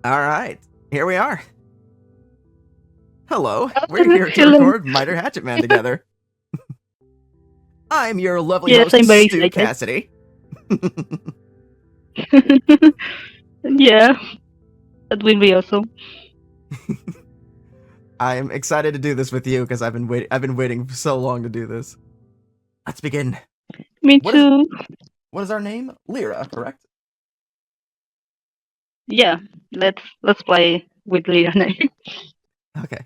All right, here we are. Hello, we're After here to feeling- record Miter Hatchet Man together. I'm your lovely Yes, host, I'm very Stu excited. Cassidy. Yeah, that will be awesome. I'm excited to do this with you because I've been waiting so long to do this. Let's begin. Me What is- too. What is our name? Lira, correct? Yeah, let's play with Lira name. Okay.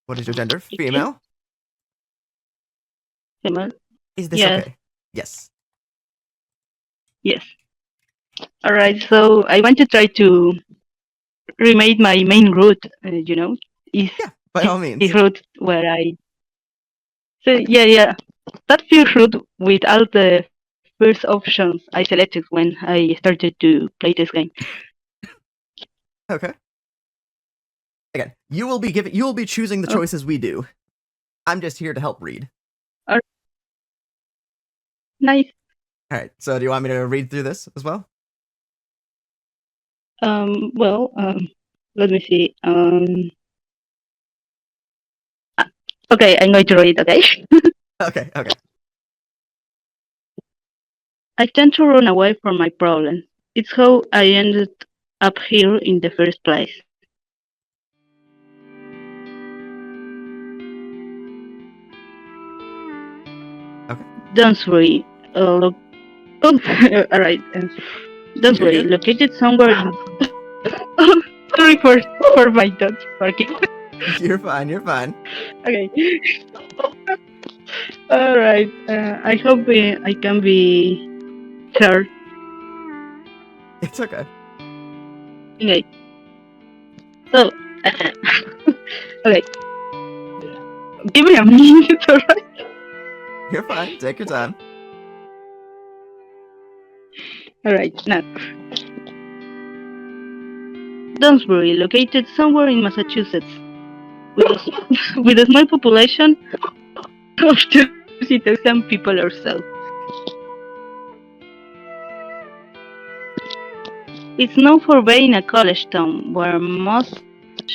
What is your gender? Female? Female. Is this Yes. okay? Yes. Yes. All right. So I want to try to remake my main route. Is Yeah, by all means. the route where I. So yeah. That first route with all the first options I selected when I started to play this game. Okay. Again, you will be choosing the Oh. choices we do. I'm just here to help read. Nice. All right. So, do you want me to read through this as well? Well, let me see. Okay, I'm going to read. Okay. Okay. I tend to run away from my problems. It's how I ended up here in the first place. Okay. Don't worry. Look. Oh, all right. Don't You're worry. good. Located somewhere. Sorry for my dog barking. You're fine. Okay. All right. I hope I can be heard. It's okay. Okay. So, okay. Give me a minute, alright? You're fine. Take your time. Alright, now. Dunsbury, located somewhere in Massachusetts, with a small population of 30,000 people or so. It's known for being a college town where most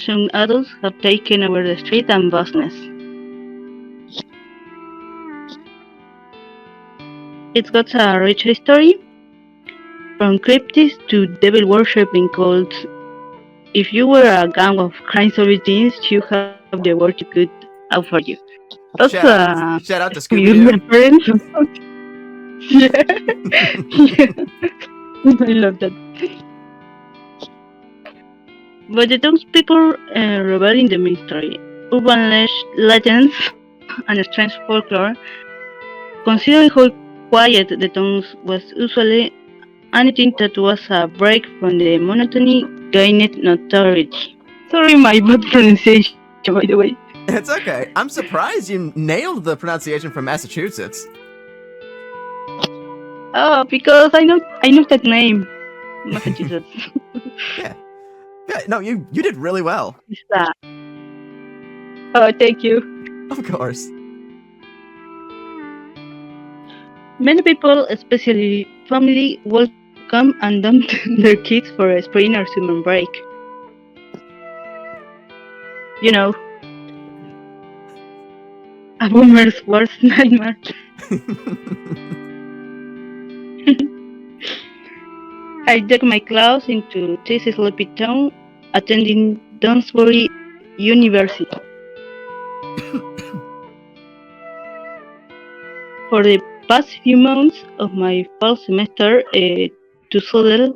young adults have taken over the street and business. It's got a rich history, from cryptids to devil worshipping cults. If you were a gang of crime-solving teens, you have the world you could out for you. That's Shout out to Scooby weird Doo. reference. Yeah. I love that. But the townspeople revel in the mystery, urban legends, and strange folklore. Considering how quiet the town was usually, anything that was a break from the monotony gained notoriety. Sorry, my bad pronunciation, by the way. It's okay. I'm surprised you nailed the pronunciation from Massachusetts. Oh, because I know that name, Massachusetts. Yeah. No, you did really well. Oh, thank you. Of course. Many people, especially family, welcome and dump their kids for a spring or summer break. You know, a boomer's worst nightmare. I dug my claws into this sleepy town, attending Downsbury University. For the past few months of my fall semester, to settle,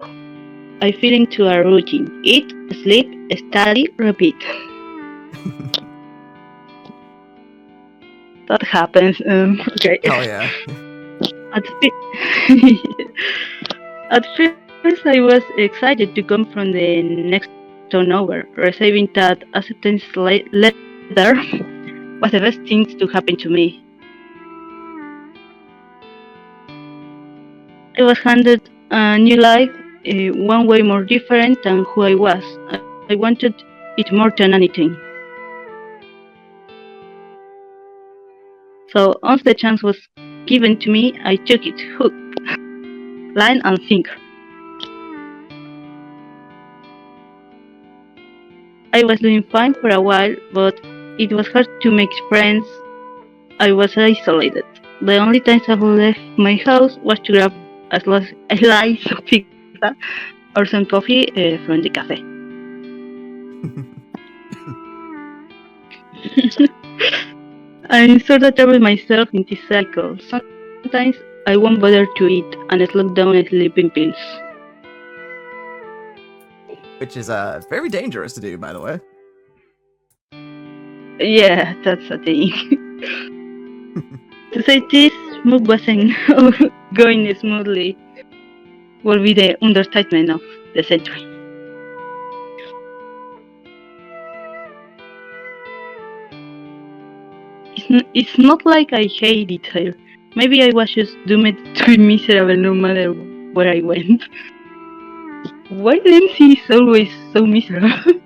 I fell into a routine: eat, sleep, study, repeat. That happens. Okay. Oh yeah. At first, I was excited to come from the next town over. Receiving that acceptance letter was the best thing to happen to me. I was handed a new life, one way more different than who I was. I wanted it more than anything. So once the chance was given to me, I took it hook, line and sinker. I was doing fine for a while, but it was hard to make friends. I was isolated. The only times I left my house was to grab a slice of pizza or some coffee from the cafe. I sort of travel myself in this cycle. Sometimes I won't bother to eat and slow down my sleeping pills. Which is very dangerous to do, by the way. Yeah, that's a thing. To say this move wasn't going smoothly will be the understatement of the century. It's not like I hate it here. Maybe I was just doomed to be miserable no matter where I went. Why MC is always so miserable?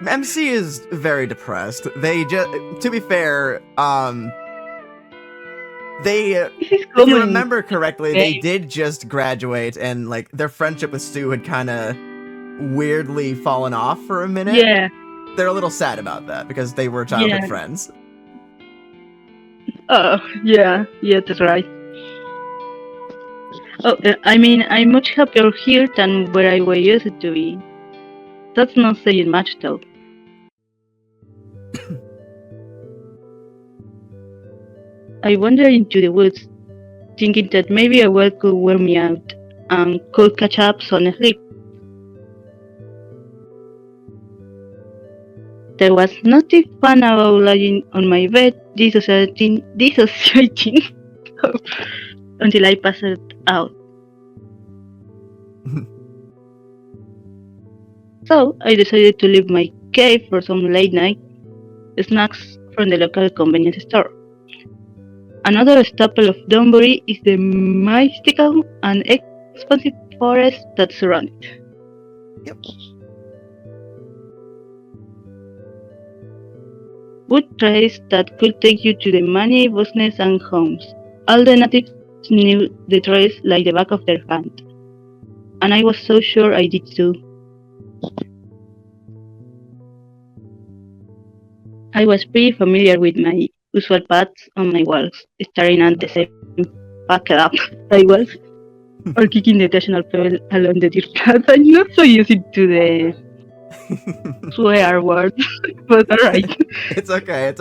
MC is very depressed. They just, to be fair, if you remember correctly, they did just graduate, and like their friendship with Stu had kind of weirdly fallen off for a minute. Yeah. They're a little sad about that because they were childhood friends. Oh, yeah, that's right. Oh, I mean, I'm much happier here than where I used to be. That's not saying much, though. I wandered into the woods, thinking that maybe a well could wear me out and could catch up on sleep. There was nothing fun about lying on my bed, dissociating until I passed out. So I decided to leave my cave for some late night snacks from the local convenience store. Another staple of Dunbury is the mystical and expansive forest that surround it. Yep. Wood trails that could take you to the many businesses and homes. All the natives knew the trails like the back of their hand. And I was so sure I did too. I was pretty familiar with my usual paths on my walks, staring at the same packed up I was, or kicking the occasional pebble along the dirt path. I'm not so used to the swear words, but alright. It's okay.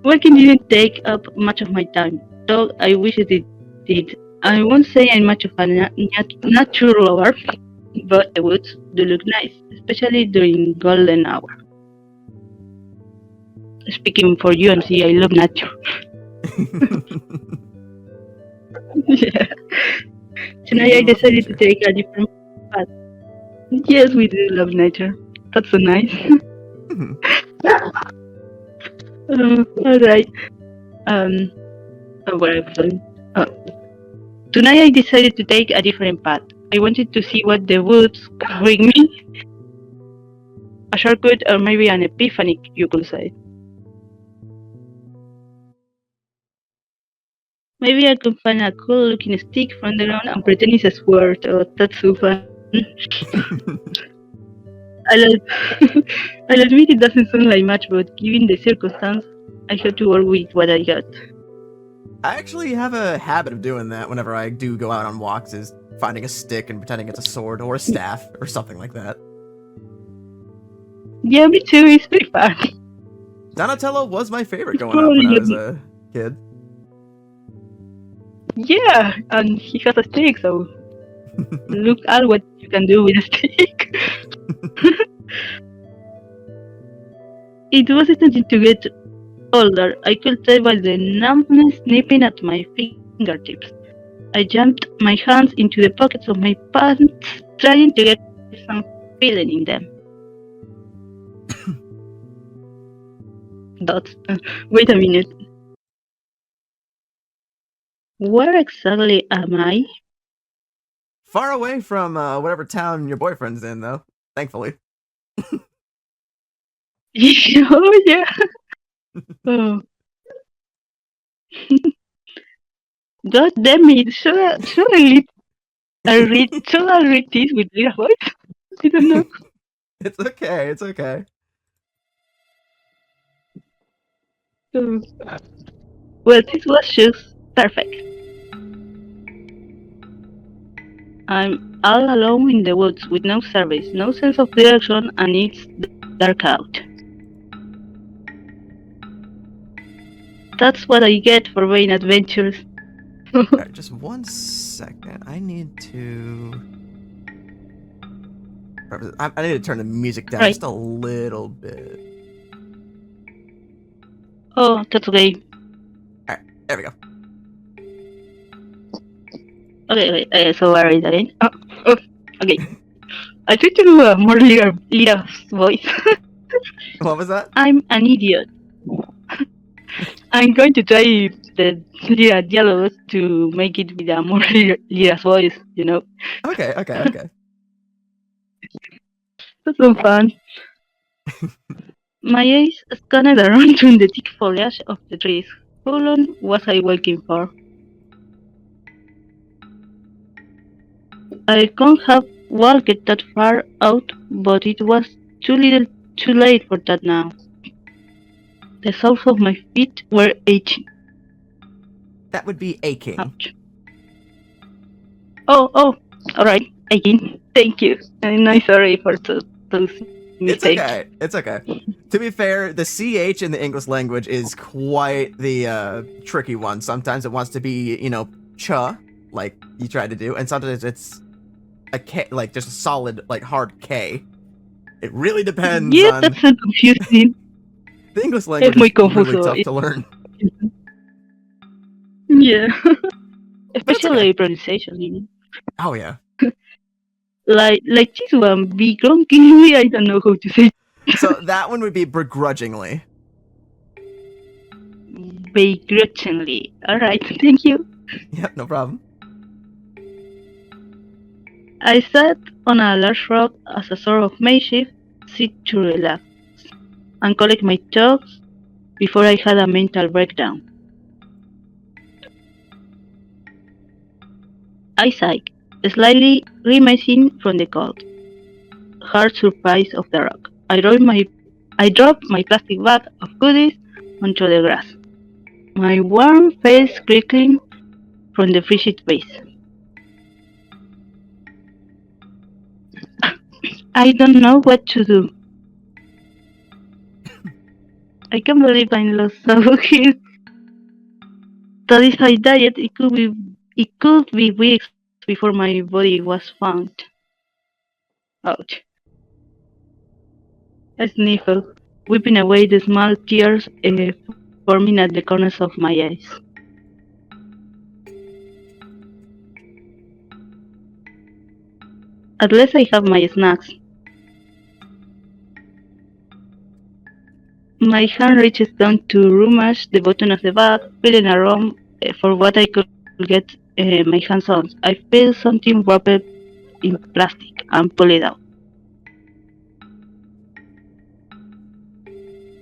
Walking didn't take up much of my time, though I wish it did. I won't say I'm much of a nature lover, but the woods do look nice, especially during golden hour. Speaking for you and see, I love nature. Yeah. Tonight I decided to take a different path. Yes, we do love nature. That's so nice. Alright. Where I'm going. Tonight I decided to take a different path. I wanted to see what the woods could bring me. A shortcut or maybe an epiphany, you could say. Maybe I could find a cool looking stick from the ground and pretend it's a sword. Oh, that's so fun. I'll admit it doesn't sound like much, but given the circumstance, I had to work with what I got. I actually have a habit of doing that whenever I do go out on walks, is finding a stick and pretending it's a sword or a staff or something like that. Yeah, me too, it's pretty fun. Donatello was my favorite going up when I was a kid. Yeah, and he has a stick, so look at what you can do with a stick. It was starting to get older. I could tell by the numbness nipping at my fingertips. I jammed my hands into the pockets of my pants, trying to get some feeling in them. Wait a minute. Where exactly am I? Far away from whatever town your boyfriend's in, though. Thankfully. Oh, yeah. Oh. God damn it. Should I leave Shall I read this with Lira voice? I don't know. It's okay. It's okay. Well, this was just perfect. I'm all alone in the woods with no service, no sense of direction, and it's dark out. That's what I get for being adventurous. Alright, just 1 second. I need to turn the music down just a little bit. Oh, that's okay. Alright, there we go. Okay, so where is that in? Okay. I tried to do a more Lira's voice. What was that? I'm an idiot. I'm going to try the Lira dialogues to make it with a more Lira's voice, you know? Okay. That's so fun. My eyes scanned around through the thick foliage of the trees. How long was I walking for? I couldn't have walked that far out, but it was too late for that now. The soles of my feet were aching. That would be aching. Ouch. Oh, alright, aching. Thank you. I'm sorry for those mistakes. It's okay. To be fair, the CH in the English language is quite the tricky one. Sometimes it wants to be, ch, like you tried to do, and sometimes it's a K, like just a solid, like hard K. It really depends on... that's so confusing. The English language is really tough to learn. Yeah. Especially pronunciation, you know. Oh, yeah. Like this one, begrudgingly, I don't know how to say. So that one would be begrudgingly. Begrudgingly. Alright, thank you. Yep, no problem. I sat on a large rock as a sort of makeshift seat to relax and collect my thoughts before I had a mental breakdown. I sighed, slightly grimacing from the cold, hard surprise of the rock. I dropped my plastic bag of goodies onto the grass, my warm face crinkling from the frigid breeze. I don't know what to do. I can't believe I lost so here. That if I died, it could be weeks before my body was found. Ouch. I sniffled, wiping away the small tears forming at the corners of my eyes. At least I have my snacks. My hand reaches down to rummage the bottom of the bag, feeling around for what I could get my hands on. I feel something wrapped in plastic and pull it out.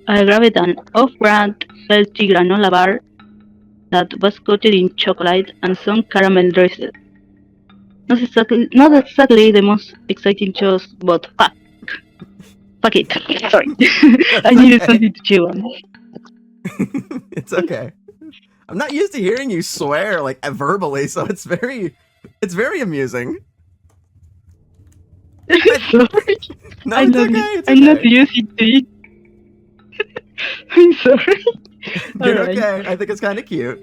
I grabbed an off-brand healthy granola bar that was coated in chocolate and some caramel drizzle. Not exactly the most exciting choice, but fuck it. Sorry, I needed something to chew on. It's okay. I'm not used to hearing you swear like verbally, so it's very amusing. Sorry. No, it's okay. It's okay. I'm not used to it. I'm sorry. You're okay. I think it's kind of cute.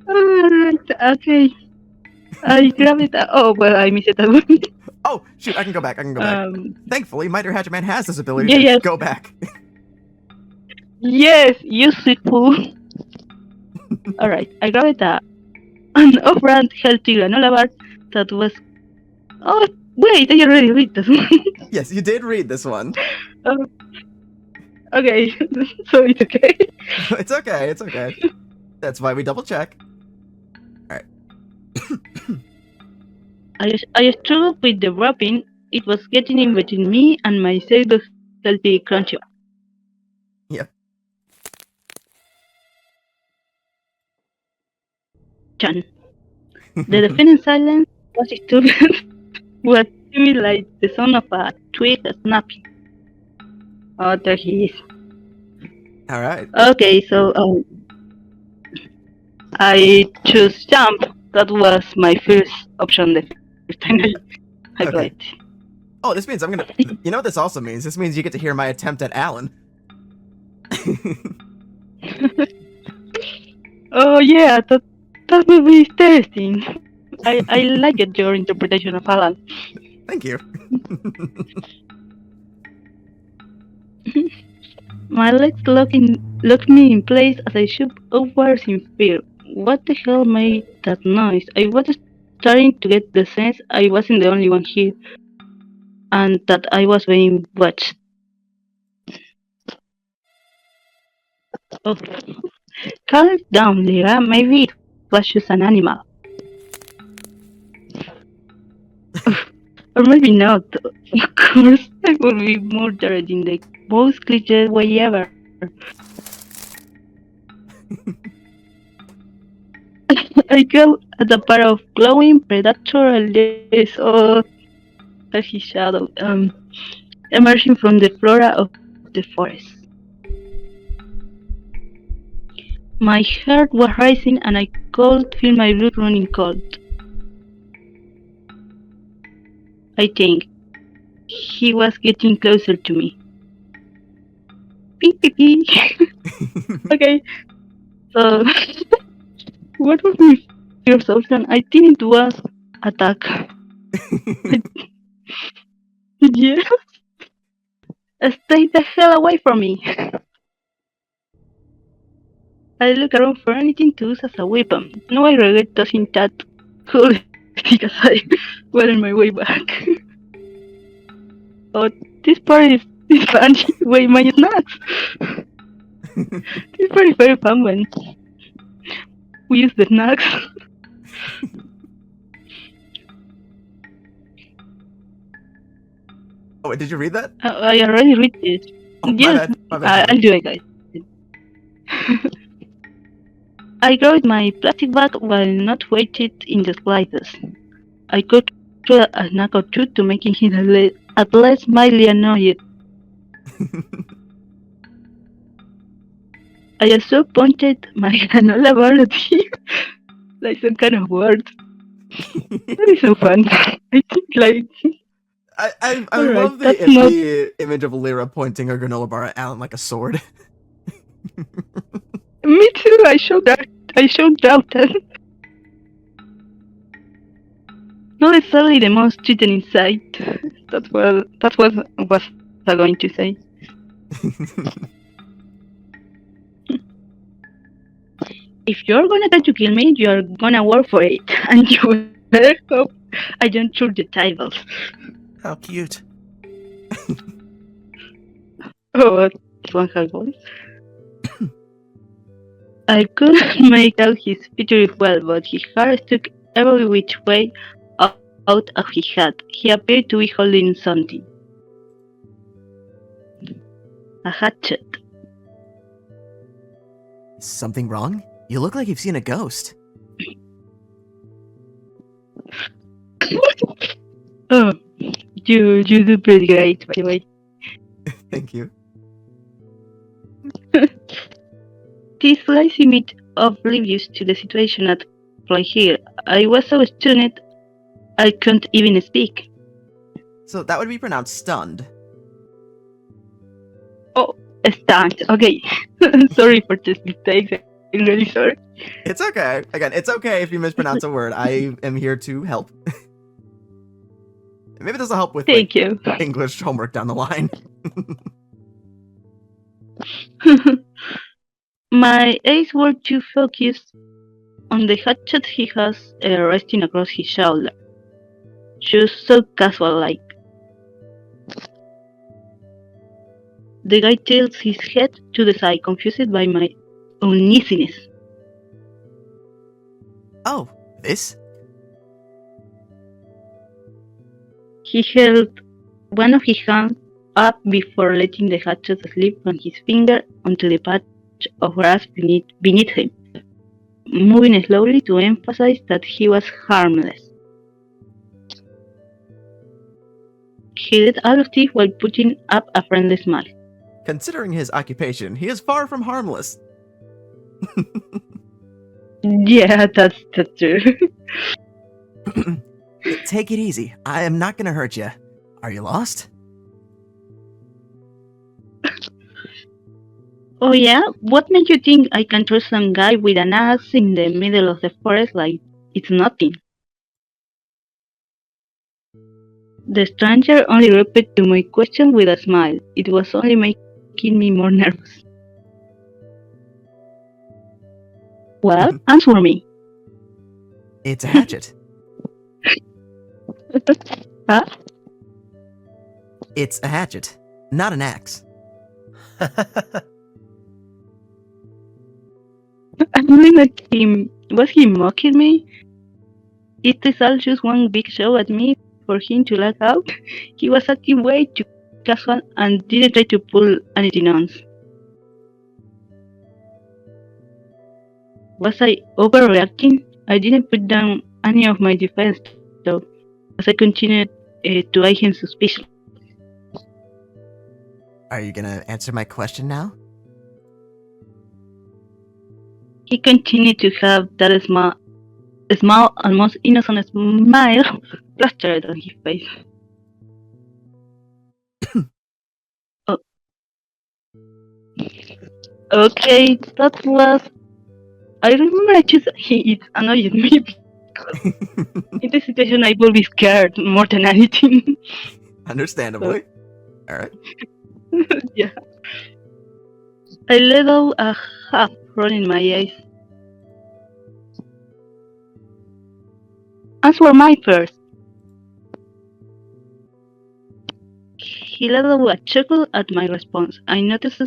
Alright, okay. I grab it. Oh, well, I missed that one. Oh, shoot, I can go back. Thankfully, my Hatchetman has this ability to go back. Yes, you sweet fool. Alright, I grabbed an off-brand healthy granola bar that was... Oh, wait, I already read this one. Yes, you did read this one. Okay, so it's okay. It's okay. That's why we double check. Alright. I struggled with the wrapping. It was getting in between me and my pseudo-healthy crunchy one. Yep. Chan. The deafening silence was stupid, was to me like the sound of a twig snapping. Oh, there he is. All right. Okay, so I choose jump. That was my first option the first time I Okay. played. Oh, this means I'm gonna. You know what this also means? This means you get to hear my attempt at Alan. Oh yeah, that will be interesting. I like it, your interpretation of Alan. Thank you. My legs locked me in place as I shook upwards in fear. What the hell made that noise? I was starting to get the sense I wasn't the only one here, and that I was being watched. Oh, calm down, Lira. Maybe it was just an animal. Or maybe not. Of course, I would be murdered in the most cliche way ever. I go at a pair of glowing predator legs or his shadow emerging from the flora of the forest. My heart was rising and I could feel my blood running cold. I think he was getting closer to me. Pee pee pee. Okay, so what was my first option? I think it was attack. Yeah, stay the hell away from me. I look around for anything to use as a weapon. No, I regret tossing that holistic aside well on my way back. Oh, this part is funny. Wait, my snacks. This part is very fun when we use the snacks. Oh, wait, did you read that? I already read it. Oh, Yes, my bad. I'll do it, guys. I grabbed my plastic bag while not weighted in the slightest. I could throw a snack or two to making him at least mildly annoyed. I also pointed my granola bar at him like some kind of word. That is so fun. I think like I alright, love that's not the image of Lira pointing her granola bar at Alan like a sword. me too. I showed doubt that. Not necessarily the most threatening sight. That's what was I going to say. If you're gonna try to kill me, you're gonna work for it, and you better hope I don't shoot the tables. How cute. Oh, one hard voice. I couldn't make out his features well, but his hair stuck every which way out of his hat. He appeared to be holding something. A hatchet. Something wrong? You look like you've seen a ghost. Oh, you do pretty great, by the way. Thank you. This lazy meat oblivious to the situation at play here. I was so stunned I couldn't even speak. So that would be pronounced stunned. Oh, stunned. Okay. Sorry for this mistake. I'm really sorry. It's okay. Again, it's okay if you mispronounce a word. I am here to help. Maybe this will help with Thank you. English homework down the line. My eyes were too focused on the hatchet he has resting across his shoulder. Just so casual-like. The guy tilts his head to the side, confused by my uneasiness. Oh, this? He held one of his hands up before letting the hatchet slip from his finger onto the patch of grass beneath him. moving slowly to emphasize that he was harmless. He did all of this while putting up a friendly smile. Considering his occupation, he is far from harmless. Yeah, that's true. Take it easy. I am not gonna hurt you. Are you lost? Oh yeah? What made you think I can trust some guy with an axe in the middle of the forest like it's nothing? The stranger only replied to my question with a smile. It was only making me more nervous. Well, answer me. It's a hatchet. Huh? It's a hatchet, not an axe. I mean, at him. Was he mocking me? Is this all just one big show at me for him to laugh out? He was acting way too casual and didn't try to pull anything on. Was I overreacting? I didn't put down any of my defense, though, as I continued to eye him suspiciously. Are you gonna answer my question now? He continued to have that small, almost innocent smile plastered on his face. Oh. Okay, that was. I remember it annoyed me because in this situation I will be scared more than anything. Understandably. Alright. Yeah. I let out a half roll in my eyes. Answer my first. He let out a chuckle at my response. I noticed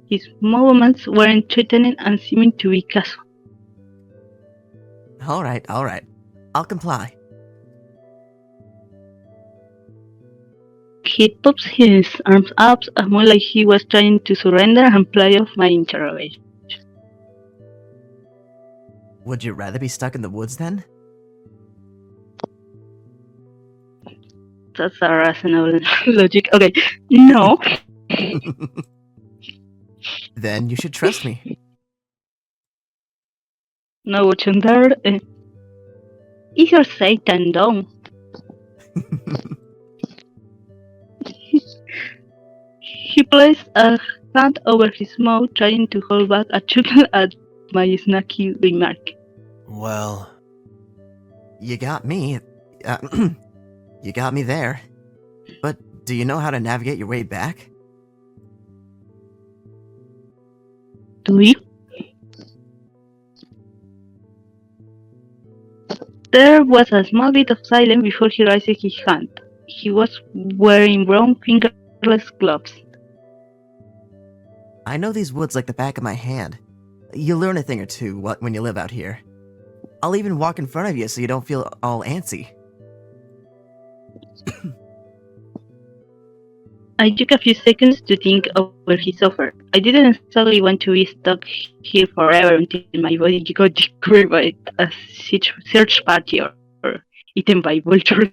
his movements weren't threatening and seeming to be casual. Alright. I'll comply. He pops his arms up more like he was trying to surrender and play off my interrogation. Would you rather be stuck in the woods then? That's a reasonable logic. Okay, no. Then you should trust me. No option there. Easier said than done. He placed a hand over his mouth, trying to hold back a chuckle at my snacky remark. Well, You got me. You got me there. But do you know how to navigate your way back? Do you? There was a small bit of silence before he raised his hand. He was wearing brown fingerless gloves. I know these woods like the back of my hand. You learn a thing or two when you live out here. I'll even walk in front of you so you don't feel all antsy. I took a few seconds to think over his offer. I didn't necessarily want to be stuck here forever until my body got destroyed by a search party or eaten by vultures.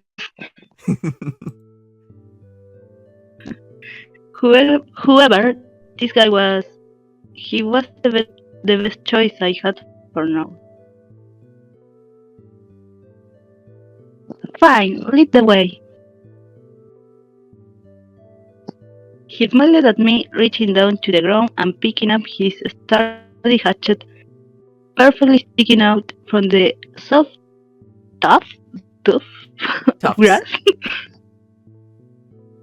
Whoever this guy was, he was the best choice I had for now. Fine, lead the way. He smiled at me, reaching down to the ground and picking up his sturdy hatchet, perfectly sticking out from the soft, tough of grass.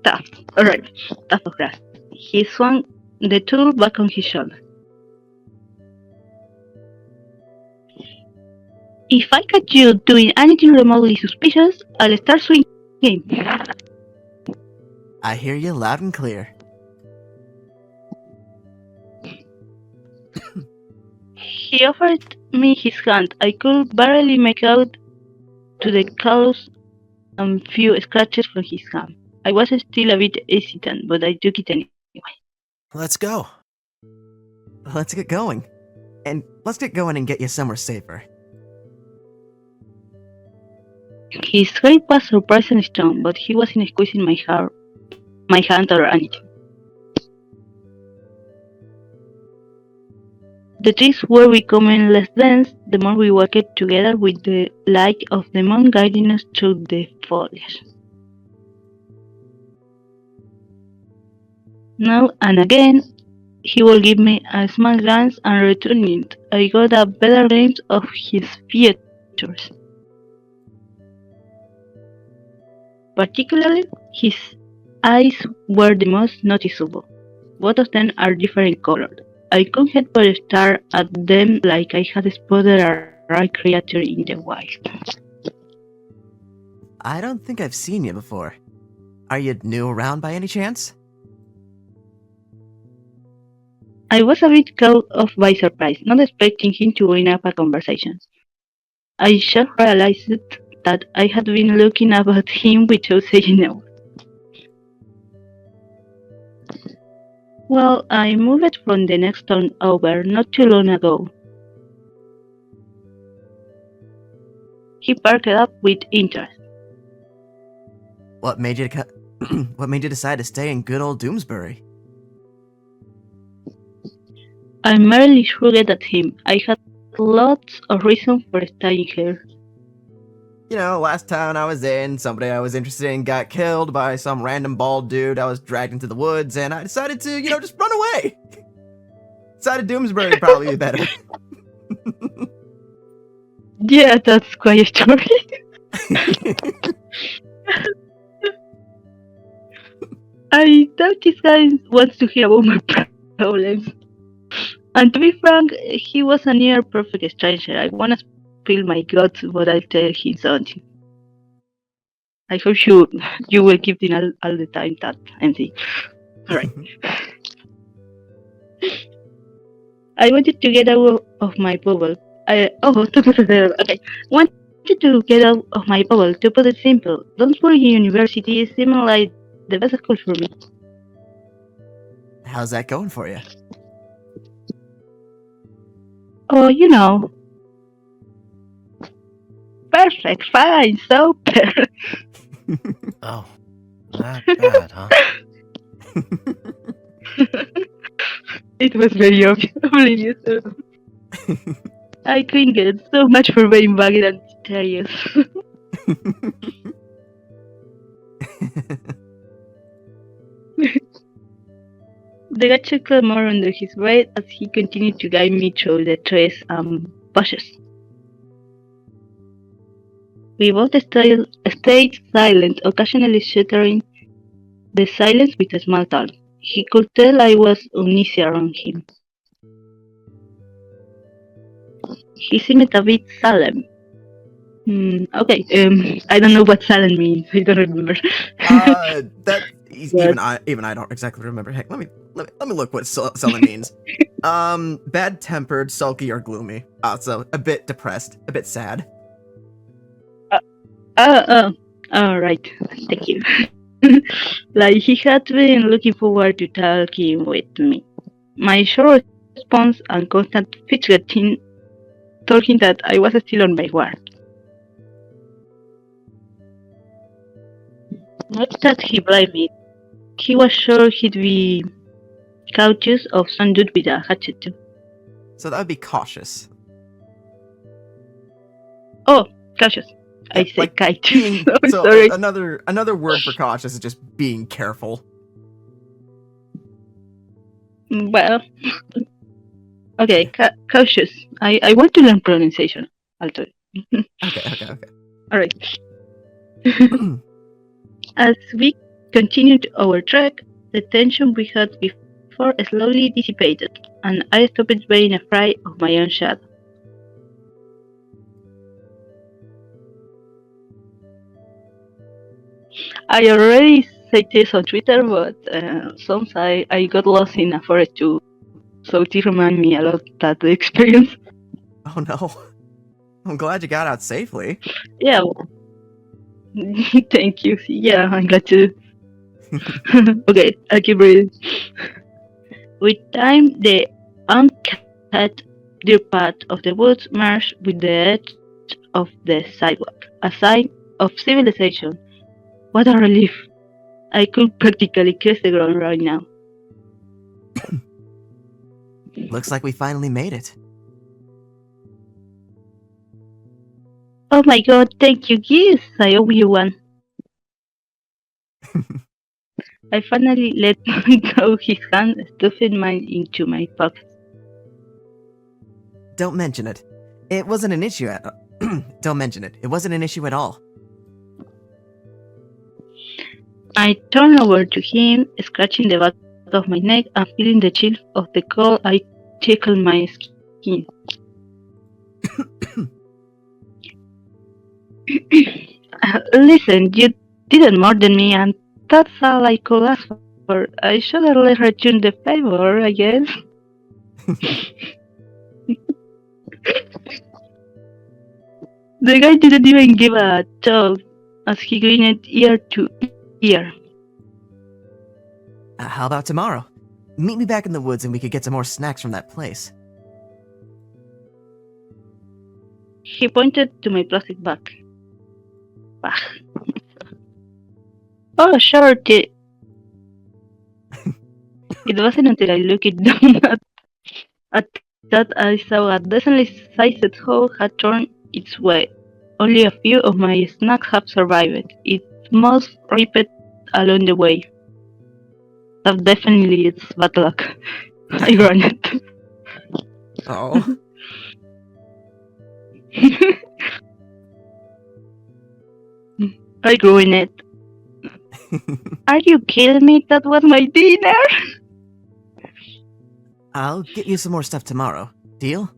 Tough, alright, tough of grass. He swung the tool back on his shoulder. If I catch you doing anything remotely suspicious, I'll start swinging. I hear you loud and clear. He offered me his hand. I could barely make out to the calls and few scratches from his hand. I was still a bit hesitant, but I took it anyway. let's go. Let's get going. And let's get going and get you somewhere safer. His grip was surprisingly strong, but he wasn't squeezing my hand or anything. The trees were becoming less dense the more we walked together, with the light of the moon guiding us through the foliage. Now and again, he would give me a small glance, and returning it, I got a better glimpse of his features. Particularly, his eyes were the most noticeable. Both of them are different colored. I couldn't help but stare at them like I had spotted a rare creature in the wild. I don't think I've seen you before. Are you new around by any chance? I was a bit caught off by surprise, not expecting him to bring up a conversation. I just realized that I had been looking up at him without saying a word. Well, I moved from the next town over not too long ago. He perked up with interest. What made you what made you decide to stay in good old Doomsbury? I merely shrugged at him. I had lots of reasons for staying here. You know, last town I was in, somebody I was interested in got killed by some random bald dude. I was dragged into the woods, and I decided to, just run away. Decided Doomsbury would probably be better. Yeah, that's quite a story. I thought this guy wants to hear about my problems. And to be frank, he was a near perfect stranger. I wanna spill my guts, but I'll tell him something. I hope you will keep in all the time that I'm saying. Alright. I wanted to get out of my bubble. Okay. Wanted to get out of my bubble. To put it simple, Donsbury University seemed like the best school for me. How's that going for you? Oh, perfect, fine, super. Oh, that bad, huh? It was very obvious. I couldn't get so much for being bugged and mysterious. The guy chuckled more under his breath as he continued to guide me through the trees and bushes. We both stayed silent, occasionally shattering the silence with a small talk. He could tell I was uneasy around him. He seemed a bit solemn. I don't know what solemn means. I don't remember. Even I don't exactly remember. Heck, let me look what sullen means. Bad-tempered, sulky, or gloomy. So a bit depressed, a bit sad. Right. Thank you. Like he had been looking forward to talking with me. My short response and constant fidgeting told him that I was still on my guard. Not that he blamed me. He was sure he'd be cautious of some dude with a hatchet too. So that would be cautious. Oh, cautious. I said like kite. So sorry. Another word for cautious is just being careful. Well, okay, cautious. I want to learn pronunciation. I'll do it. Okay. All right. As we continued our trek, the tension we had before slowly dissipated, and I stopped being afraid of my own shadow. I already said this on Twitter, but sometimes I got lost in a forest too, so it reminded me a lot of that experience. Oh no. I'm glad you got out safely. Yeah. Thank you. Yeah, I'm glad to. Okay, I'll keep reading. With time, the uncut clear path of the woods merged with the edge of the sidewalk, a sign of civilization. What a relief! I could practically kiss the ground right now. Looks like we finally made it. Oh my god, thank you, Geese! I owe you one. I finally let go his hand, stuffing mine into my pocket. Don't mention it. It wasn't an issue at Don't mention it. It wasn't an issue at all. I turned over to him, scratching the back of my neck and feeling the chill of the cold I tickled my skin. Listen, you didn't murder me, and that's all I could ask for. I should have let her return the favor, I guess. The guy didn't even give a thought as he grinned ear to ear. How about tomorrow? Meet me back in the woods and we could get some more snacks from that place. He pointed to my plastic bag. Oh, sure. It wasn't until I looked down at that I saw a decently sized hole had torn its way. Only a few of my snacks have survived. It most ripped along the way. That definitely is bad luck. I ran it. Oh. I ruined it. Are you kidding me? That was my dinner! I'll get you some more stuff tomorrow. Deal?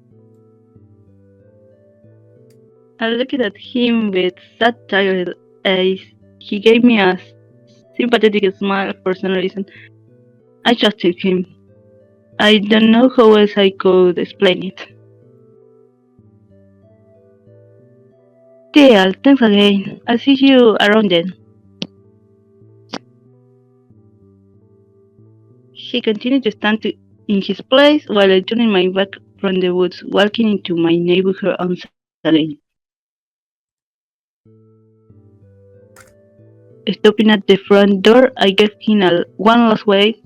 I looked at him with sad-tired eyes. He gave me a sympathetic smile for some reason. I trusted him. I don't know how else I could explain it. Deal, thanks again. I'll see you around then. He continued to stand in his place while I turned my back from the woods, walking into my neighborhood once again. Stopping at the front door, I gave him one last wave.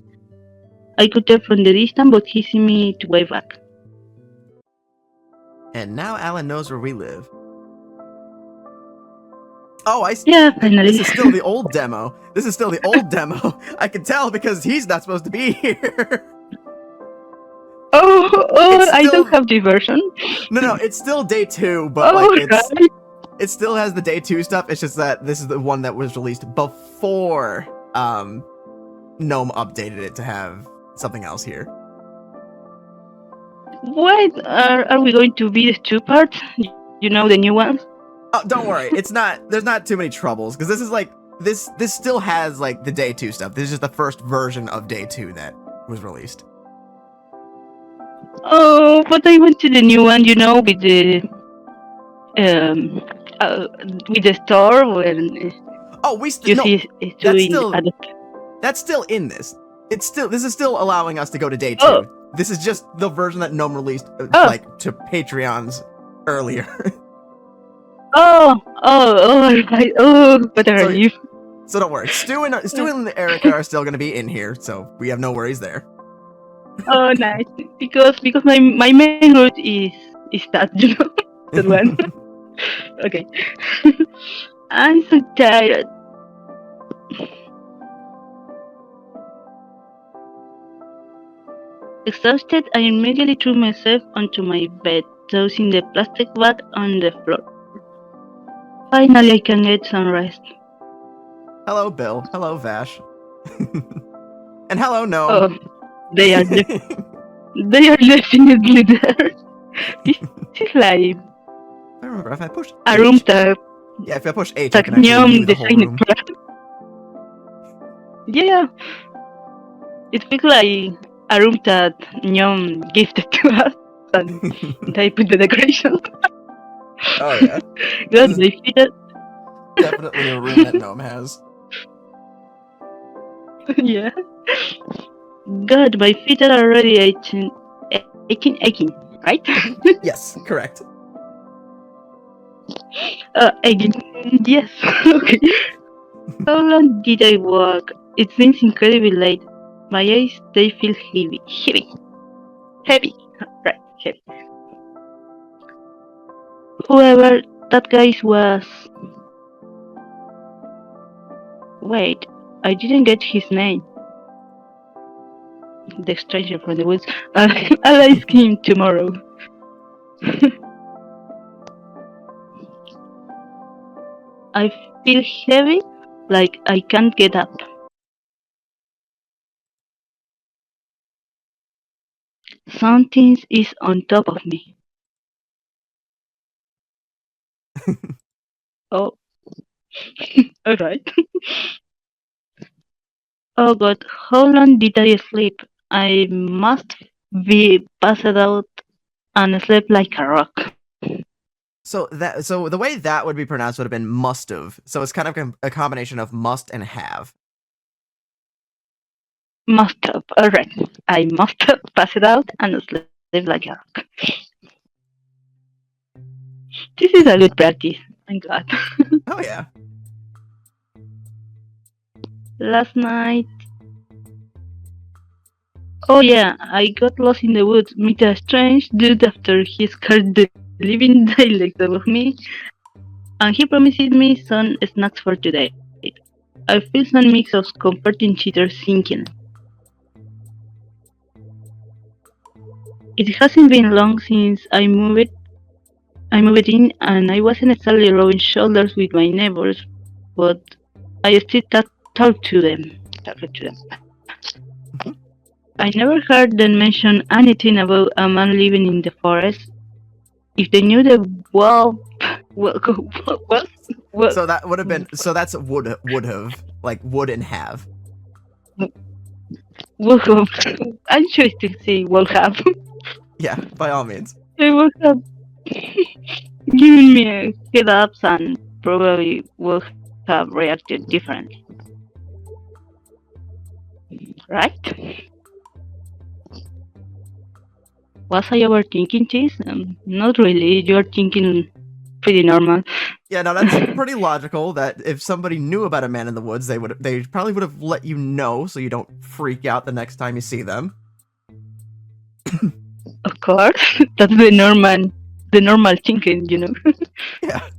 I could tell from the distance, but he see me to wave back. And now Alan knows where we live. Oh, I see. Yeah, finally. This is still the old demo. This is still the old demo. I can tell because he's not supposed to be here. Oh, I still- don't have the version. No, it's still day 2, but like right. it still has the day 2 stuff. It's just that this is the one that was released before Gnome updated it to have something else here. What are we going to be the 2 parts? You know, the new ones? Oh, don't worry. It's not. There's not too many troubles because this is like this still has like the day 2 stuff. This is just the first version of day 2 that was released. Oh, but I went to the new one, you know, with the store when Oh, we still you no. see it's That's doing still- adopt. That's still in this. This is still allowing us to go to day 2. Oh. This is just the version that Gnome released like to Patreons earlier. Oh, right. Oh, but So- are you? So don't worry. Stu and Erika are still going to be in here, so we have no worries there. Oh, nice. Because my main route is that, you know, that one. Okay. I'm so tired. Exhausted, I immediately threw myself onto my bed, tossing the plastic bag on the floor. Finally, I can get some rest. Hello, Bill. Hello, Vash. And hello, Gnome. Oh, they are definitely there. It's like I remember if I push a H, room that yeah, if I push H, I that can actually Gnome view the whole room. designed. Yeah, it feels like a room that Gnome gifted to us, and they put the decorations. Oh yeah, God, they fit it. definitely a room that Gnome has. Yeah. God, my feet are already aching. right? Yes, correct. Again, yes. Okay. How long did I walk? It seems incredibly late. My eyes, they feel heavy. Right, heavy. Whoever that guy was. Wait, I didn't get his name. The stranger from the woods. I'll ask him tomorrow. I feel heavy, like I can't get up. Something is on top of me. Oh, alright. Oh god, how long did I sleep? I must be passed out and slept like a rock. So the way that would be pronounced would have been must have. So it's kind of a combination of must and have. Must have, alright. I must have passed out and slept like a rock. This is a good practice. I'm glad. Oh yeah. Last night. Oh yeah, I got lost in the woods, met a strange dude after he scared the living daylights out of me, and he promised me some snacks for today. I feel some mix of comforting cheater thinking. It hasn't been long since I moved in, and I wasn't exactly rubbing shoulders with my neighbors, but I still talk to them. I never heard them mention anything about a man living in the forest. If they knew the well, So that would have been. So that's would have, like would and have. would have, I'm sure to say would have. Yeah, by all means. They would have given me a head ups and probably would have reacted differently. Right? Was I overthinking this? Not really. You're thinking pretty normal. Yeah, no, that's pretty logical. That if somebody knew about a man in the woods, they probably would have let you know, so you don't freak out the next time you see them. Of course, that's the normal thinking, you know. Yeah.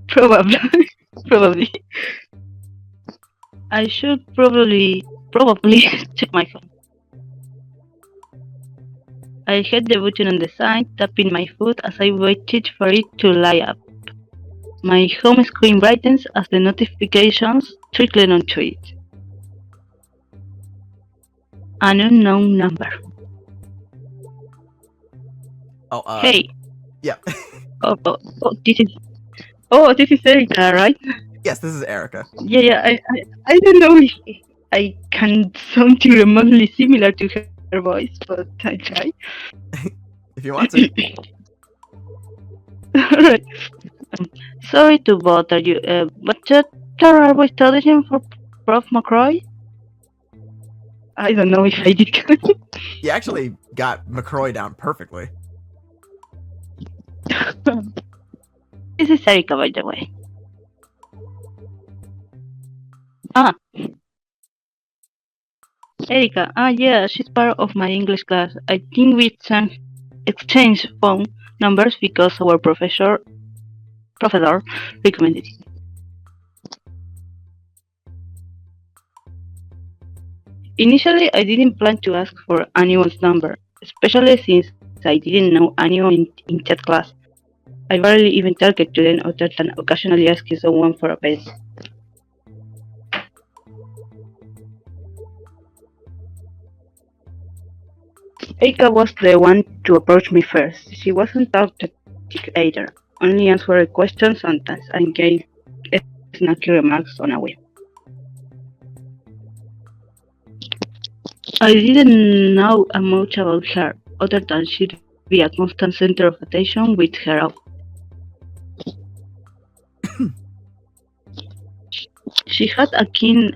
Probably. I should probably check my phone. I hit the button on the side, tapping my foot as I waited for it to light up. My home screen brightens as the notifications trickle onto it. An unknown number. Oh. Hey. Yeah. This is Erika, right? Yes, this is Erika. Yeah. I don't know if I can something remotely similar to her voice, but I try. If you want to. Alright. Sorry to bother you, but are we studying for Prof. McCroy? I don't know if I did. You actually got McCroy down perfectly. This is Erika, by the way. Erika, yeah, she's part of my English class. I think we exchanged phone numbers because our professor recommended it. Initially, I didn't plan to ask for anyone's number, especially since I didn't know anyone in that class. I barely even talked to them other than occasionally asking someone for a pencil. Erika was the one to approach me first. She wasn't talkative either, only answered questions sometimes and gave snacky remarks on a whim. I didn't know much about her, other than she'd be a constant center of attention with her outfit. She had a keen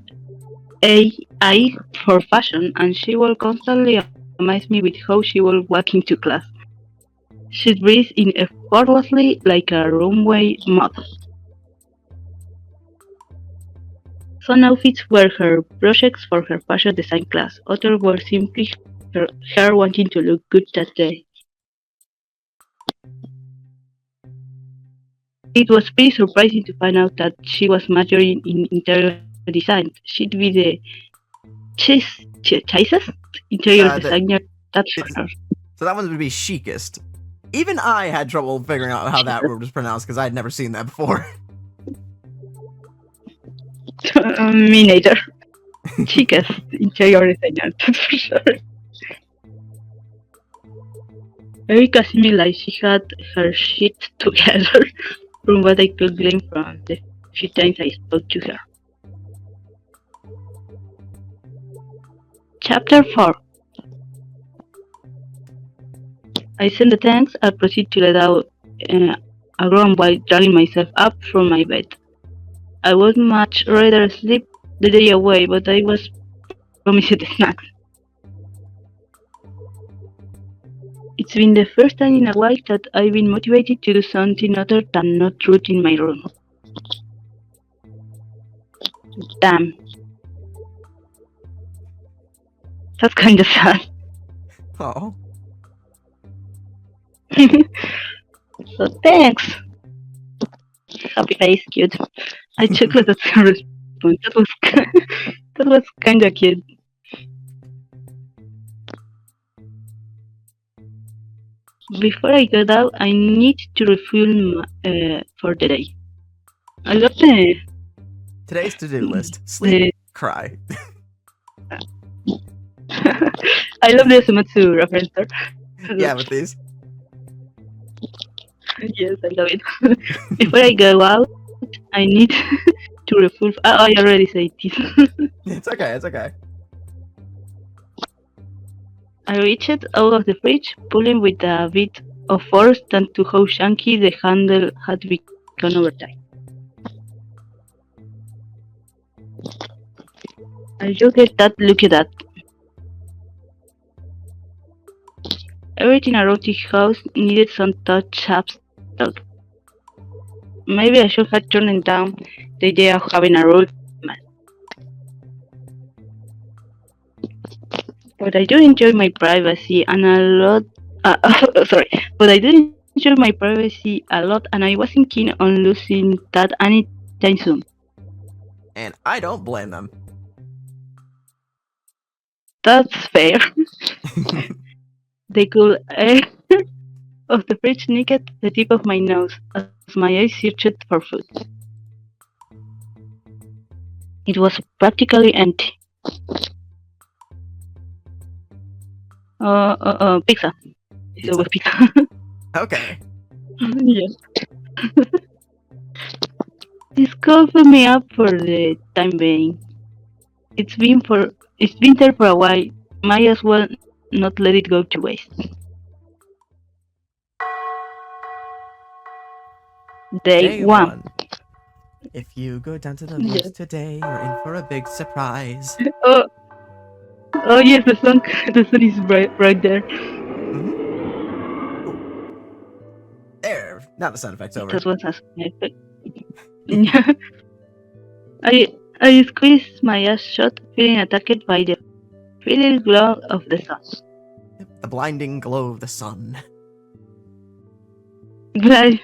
eye for fashion, and she was constantly amazed me with how she was walking to class. She breathed in effortlessly like a runway model. Some outfits were her projects for her fashion design class, others were simply her wanting to look good that day. It was pretty surprising to find out that she was majoring in interior design. She'd be the nicest interior designer, that's for sure. So that one would be chicest. Even I had trouble figuring out how that word was pronounced because I'd never seen that before. Me neither. Chicest interior designer, that's for sure. Erika seemed like she had her shit together, from what I could glean from the few times I spoke to her. Chapter 4. I send the thanks and proceed to let out a groan while dragging myself up from my bed. I would much rather sleep the day away, but I was promised the snacks. It's been the first time in a while that I've been motivated to do something other than not root in my room. Damn. That's kinda sad. Oh. So thanks. Happy face, cute. I chuckled at her response. That was kinda cute. Before I go out, I need to refuel for the day. I love the... Today's to-do list. Sleep, cry. I love the Sumatsu reference there. Yeah, with these. Yes, I love it. Before I go out, I need to refuel. I already said this. It's okay, it's okay. I reached out of the fridge, pulling with a bit of force than to how chunky the handle had become over time. I look at that, look at that. Everything around the house needed some touch-up stuff. Maybe I should have turned down the idea of having a roommate. But I do enjoy my privacy and a lot. But I do enjoy my privacy a lot, and I wasn't keen on losing that anytime soon. And I don't blame them. That's fair. The cool air of the fridge nicked the tip of my nose as my eyes searched for food. It was practically empty. Pizza. It was pizza. Okay. Yes. This called me up for the time being. It's been there for a while. Might as well not let it go to waste. Day 1. If you go down to the woods today, you're in for a big surprise. Oh yes, the sun is right there. Mm-hmm. There. Now the sound effect's over. That was a I squeezed my ass shut, feeling attacked by the feeling glow of the sun. The blinding glow of the sun. By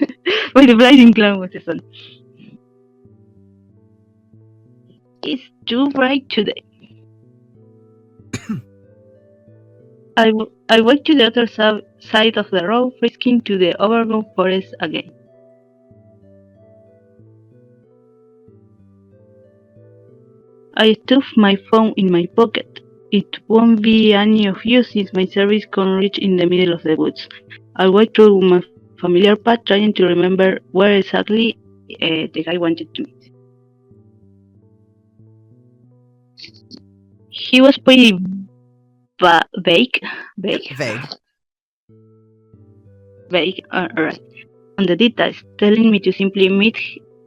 the blinding glow of the sun. It's too bright today. I walked to the other side of the road, risking to the overgrown forest again. I stuffed my phone in my pocket. It won't be any of use since my service can't reach in the middle of the woods. I walked through my familiar path, trying to remember where exactly the guy wanted to meet. He was pretty vague. Alright. On the details, telling me to simply meet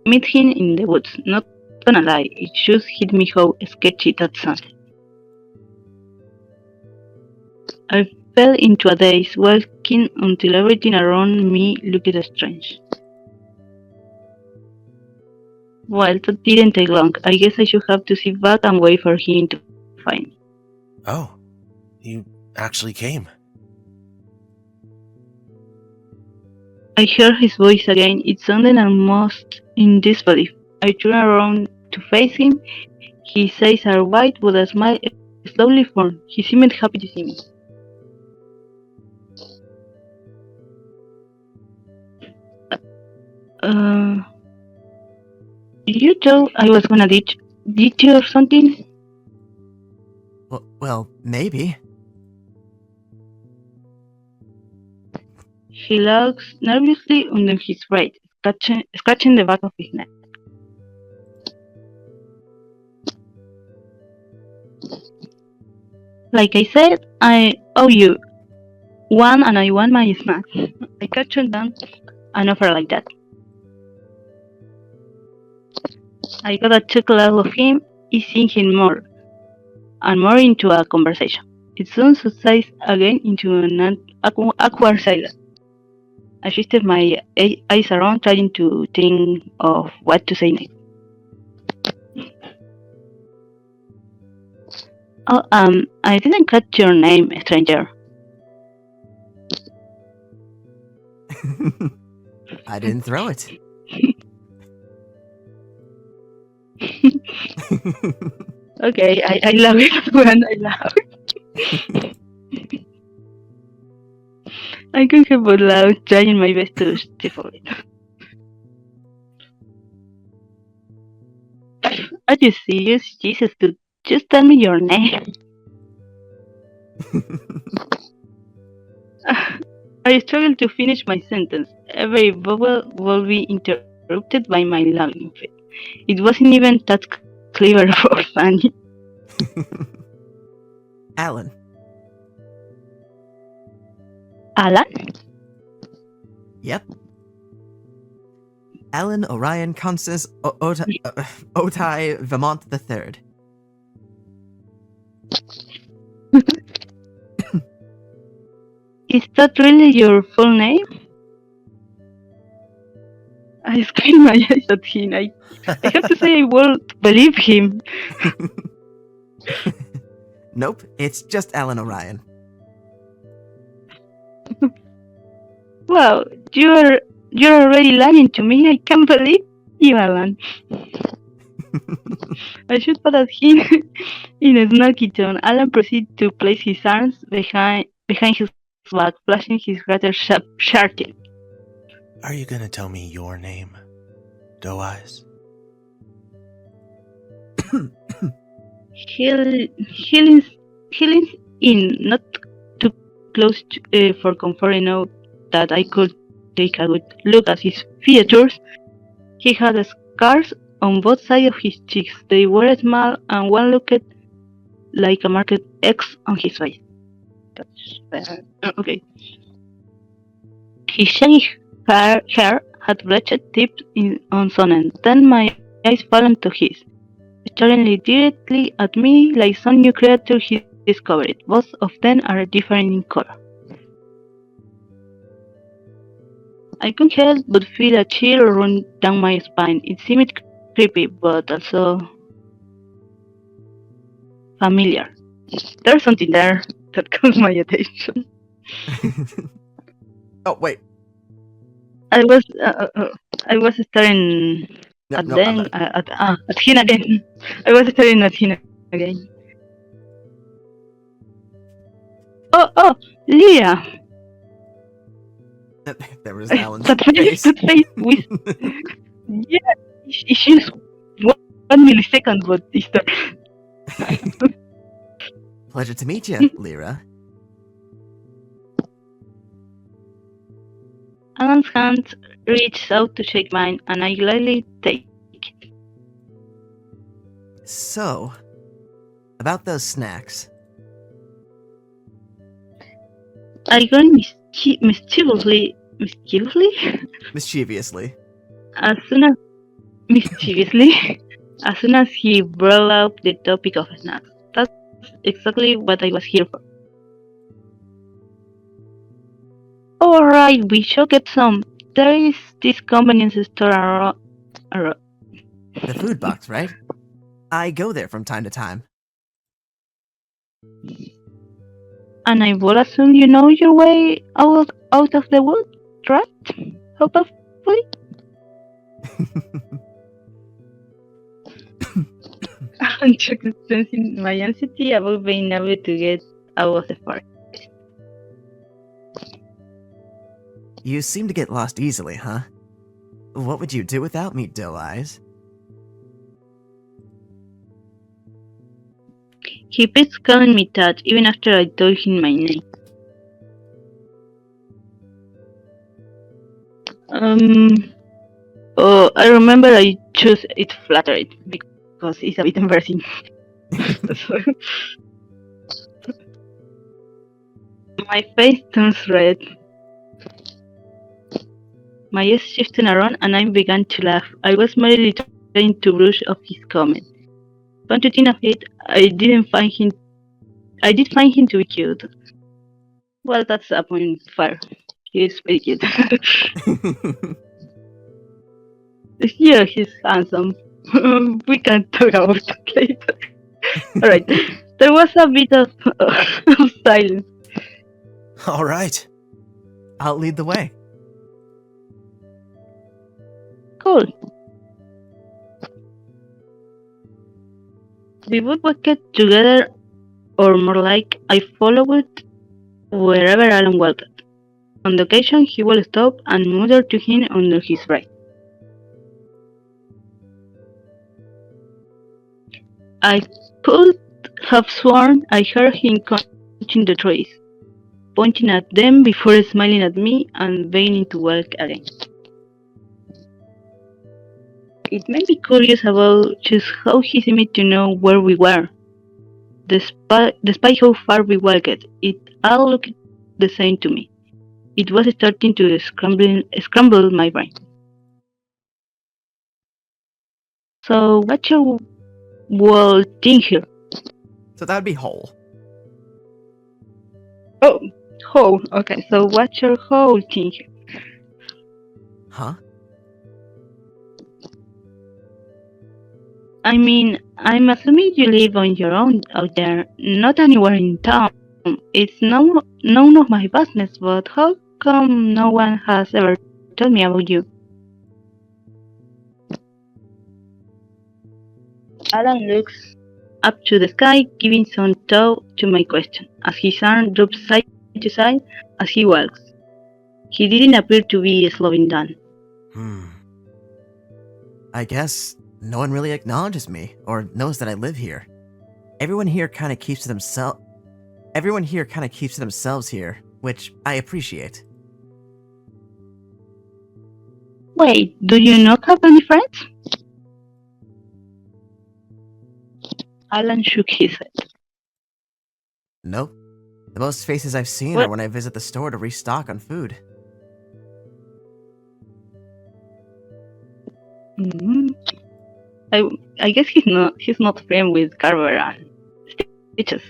him in the woods. Not gonna lie, it just hit me how sketchy that sounded. I fell into a daze, walking until everything around me looked strange. Well, that didn't take long. I guess I should have to sit back and wait for him to find me. Oh, you actually came. I heard his voice again. It sounded almost in disbelief. I turned around to face him. His eyes are wide, but a smile slowly formed. He seemed happy to see me. You thought I was gonna ditch you or something? Well, maybe. He looks nervously under his braid, scratching the back of his neck. Like I said, I owe you one and I want my snacks. I can't turn down an offer like that. I got a chuckle out of him, easing him more and more into a conversation. It soon subsides again into an awkward silence. I shifted my eyes around, trying to think of what to say next. Oh, I didn't catch your name, stranger. I didn't throw it. Okay, I love it when I laugh. I couldn't help but laugh, trying my best to stifle it. I just see, use Jesus to just tell me your name. I struggled to finish my sentence. Every vowel will be interrupted by my laughing fit. It wasn't even that clever or funny. Alan. Alan? Yep. Alan Orion Constance Otai Vermont III. Is that really your full name? I screened my eyes at him. I have to say I won't believe him. Nope, it's just Alan Orion. Wow, you're already lying to me. I can't believe you, Alan. I should pat at him in a snarky tone. Alan proceeded to place his arms behind his back, flashing his rather sharp teeth. Are you gonna tell me your name, Doe Eyes? He leans in, not too close for comfort enough that I could take a good look at his features. He had scars on both sides of his cheeks. They were small, and one looked like a marked X on his face. Okay. His shaggy hair had bleached tips on some end. Then my eyes fell onto his, staring directly at me like some new creature he discovered. Both of them are different in color. I couldn't help but feel a chill run down my spine. It seemed creepy, but also familiar. There's something there that caught my attention. Oh, wait. I was staring at No, them, at him again. I was staring at him again. Oh, Lira! There was Alan's That face. face with... Yeah, it's just 1 millisecond, but it's there. Pleasure to meet you, Lira. Alan's hand reached out to shake mine, and I gladly take it. So, about those snacks. I grinned mischievously? Mischievously. As soon as he brought up the topic of snacks. That's exactly what I was here for. Oh, right, we should get some. There is this convenience store The food box, right? I go there from time to time. and I would assume you know your way out of the wood, right? Hopefully. I'm just sensing my anxiety about being able to get out of the forest. You seem to get lost easily, huh? What would you do without me, Doe Eyes? He keeps calling me that even after I told him my name. Oh, I remember I chose it flattered because it's a bit embarrassing. My face turns red. My eyes shifted around and I began to laugh. I was merely trying to brush off his comment. Come to think of it, I did find him to be cute. Well, that's a point fair. He is very cute. Yeah, he's handsome. We can talk about that later. Alright, there was a bit of silence. All right. I'll lead the way. Cool. We would walk it together, or more like, I followed wherever Alan walked. On the occasion, he would stop and mutter to him under his breath. I could have sworn I heard him counting the trees, pointing at them before smiling at me and beginning to walk again. It made me curious about just how he seemed to know where we were. Despite how far we walked, it all looked the same to me. It was starting to scramble my brain. So, what's your whole thing here? So that'd be whole. Oh, whole. Okay, so what's your whole thing here? Huh? I mean, I'm assuming you live on your own out there, not anywhere in town. It's none of my business, but how come no one has ever told me about you? Alan looks up to the sky, giving some thought to my question, as his arm drops side to side as he walks. He didn't appear to be slowing down. I guess no one really acknowledges me or knows that I live here. Everyone here kind of keeps to themselves here, which I appreciate. Wait, do you not have any friends? Alan shook his head. Nope. The most faces I've seen What? are when I visit the store to restock on food. Mm-hmm. I guess he's not friend with Carver and Stitches.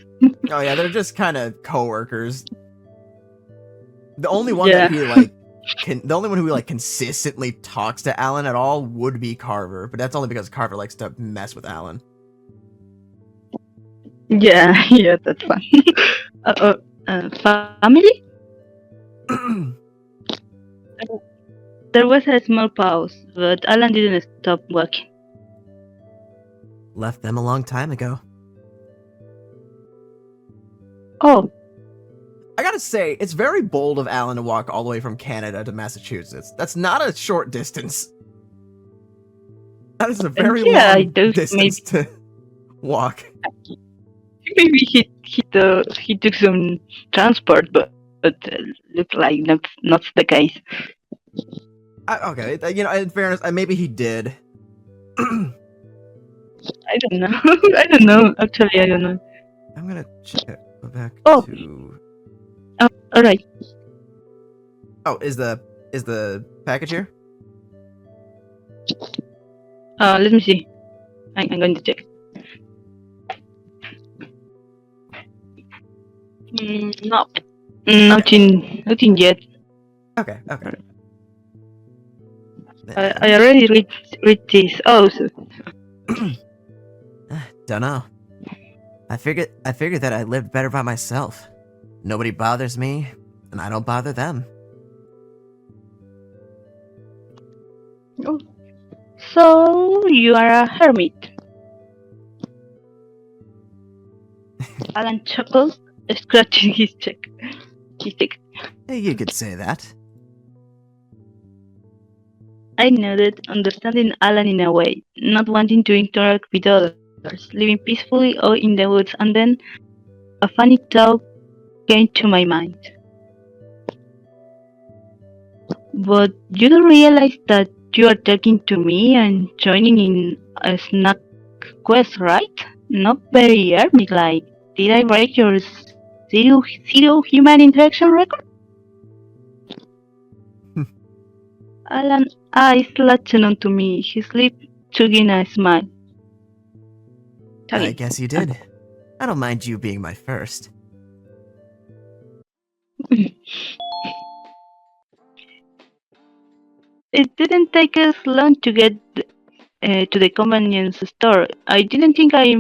Oh yeah, they're just kind of coworkers. The only one that he like, the only one who like consistently talks to Alan at all would be Carver, but that's only because Carver likes to mess with Alan. Yeah, that's fun. Family? There was a small pause, but Alan didn't stop walking. Left them a long time ago. Oh, I gotta say, it's very bold of Alan to walk all the way from Canada to Massachusetts. That's not a short distance. That is a very long distance to walk. Maybe he took some transport, but looks like not the case. Okay, you know, in fairness, maybe he did. I don't know. I don't know. Actually, I don't know. I'm gonna check. Go back Oh. to. Oh, all right. Oh, is the package here? Let me see. I'm going to check. No, nothing yet. Okay. I already read this. Oh, so Dunno. I figured that I lived better by myself. Nobody bothers me, and I don't bother them. so you are a hermit. Alan chuckles, scratching his cheek. You could say that. I nodded, understanding Alan in a way, not wanting to interact with others, living peacefully out in the woods, and then a funny thought came to my mind. But you don't realize that you are talking to me and joining in a snack quest, right? Not very hermit like. Did I break your zero human interaction record? Alan's eyes latched onto me, his lips tugging a smile. I guess you did. I don't mind you being my first. It didn't take us long to get to the convenience store. I didn't think I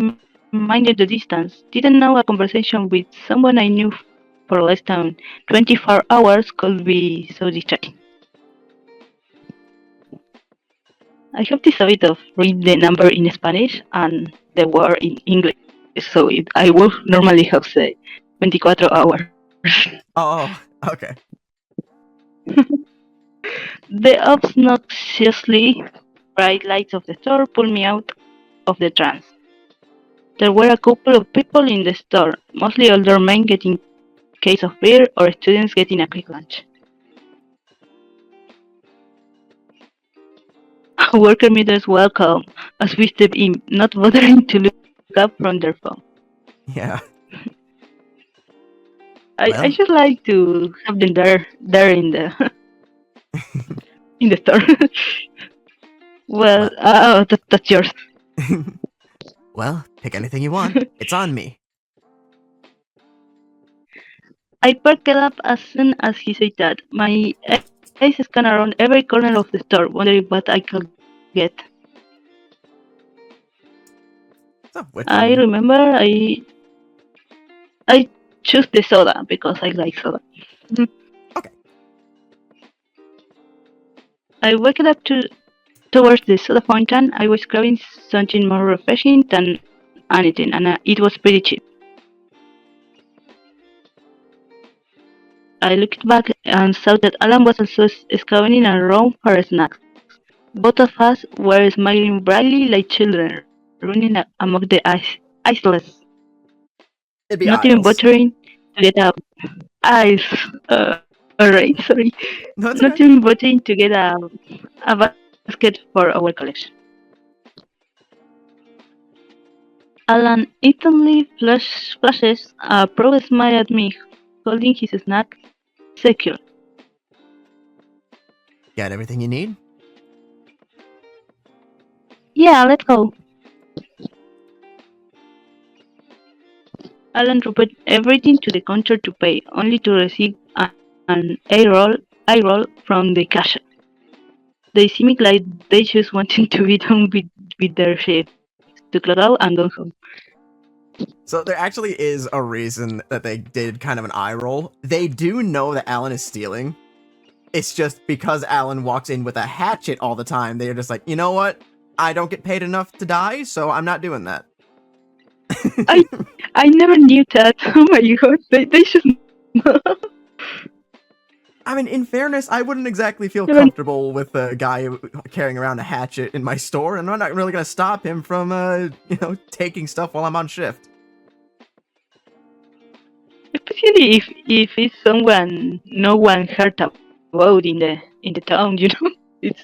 minded the distance. Didn't know a conversation with someone I knew for less than 24 hours could be so distracting. I have this habit of read the number in Spanish and the word in English, so I would normally have said 24 hours. Oh, okay. The obnoxiously bright lights of the store pulled me out of the trance. There were a couple of people in the store, mostly older men getting case of beer or students getting a quick lunch. Worker meters welcome as we step in, not bothering to look up from their phone. Yeah. I just like to have them there in the in the store. That's yours. Well, pick anything you want. It's on me. I perked up as soon as he said that. My eyes scanned around every corner of the store, wondering what I could get. I remember I chose the soda because I like soda. Okay. I walked up towards the soda fountain. I was grabbing something more refreshing than anything, and it was pretty cheap. I looked back and saw that Alan was also scouting around for snacks. Both of us were smiling brightly like children, running among the iceless. It'd be Not aisles. even bothering to get a ice. Alright, sorry. No, it's Not okay. even bothering to get a basket for our collection. Alan instantly flashes a proud smile at me, holding his snack secure. Got everything you need? Yeah, let's go. Alan dropped everything to the counter to pay, only to receive an eye roll from the cashier. They seemed like they just wanted to be done with their shift, to clock out and go home. So there actually is a reason that they did kind of an eye roll. They do know that Alan is stealing. It's just because Alan walks in with a hatchet all the time, they're just like, you know what? I don't get paid enough to die, so I'm not doing that. I never knew that. Oh my god, they should know. I mean, in fairness, I wouldn't exactly feel comfortable with a guy carrying around a hatchet in my store, and I'm not really going to stop him from, taking stuff while I'm on shift. Especially if it's someone no one heard about in the town, it's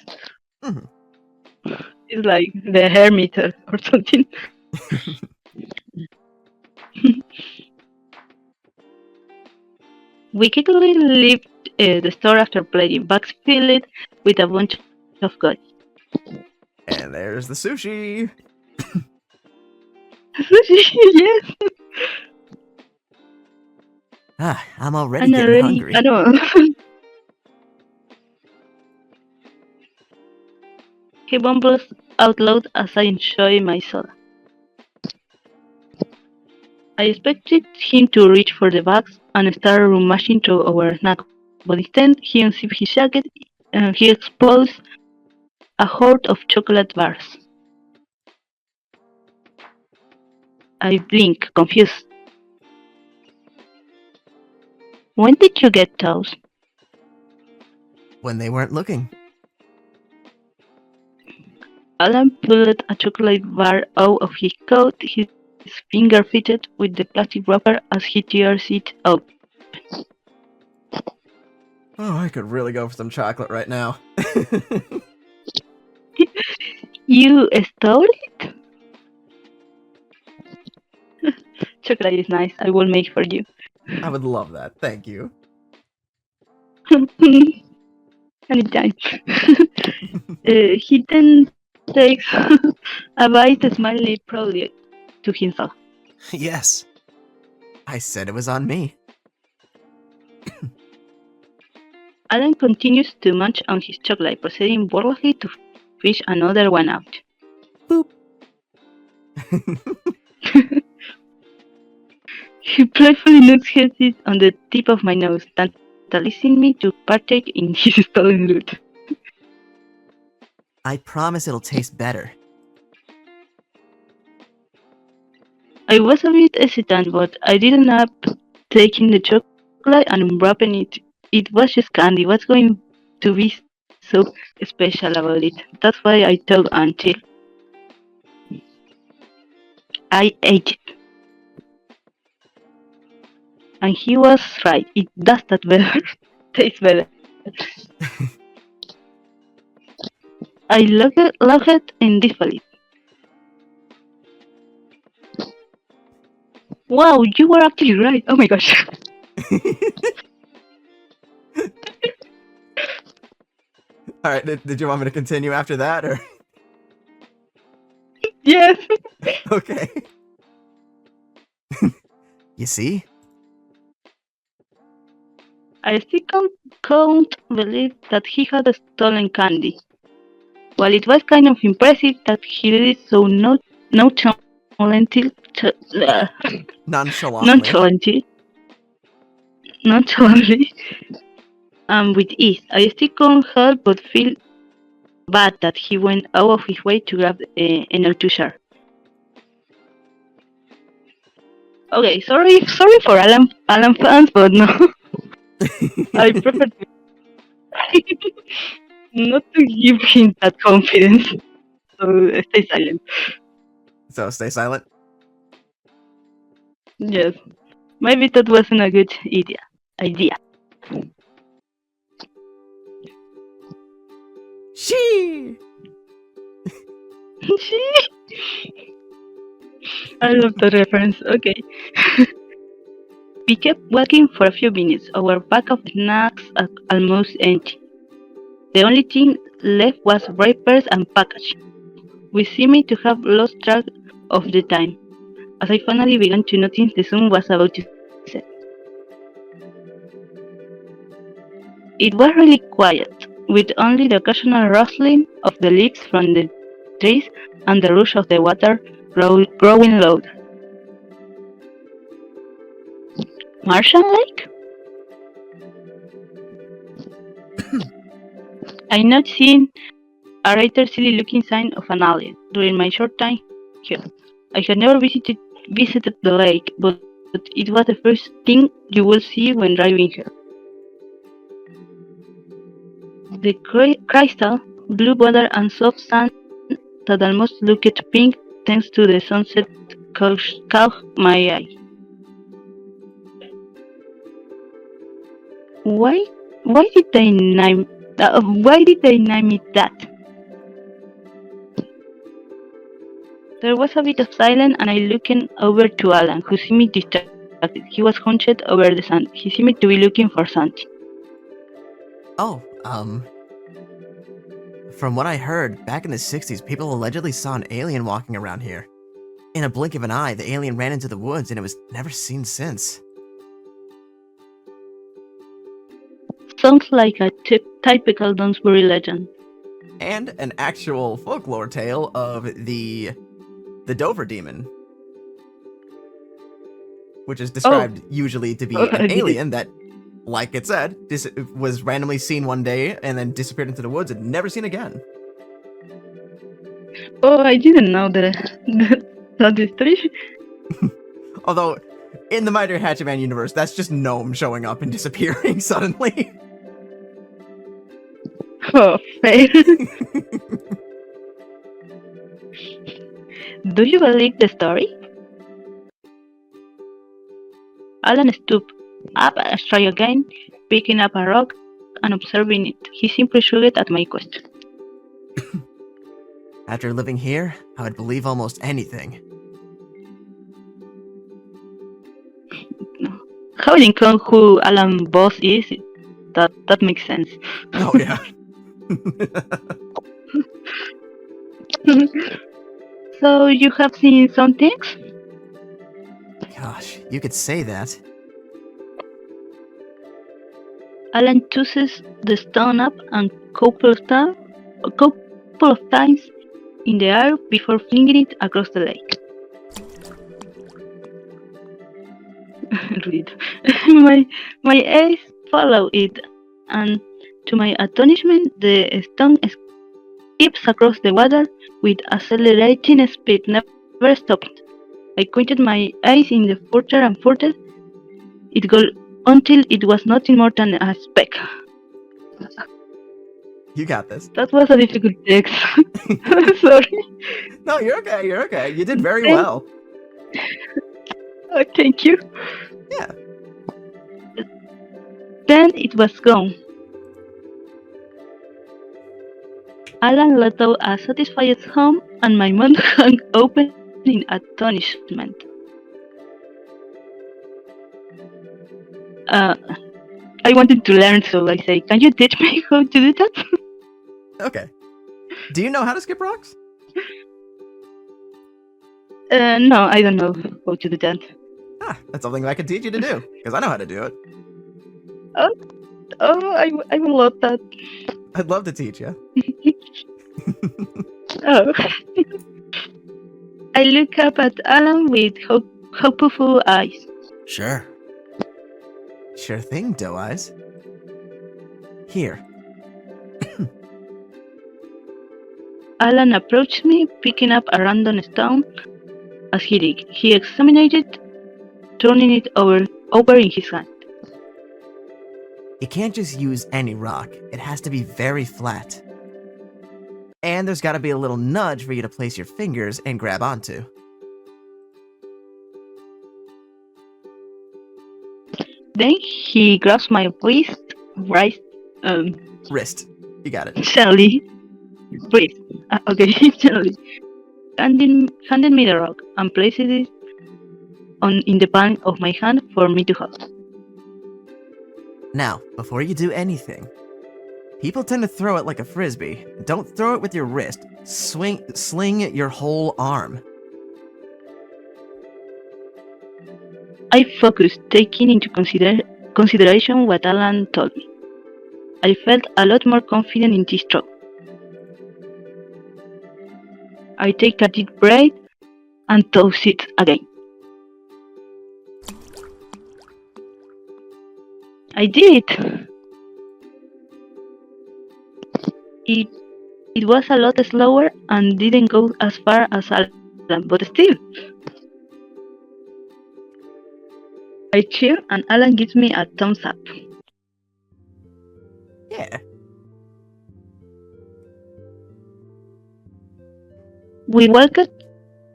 it's like the hermit or something. We quickly left the store after playing, bags filled with a bunch of goods. And there's the sushi. Sushi, yes. I'm already getting hungry. I know. He mumbles out loud as I enjoy my soda. I expected him to reach for the bags and start rummaging through our snack, but instead he unzips his jacket and he explodes a horde of chocolate bars. I blink, confused. When did you get those? When they weren't looking. Alan pulled a chocolate bar out of his coat, his finger fitted with the plastic wrapper as he tears it up. Oh, I could really go for some chocolate right now. You stole it? Chocolate is nice. I will make for you. I would love that. Thank you. Anytime. He then takes a bite, smiling proudly to himself. Yes. I said it was on me. Alan continues to munch on his chocolate, proceeding boldly to fish another one out. Boop. He playfully nooses it on the tip of my nose, tantalizing me to partake in his stolen loot. I promise it'll taste better. I was a bit hesitant, but I didn't up taking the chocolate and unwrapping it. It was just candy. What's going to be so special about it? That's why I told until I ate it. And he was right. It does that better. Tastes better. I love it in disbelief. Wow, you were actually right. Oh my gosh. Alright, did you want me to continue after that, or? Yes. Okay. You see? I still can't believe that he had stolen candy. While it was kind of impressive that he did it so nonchalantly, Nonchalantly. nonchalantly, and with ease, I still can't help but feel bad that he went out of his way to grab an L2 Okay, sorry for Alan fans, but no, I prefer not to give him that confidence. So stay silent. So stay silent. Yes, maybe that wasn't a good idea. She. I love the reference. Okay. We kept walking for a few minutes. Our bag of snacks almost empty. The only thing left was wrappers and packaging. We seemed to have lost track of the time, as I finally began to notice the sun was about to set. It was really quiet, with only the occasional rustling of the leaves from the trees and the rush of the water growing loud. Martian Lake? I not seen a rather silly looking sign of an alien during my short time here. I had never visited the lake, but it was the first thing you will see when driving here. The crystal blue water and soft sand that almost looked pink thanks to the sunset caught my eye. Why did they name it that? There was a bit of silence, and I looked over to Alan, who seemed distracted. He was hunched over the sand. He seemed to be looking for something. Oh, from what I heard, back in the 60s, people allegedly saw an alien walking around here. In a blink of an eye, the alien ran into the woods and it was never seen since. Sounds like a typical Donsbury legend. and an actual folklore tale of the Dover demon, which is described usually to be an alien that, like it said, was randomly seen one day and then disappeared into the woods and never seen again. Oh, I didn't know that history. Although, in the Mighty Hatchetman universe, that's just Gnome showing up and disappearing suddenly. Oh, fair. Do you believe the story? Alan stooped up and tried again, picking up a rock and observing it. He simply shrugged at my question. After living here, I would believe almost anything. Having come who Alan Boss is, that makes sense. Oh, yeah. So you have seen some things? Gosh, you could say that. Alan tosses the stone up and couple of times in the air before flinging it across the lake. Read. my eyes follow it, and to my astonishment, the stone skips across the water with accelerating speed, never stopping. I pointed my eyes in the further and further it got until it was nothing more than a speck. You got this. That was a difficult text. Sorry. No, you're okay. You're okay. You did very well. Oh, thank you. Yeah. Then it was gone. Alan let out a satisfied hum, and my mouth hung open in astonishment. I wanted to learn, so I say, can you teach me how to do that? Okay. Do you know how to skip rocks? No, I don't know how to do that. Ah, that's something I could teach you to do, because I know how to do it. Oh, I will love that. I'd love to teach you. Oh. I look up at Alan with hopeful eyes. Sure. Sure thing, Doe Eyes. Here. Alan approached me, picking up a random stone as he did. He examined it, turning it over in his hand. You can't just use any rock. It has to be very flat. And there's gotta be a little nudge for you to place your fingers and grab onto. Then he grabs my wrist, Wrist. You got it. gently, wrist, okay, gently, handing me the rock and places it in the palm of my hand for me to hold. Now, before you do anything, people tend to throw it like a frisbee. Don't throw it with your wrist. Sling your whole arm. I focused, taking into consideration what Alan told me. I felt a lot more confident in this stroke. I take a deep breath and toss it again. I did it. It was a lot slower and didn't go as far as Alan, but still. I cheer and Alan gives me a thumbs up. Yeah. We walked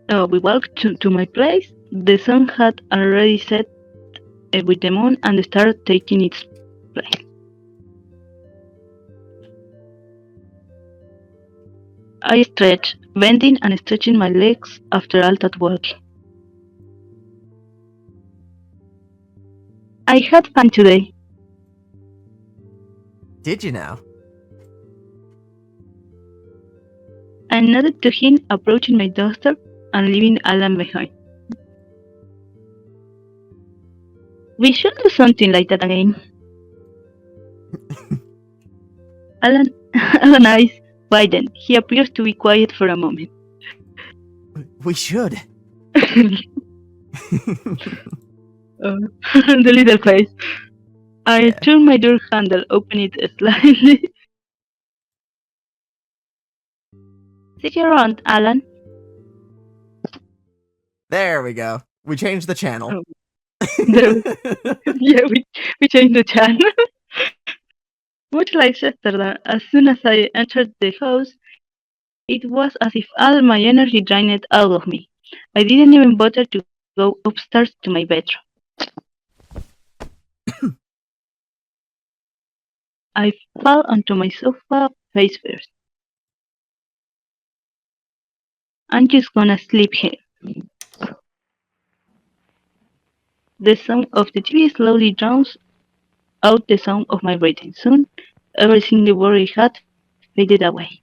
to my place. The sun had already set with the moon and the stars taking its place. I stretched, bending and stretching my legs after all that walking. I had fun today. Did you now? I nodded to him, approaching my doorstep and leaving Alan behind. We should do something like that again. Alan's eyes widen. He appears to be quiet for a moment. We should. The little face. I turn my door handle, open it slightly. Sit around, Alan. There we go. We changed the channel. Oh. Yeah, we changed the channel. Much like yesterday, as soon as I entered the house, it was as if all my energy drained out of me. I didn't even bother to go upstairs to my bedroom. I fell onto my sofa face first. I'm just gonna sleep here. The sound of the TV slowly drowns out the sound of my breathing. Soon, every single worry I had faded away.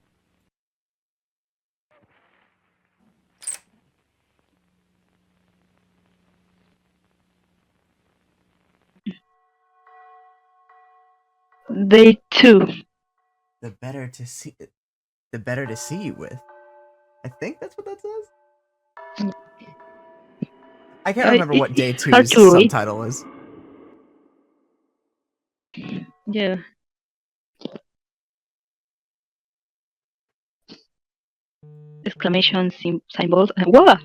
Day 2. The better to see you with. I think that's what that says. I can't remember what day It's hard 2's to read. subtitle is. Yeah. Exclamation symbols. Wow!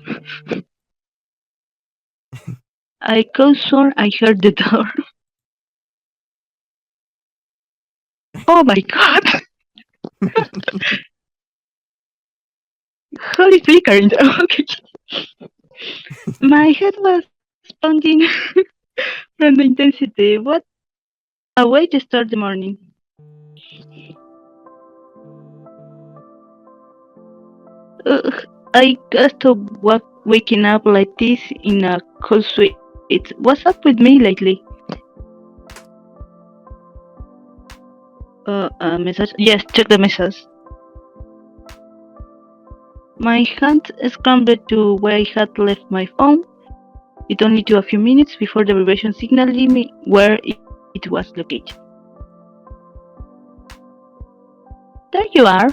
I could swear I heard the door. Oh my god! Holy flickering. Okay. My head was pounding from the intensity. What a way to start the morning. I got to waking up like this in a cold sweat. What's up with me lately? Message. Yes, check the message. My hand scrambled to where I had left my phone. It only took a few minutes before the vibration signaled me where it was located. There you are.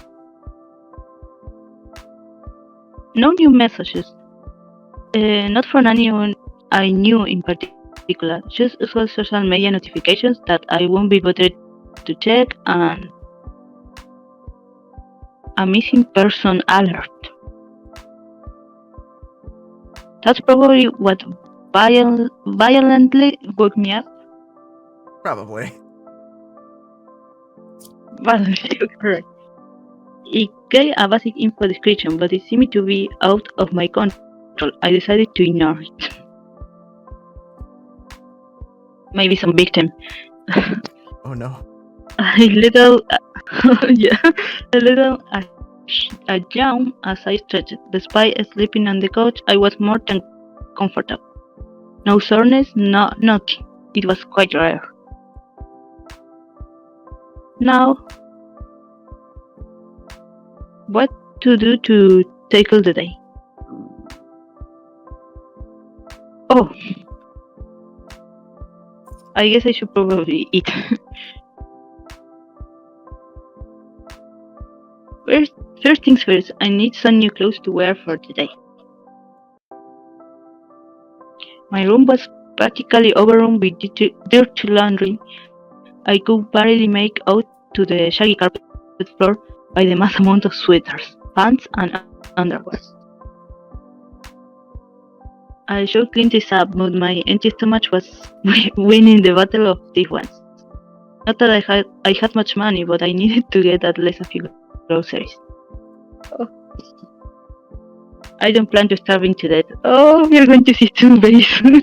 No new messages. Not from anyone I knew in particular. Just usual social media notifications that I won't be bothered to check, and a missing person alert. That's probably what violently woke me up. Probably. Correct. It gave a basic info description, but it seemed to be out of my control. I decided to ignore it. Maybe some victim. Oh no. A little, yeah, a little a yawn as I stretched. Despite sleeping on the couch, I was more than comfortable. No soreness, nothing. It was quite rare. Now, what to do to tackle the day? Oh, I guess I should probably eat. First things first, I need some new clothes to wear for today. My room was practically overrun with dirty laundry. I could barely make out to the shaggy carpet floor by the mass amount of sweaters, pants, and underwear. I should clean this up, but my empty stomach was winning the battle of these ones. Not that I had much money, but I needed to get at least a few groceries. Oh. I don't plan to starving to death. Oh, we are going to see Stu very soon.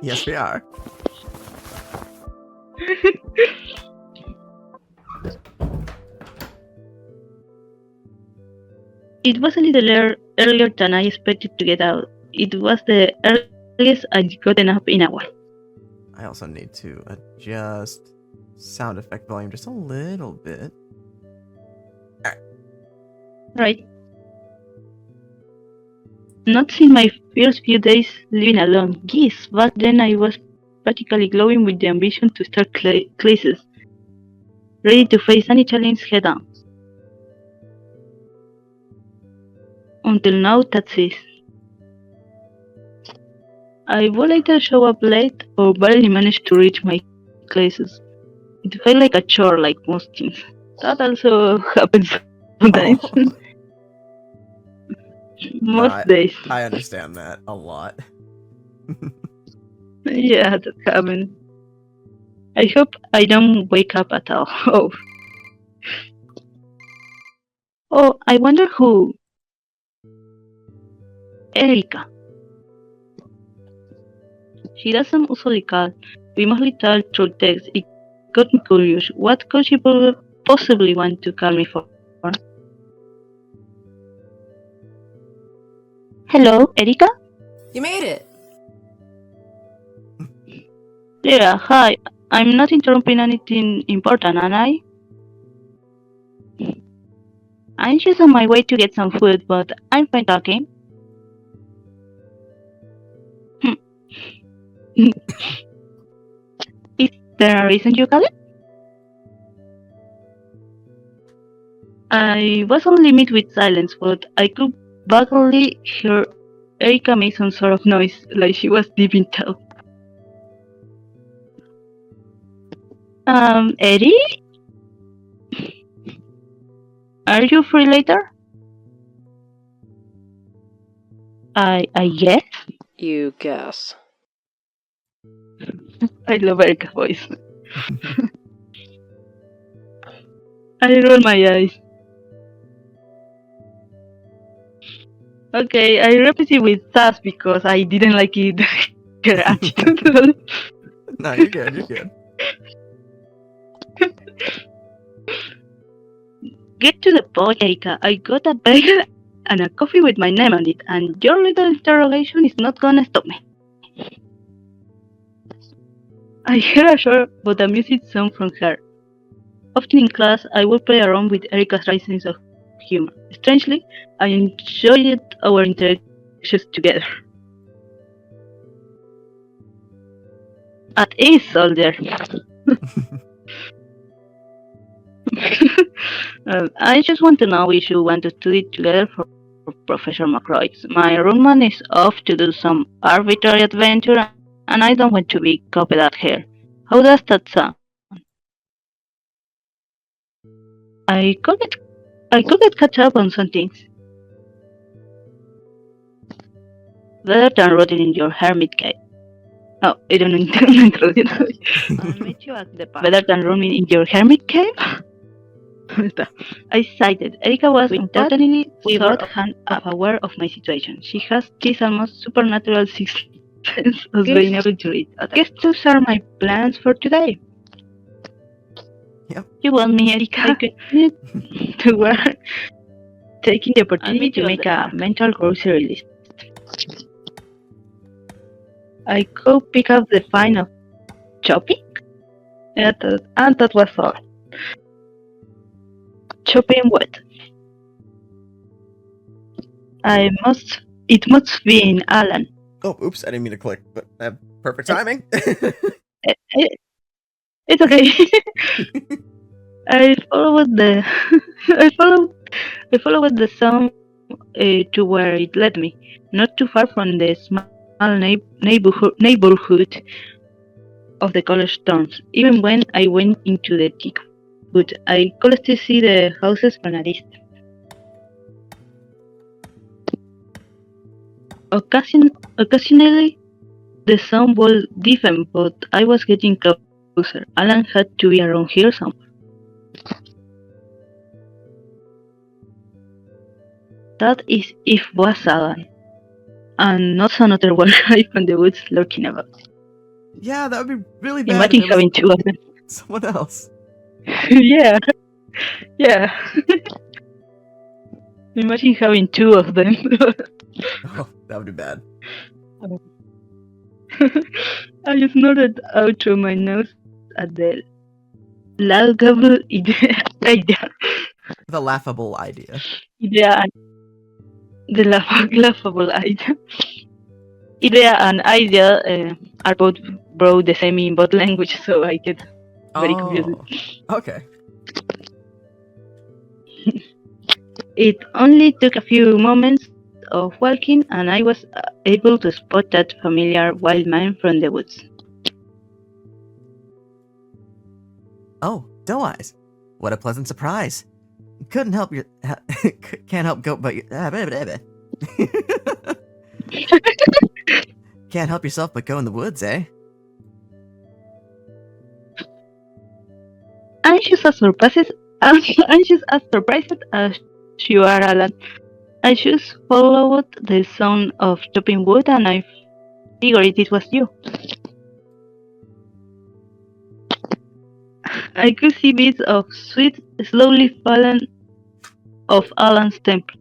Yes, we are. It was a little earlier than I expected to get out. It was the earliest I'd gotten up in a while. I also need to adjust sound effect volume just a little bit. Right. Not since my first few days living alone. Yes, back then I was practically glowing with the ambition to start classes, ready to face any challenge head on. Until now, that's it. I would later show up late or barely manage to reach my classes. It felt like a chore like most things. That also happens sometimes. Oh. Most days. I understand that a lot. Yeah, that happens. I hope I don't wake up at all. Oh, I wonder who. Erika. She doesn't usually call. We mostly talk through text. It got me curious. What could she possibly want to call me for? Hello, Erika? You made it! Yeah, hi. I'm not interrupting anything important, am I? I'm just on my way to get some food, but I'm fine talking. Is there a reason you call it? I was on limit with silence, but I could vaguely hear Erika make some sort of noise, like she was deep in thought. Eddie? Are you free later? I guess. You guess. I love Erika's voice. I roll my eyes. Okay, I repeat it with sass because I didn't like it. Her attitude. No, you're good. You're good. Get to the point, Erika. I got a bagel and a coffee with my name on it, and your little interrogation is not gonna stop me. I hear a short but amusing song from her. Often in class, I would play around with Erika's dry sense of humor. Strangely, I enjoyed our interactions together. At ease, soldier. I just want to know if you want to study together for Professor McCroy's. My roommate is off to do some arbitrary adventure, and I don't want to be copied out here. How does that sound? I could get catch up on some things. Better than rotting in your hermit cave. Oh, I don't introduce it. I'll meet you at the park. Better than rooming in your hermit cave? I cited. Erika was undoubtedly shorthand of aware of my situation. She has this almost supernatural sixth sense of being able to read. I guess those are my plans for today. Yep. You want me, Erika? I continue to work, taking the opportunity to make a mental grocery list. I go pick up the fine of chopping, and that was all. Chopping what? It must be in Alan. Oh, oops! I didn't mean to click, but perfect timing. It's okay. I followed the song to where it led me, not too far from the small neighborhood of the college towns. Even when I went into the thick wood, I could still see the houses from a distance. Occasionally, the sound would deepen, but I was getting closer. Alan had to be around here somewhere. That is if was Alan, and not some other one guy from the woods lurking about. Yeah, that would be really bad. Imagine having two of them. Someone else. Yeah. Imagine having two of them. Oh, that would be bad. I just snorted out through my nose at the laughable idea. The laughable idea. Yeah, the laughable idea. Idea and idea are both the same in both languages, so I get very confused. Okay. It only took a few moments, of walking, and I was able to spot that familiar wild man from the woods. Oh, Doe Eyes. What a pleasant surprise. Couldn't help your... Can't help go but... Can't help yourself but go in the woods, eh? Anxious as surprised as you are, Alan. I just followed the sound of chopping wood, and I figured it was you. I could see bits of sweat slowly falling off Alan's temple.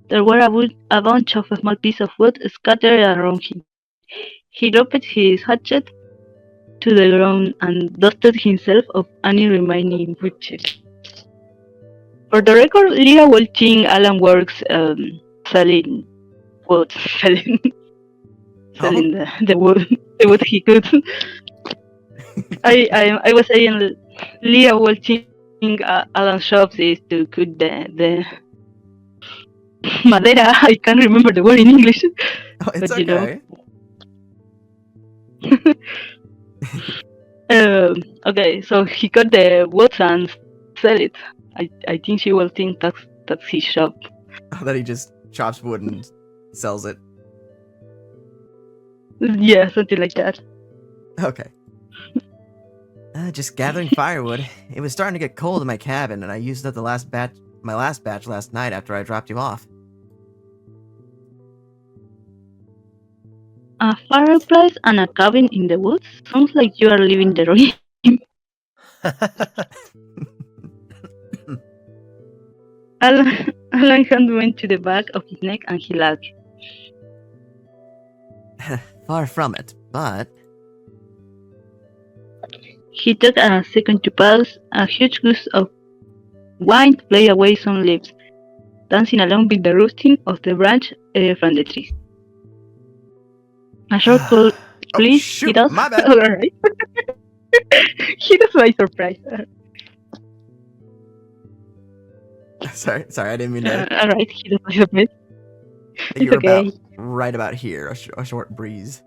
There were a bunch of small pieces of wood scattered around him. He dropped his hatchet to the ground and dusted himself of any remaining wood chips. For the record, Lira will think Alan works selling wood, selling the wood he could. I was saying Lira will think Alan's shops is to cut the madera. I can't remember the word in English. Oh, it's but okay. Okay, so he cut the wood and sell it. I think she will think that's his shop. That he just chops wood and sells it. Yeah, something like that. Okay. Just gathering firewood. It was starting to get cold in my cabin, and I used up my last batch last night after I dropped you off. A fireplace and a cabin in the woods? Sounds like you are living the dream. Alan's hand went to the back of his neck and he laughed. Far from it, but... He took a second to pause, a huge gust of wind played away some leaves, dancing along with the rustling of the branch from the trees. A short call, please, shoot, he does. my bad. Alright. He does by surprise. Sorry, I didn't mean to... Alright, he does by surprise. You're okay. right about here, a short breeze.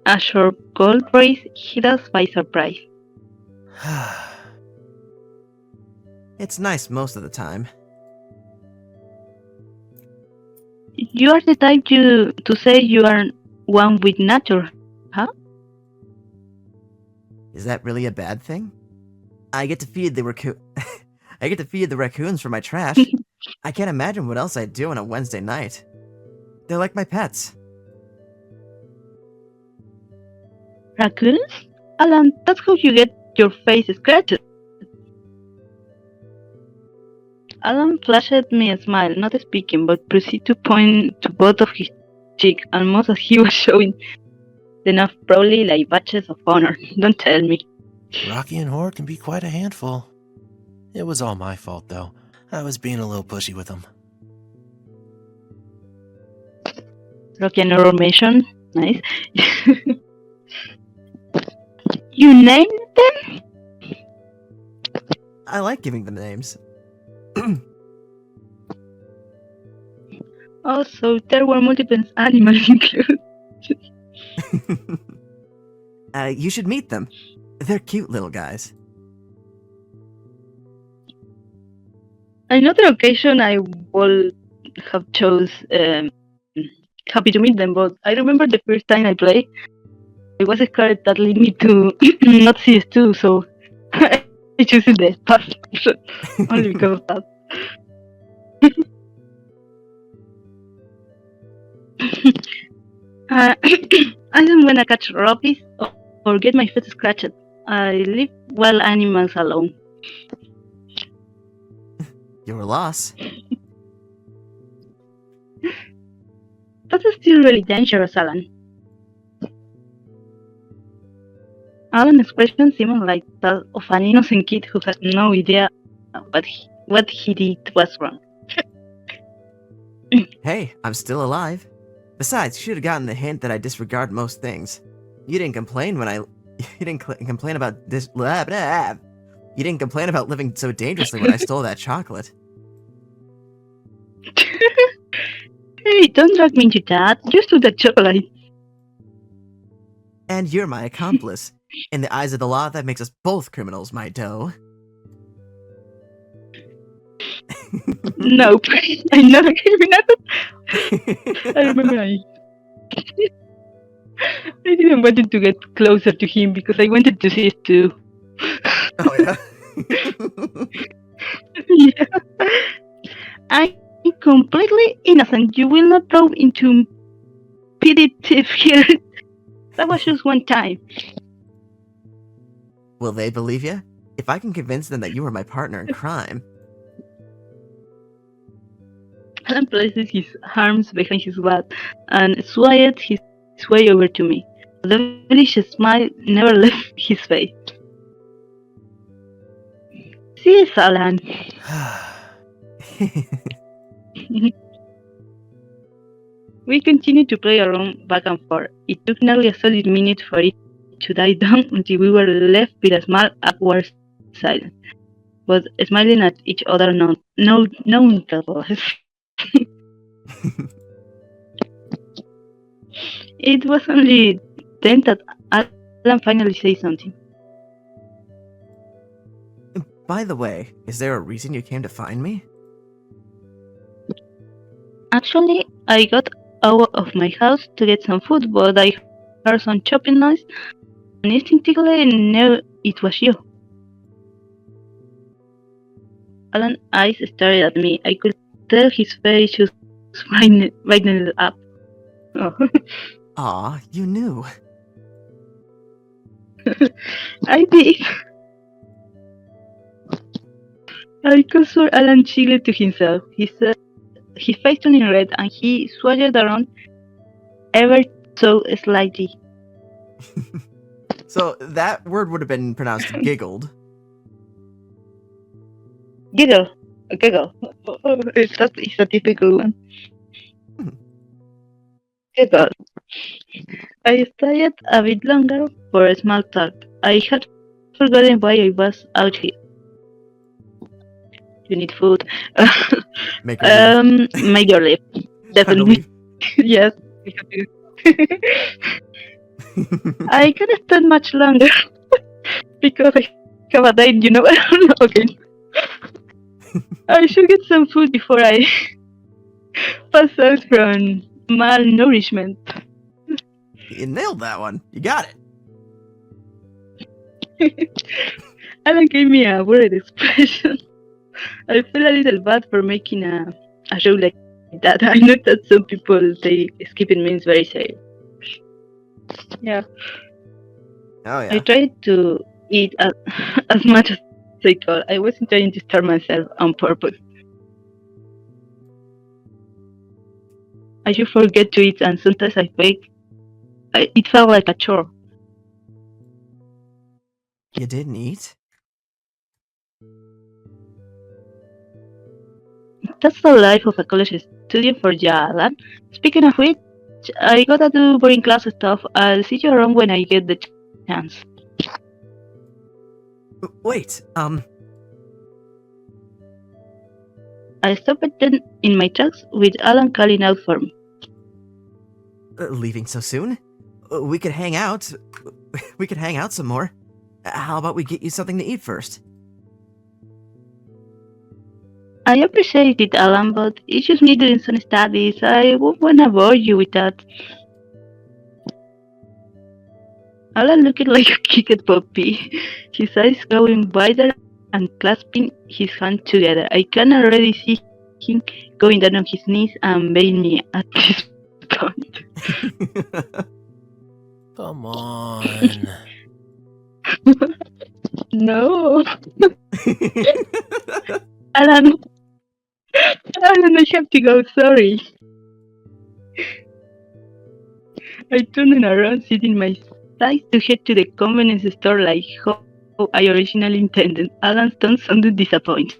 A short cold breeze hit us by surprise. It's nice most of the time. You are the type to say you are one with nature, huh? Is that really a bad thing? I get to feed the raccoons for my trash. I can't imagine what else I'd do on a Wednesday night. They're like my pets. Raccoons? Alan, that's how you get your face scratched. Alan flashed me a smile, not speaking, but proceeded to point to both of his cheeks, almost as he was showing them off proudly like badges of honor. Don't tell me. Rocky and Horde can be quite a handful. It was all my fault, though. I was being a little pushy with them. Rocky and Horror mention. Nice. You named them? I like giving them names. Also, there were multiple animals included. You should meet them. They're cute little guys. Another occasion I would have chose happy to meet them, but I remember the first time I played, I was scared that led me to not see Stu, so I chose the past option only because of that. I don't wanna catch rabies or get my feet scratched. I leave wild animals alone. Your loss. That's still really dangerous, Alan. Alan's expression seemed like that of an innocent kid who had no idea what he did was wrong. Hey, I'm still alive. Besides, you should have gotten the hint that I disregard most things. You didn't complain when you didn't complain about this. Blah, blah. You didn't complain about living so dangerously when I stole that chocolate. Hey, don't drag me into that. Just do the chocolate. And you're my accomplice. In the eyes of the law, that makes us both criminals, my doe. Nope. I'm not a criminal. I remember I didn't want to get closer to him because I wanted to see Stu. Oh, yeah? Yeah. I'm completely innocent. You will not throw into pity thief here. That was just one time. Will they believe you? If I can convince them that you were my partner in crime. Alan places his arms behind his back and swayed his way over to me. A devilish smile never left his face. Yes, Alan. We continued to play around back and forth. It took nearly a solid minute for it to die down until we were left with a small awkward silence, but smiling at each other nonetheless. It was only then that Alan finally said something. By the way, is there a reason you came to find me? Actually, I got out of my house to get some food, but I heard some chopping noise and instinctively knew it was you. Alan's eyes stared at me. I could tell his face was brightened up. Oh. Aw, you knew. I did. I could swear Alan giggled to himself. His face turned red and he swaggered around ever so slightly. So that word would have been pronounced giggled. Giggle. It's a typical one. Giggle. I stayed a bit longer for a small talk. I had forgotten why I was out here. You need food. Make her leave. Make your leave. Time to Definitely. leave. Yes. I can't stand much longer because I have a date, Okay. I should get some food before I pass out from malnourishment. You nailed that one. You got it. Alan gave me a worried expression. I feel a little bad for making a show like that. I know that some people take skipping means very serious. Yeah. Oh, I yeah. tried to eat as much as I could. I wasn't trying to starve myself on purpose. I should forget to eat, and sometimes I fake. It felt like a chore. You didn't eat? That's the life of a college student for Alan. Speaking of which, I gotta do boring class stuff. I'll see you around when I get the chance. Wait, I stopped then in my tracks with Alan calling out for me. Leaving so soon? We could hang out. We could hang out some more. How about we get you something to eat first? I appreciate it, Alan, but it's just me doing some studies. I won't wanna bore you with that. Alan looked like a kicked puppy, his eyes growing wider and clasping his hands together. I can already see him going down on his knees and begging me at this point. Come on. No. Alan, I have to go, sorry. I turned around, sitting my size to head to the convenience store like how I originally intended. Alan's tone sounded disappointed.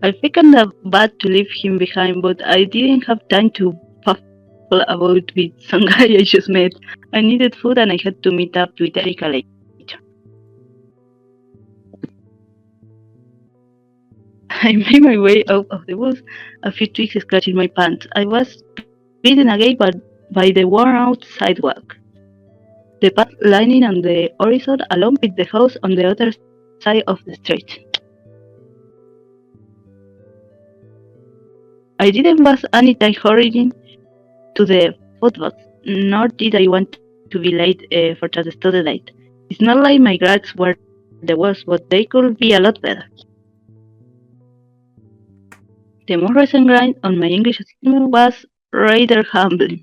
I felt kind of bad to leave him behind, but I didn't have time to puffle about with some guy I just met. I needed food and I had to meet up with Erika later. I made my way out of the woods, a few twigs scratching my pants. I was beaten again by the worn-out sidewalk. The path lining on the horizon along with the house on the other side of the street. I didn't waste any time hurrying to the footbox, nor did I want to be late for the study date. It's not like my grades were the worst, but they could be a lot better. The most recent grind on my English assignment was rather humbling.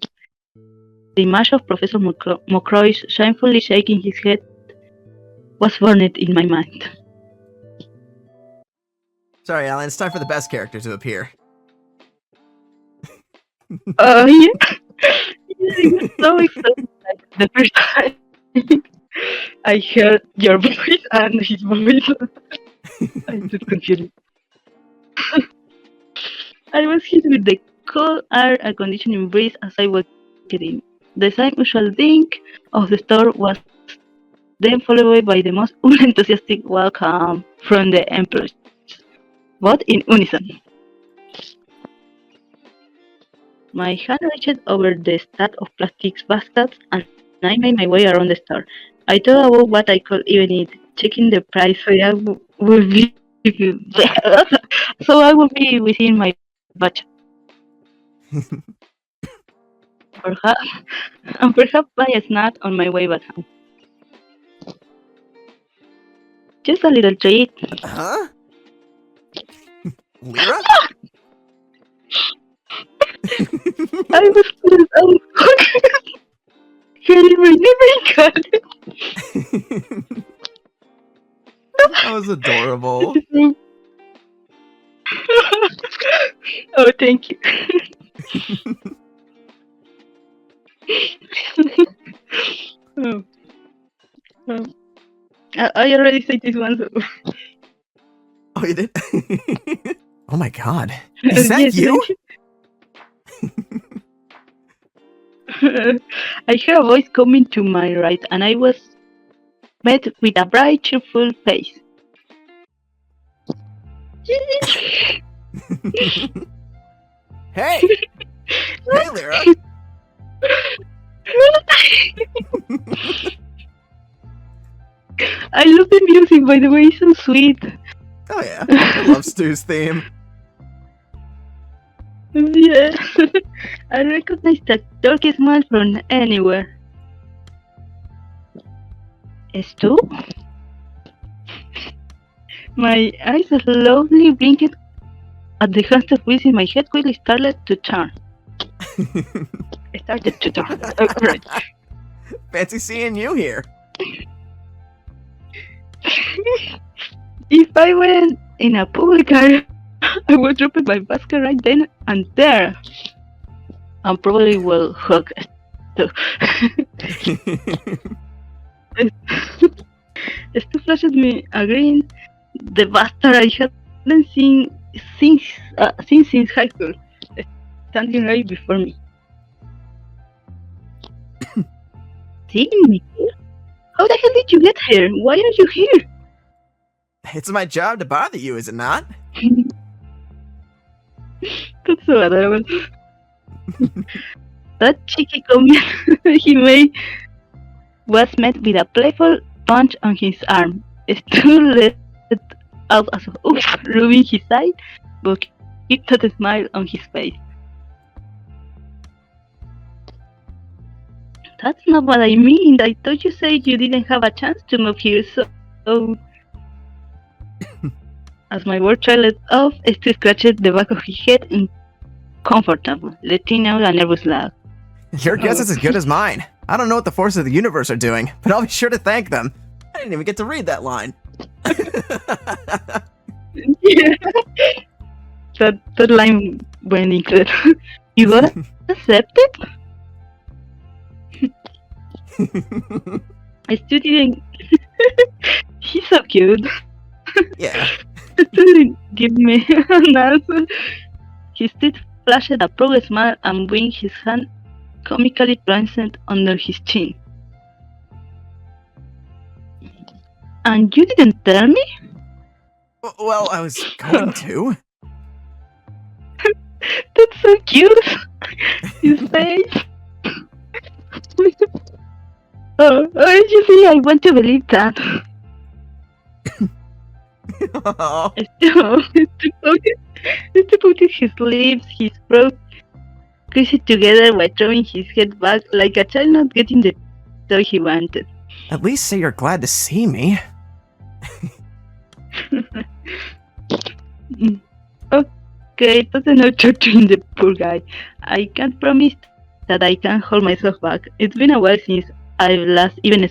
The image of Professor McCroy shamefully shaking his head was burned in my mind. Sorry, Alan. It's time for the best character to appear. Oh, yeah. I was so excited the first time I heard your voice and his voice. I just confused. I was hit with the cold air conditioning breeze as I walked in. The same usual ding of the store was then followed by the most unenthusiastic welcome from the employees, both in unison. My hand reached over the stack of plastic baskets and I made my way around the store. I thought about what I could even eat, checking the price so I would be so I would be within my budget. Perhaps and perhaps buy a snack on my way back home. Just a little treat. Huh? Lira? I was getting my name. That was adorable. Oh, thank you. Oh, oh. I already said this one. So. Oh, you did? Oh my god. Is that Yes, you? I heard a voice coming to my right, and I was met with a bright, cheerful face. Hey! Hey, Lira! I love the music, by the way, it's so sweet. Oh yeah, I love Stu's theme. Yeah, I recognize that turkey smell from anywhere. Stu? My eyes slowly blinked at the hands of voice in my head quickly started to turn. Right. Fancy seeing you here. If I went in a public area, I would drop my basket right then and there. And probably will hug Stu. Stu flashed me a grin. The bastard I hadn't seen since high school, standing right before me. Seeing me here? How the hell did you get here? Why are you here? It's my job to bother you, is it not? That's so adorable. That cheeky comment he made was met with a playful punch on his arm. Stu let out a oof, rubbing his eye, but kept a smile on his face. That's not what I mean. I thought you said you didn't have a chance to move here, so... As my word trailed off, Stu scratched the back of his head uncomfortable, letting out a nervous laugh. Your guess is as good as mine. I don't know what the forces of the universe are doing, but I'll be sure to thank them. I didn't even get to read that line. Yeah. That line went incredible. You got accepted? I still didn't. He's so cute. Yeah. Still didn't give me an answer. He still flashed a proud smile and winked his hand comically present under his chin. And you didn't tell me? Well, I was going to. That's so cute. His face. You see, I want to believe that. Oh, Stu put his lips, his throat, squeezed together while throwing his head back like a child not getting the toy he wanted. at least say you're glad to see me. Okay, that's enough torturing the poor guy. I can't promise that I can hold myself back. It's been a while since I've last even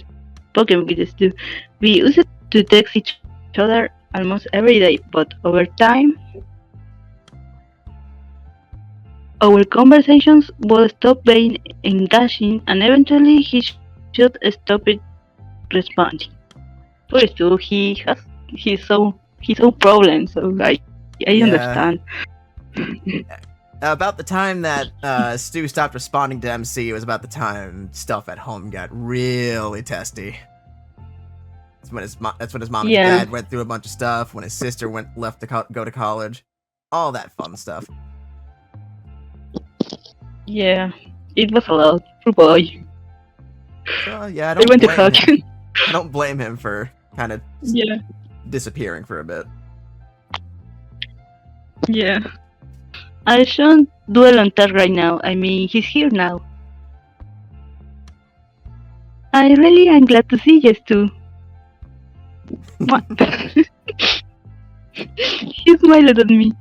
spoken with Stu. We used to text each other almost every day, but over time, our conversations would stop being engaging, and eventually he should stop it responding. Poor Stu, his own problems, so I Yeah. understand. About the time that Stu stopped responding to MC, it was about the time stuff at home got really testy. That's when his mom and Yeah. dad went through a bunch of stuff. When his sister left to go to college, all that fun stuff. Yeah, it was a lot. Poor boy. So yeah, I I don't went to blame hug him. him. I don't blame him for kind of Yeah, disappearing for a bit. yeah. I shouldn't dwell on that right now. I mean, he's here now. I really am glad to see you, Stu. What? He smiled at me.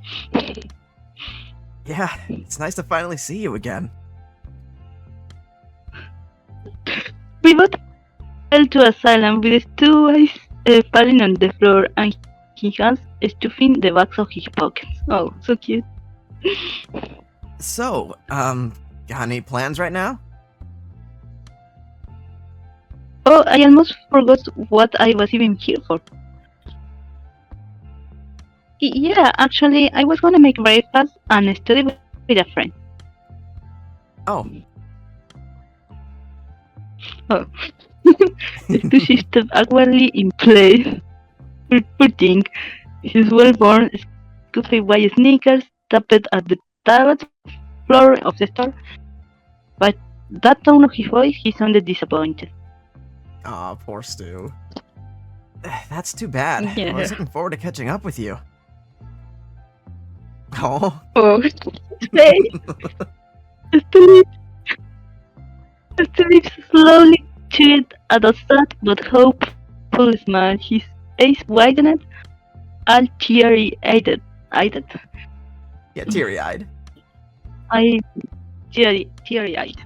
Yeah, it's nice to finally see you again. We both fell to a silence with Stu eyes falling on the floor and his hands stuffing the backs of his pockets. Oh, so cute. So, got any plans right now? Oh, I almost forgot what I was even here for. Yeah, actually, I was gonna make breakfast and study with a friend. Oh, Stu shifted awkwardly in place. Poor thing. His well-worn, scuffy white sneakers tapped at the tiled floor of the store. By that tone of his voice, he sounded disappointed. aw, poor Stu. That's too bad. I Yeah. was looking forward to catching up with you. Oh, Oh, hey! Stu lips slowly chewed at a sad but hopeful smile. His face widened, all teary-eyed. yeah, teary-eyed. Teary-eyed.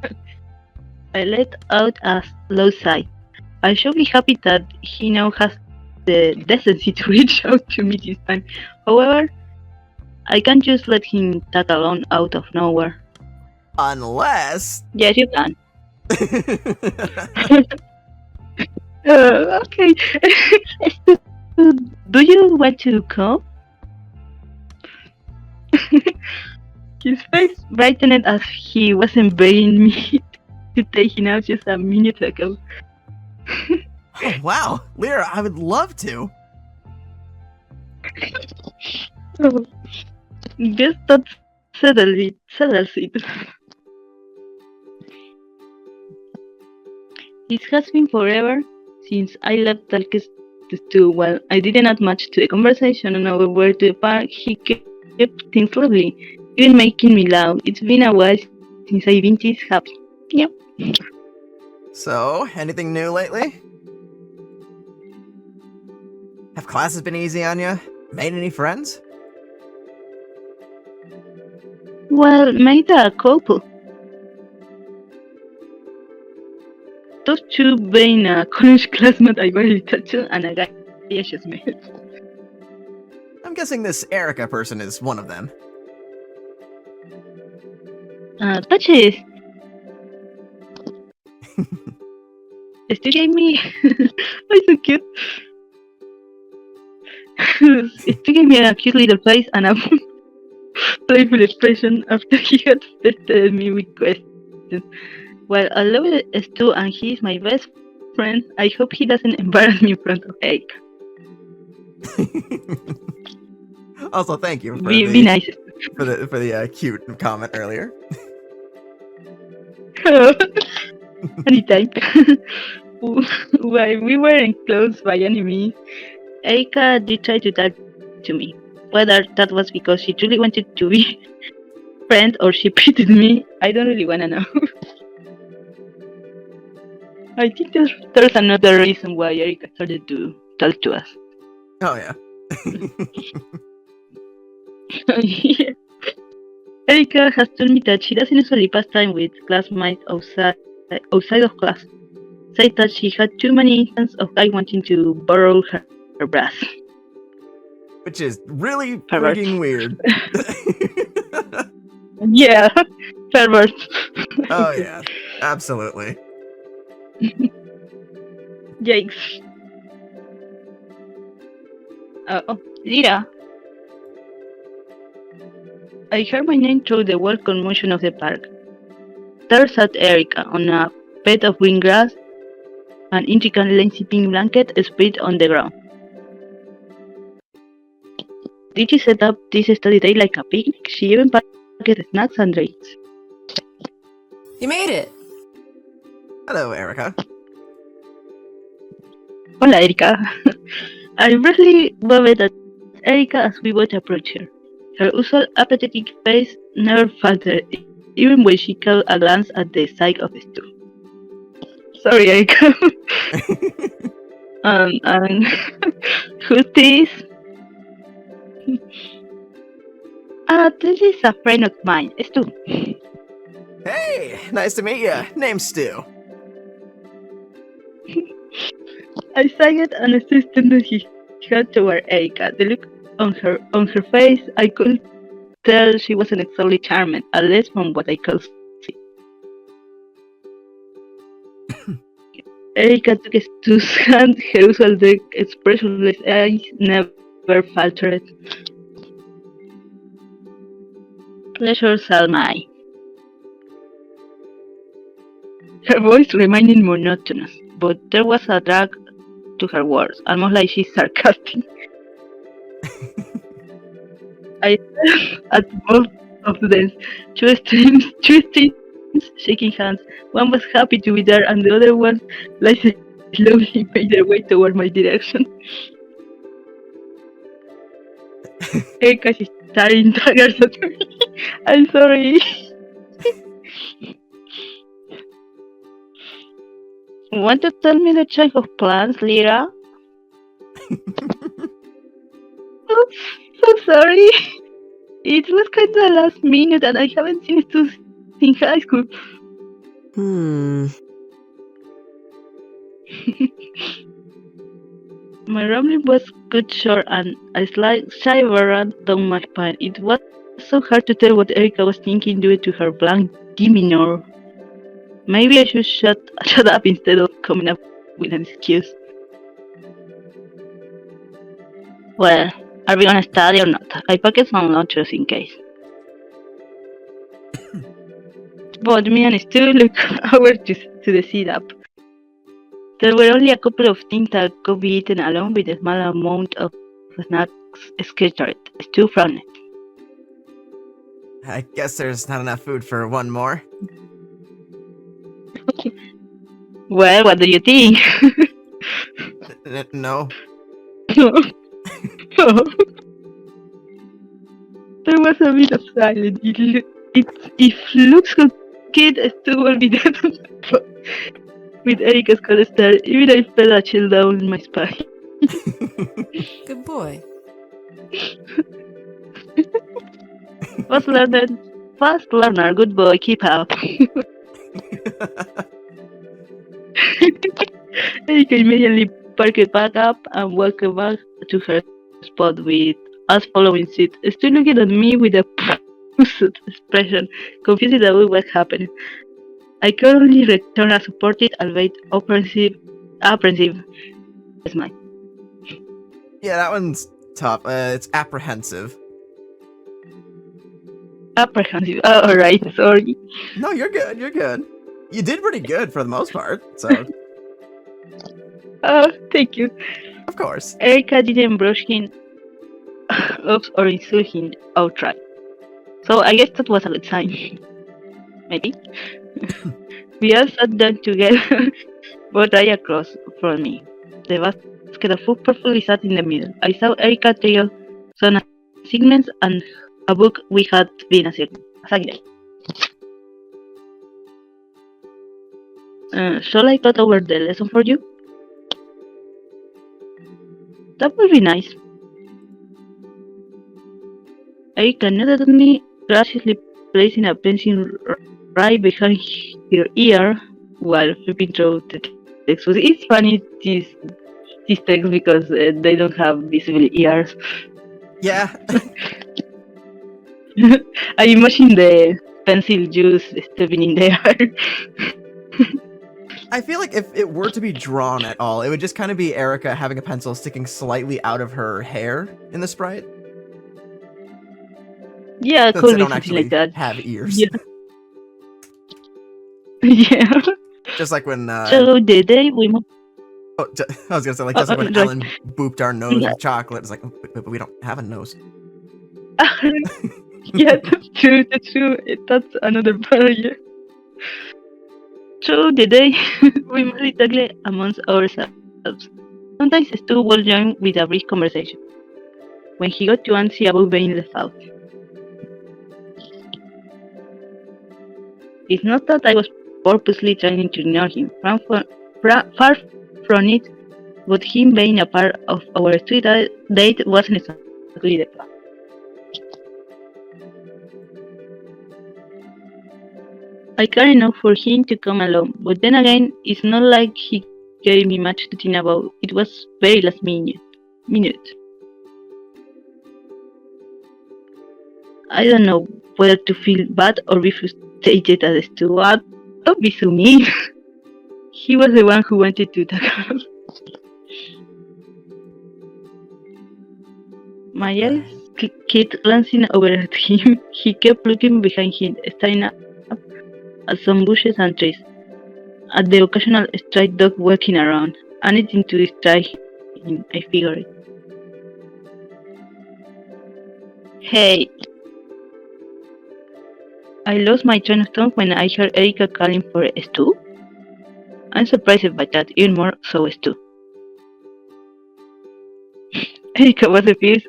I let out a low sigh. I should be happy that he now has the decency to reach out to me this time. However, I can't just let him tag along out of nowhere. Unless. Yes, you can. Okay. Do you want to come? His face brightened as he wasn't begging me to take him out just a minute ago. Oh, wow, Lira, I would love to. Guess that settles it. It has been forever since I left talking to Well, I didn't add much to the conversation on our way to the park. He kept things lovely, even making me laugh. It's been a while since I've been this happy. Yep. So, anything new lately? Have classes been easy on you? Made any friends? Well, made a couple. Those two being a college classmate I barely touched and a guy I just met. I'm guessing this Erika person is one of them. Touches. Stu gave me. Oh, so cute. Stu gave me a cute little face and a playful expression after he had tested me with questions. Well, I love Stu and he's my best friend. I hope he doesn't embarrass me in front of Erika. Also, thank you for Be nice. for the cute comment earlier. Anytime. While we were enclosed by enemies, Erika did try to talk to me. Whether that was because she truly wanted to be friend or she pitied me, I don't really wanna know. I think there's another reason why Erika started to talk to us. Oh yeah. Yeah. Erika has told me that she doesn't usually pass time with classmates outside of class. Said that she had too many instances of guys wanting to borrow her brass. Which is really Pervert. freaking weird. Yeah, pervert. Oh yeah, absolutely. Yikes. Oh, Lira. I heard my name through the wild commotion of the park. There sat Erika on a bed of green grass, an intricate lacy pink blanket spread on the ground. Did she set up this study day like a picnic? She even packed snacks and drinks. You made it. Hello, Erika. Hola, Erika. I briefly waved at Erika as we both approached her. Her usual apathetic face never faltered, even when she caught a glance at the sight of Stu. Sorry, Erika. And who's this? This is a friend of mine, Stu. Hey, nice to meet you. Name's Stu. I sighed and Stu extended his hand toward Erika. The look on her face, I could tell she wasn't exactly charming, at least from what I could see. Erika took Stu's hand, her usual dark, expressionless eyes never faltered. Pleasure's all mine. Her voice remained monotonous, but there was a drag to her words, almost like she's sarcastic. I stared at both of them, two streams shaking hands. One was happy to be there, and the other one, like, slowly made their way toward my direction. Erika is staring daggers at me. I'm sorry. Want to tell me the chunk of plans, Lira? Oops, so sorry. It was kind of last minute and I haven't seen it since high school. My rambling was cut short and a slight shiver ran down my spine. It was so hard to tell what Erika was thinking due to her blank demeanor. Maybe I should shut up instead of coming up with an excuse. Well, are we gonna study or not? I packed some lunches in case. But me and Stu looked over to the setup. There were only a couple of things that could be eaten along with a small amount of snacks scattered. Stu frowned. I guess there's not enough food for one more. Well, what do you think? No. There was a bit of silence. If looks could kid, Stu will be dead. With Erika's cold stare, even I felt a chill down my spine. Good boy. Fast learner, good boy, keep up. Erika immediately parked back up and walked back to her spot with us following suit. Still looking at me with a puzzled expression, confused about what happened. I could only return a supported, albeit apprehensive smile. Yeah, that one's tough. It's apprehensive. Apprehensive. Oh, alright, sorry. No, you're good. You're good. You did pretty good for the most part. So, Oh, thank you. of course. Erika didn't brush him oops or insult him outright. So I guess that was a good sign. Maybe. We all sat down together, both right across from me. The basket of food perfectly sat in the middle. I saw Erika take some assignments and a book we had been assigned. Shall I cut over the lesson for you? That would be nice. Erika nodded at me, graciously placing a pencil right behind her ear while flipping through the text. It's funny this text because they don't have visible ears. Yeah. I imagine the pencil juice stepping in there. I feel like if it were to be drawn at all, it would just kind of be Erika having a pencil sticking slightly out of her hair in the sprite. Yeah, it Since could they be don't something actually like that. have ears. Yeah. Yeah. Just like when So the day we moved. I was gonna say, like, just like when right. Alan booped our nose Yeah. with chocolate. It's like, oh, but we don't have a nose. Yeah, that's true. That's true. That's another part. Yeah. So the day we multitasking amongst ourselves. Sometimes Stu will join with a brief conversation when he got to antsy about being left out. It's not that I was purposely trying to ignore him, far from it, but him being a part of our sweet date wasn't exactly the plan. I cared enough for him to come along, but then again, it's not like he gave me much to think about. It was very last minute. I don't know whether to feel bad or be frustrated at Stu. Don't be so mean. He was the one who wanted to tackle. My eyes kept glancing over at him. He kept looking behind him, staring up at some bushes and trees, at the occasional stray dog walking around, anything to distract him, I figured. Hey! I lost my train of thought when I heard Erika calling for Stu. I'm surprised by that, even more so Stu. Erika was the first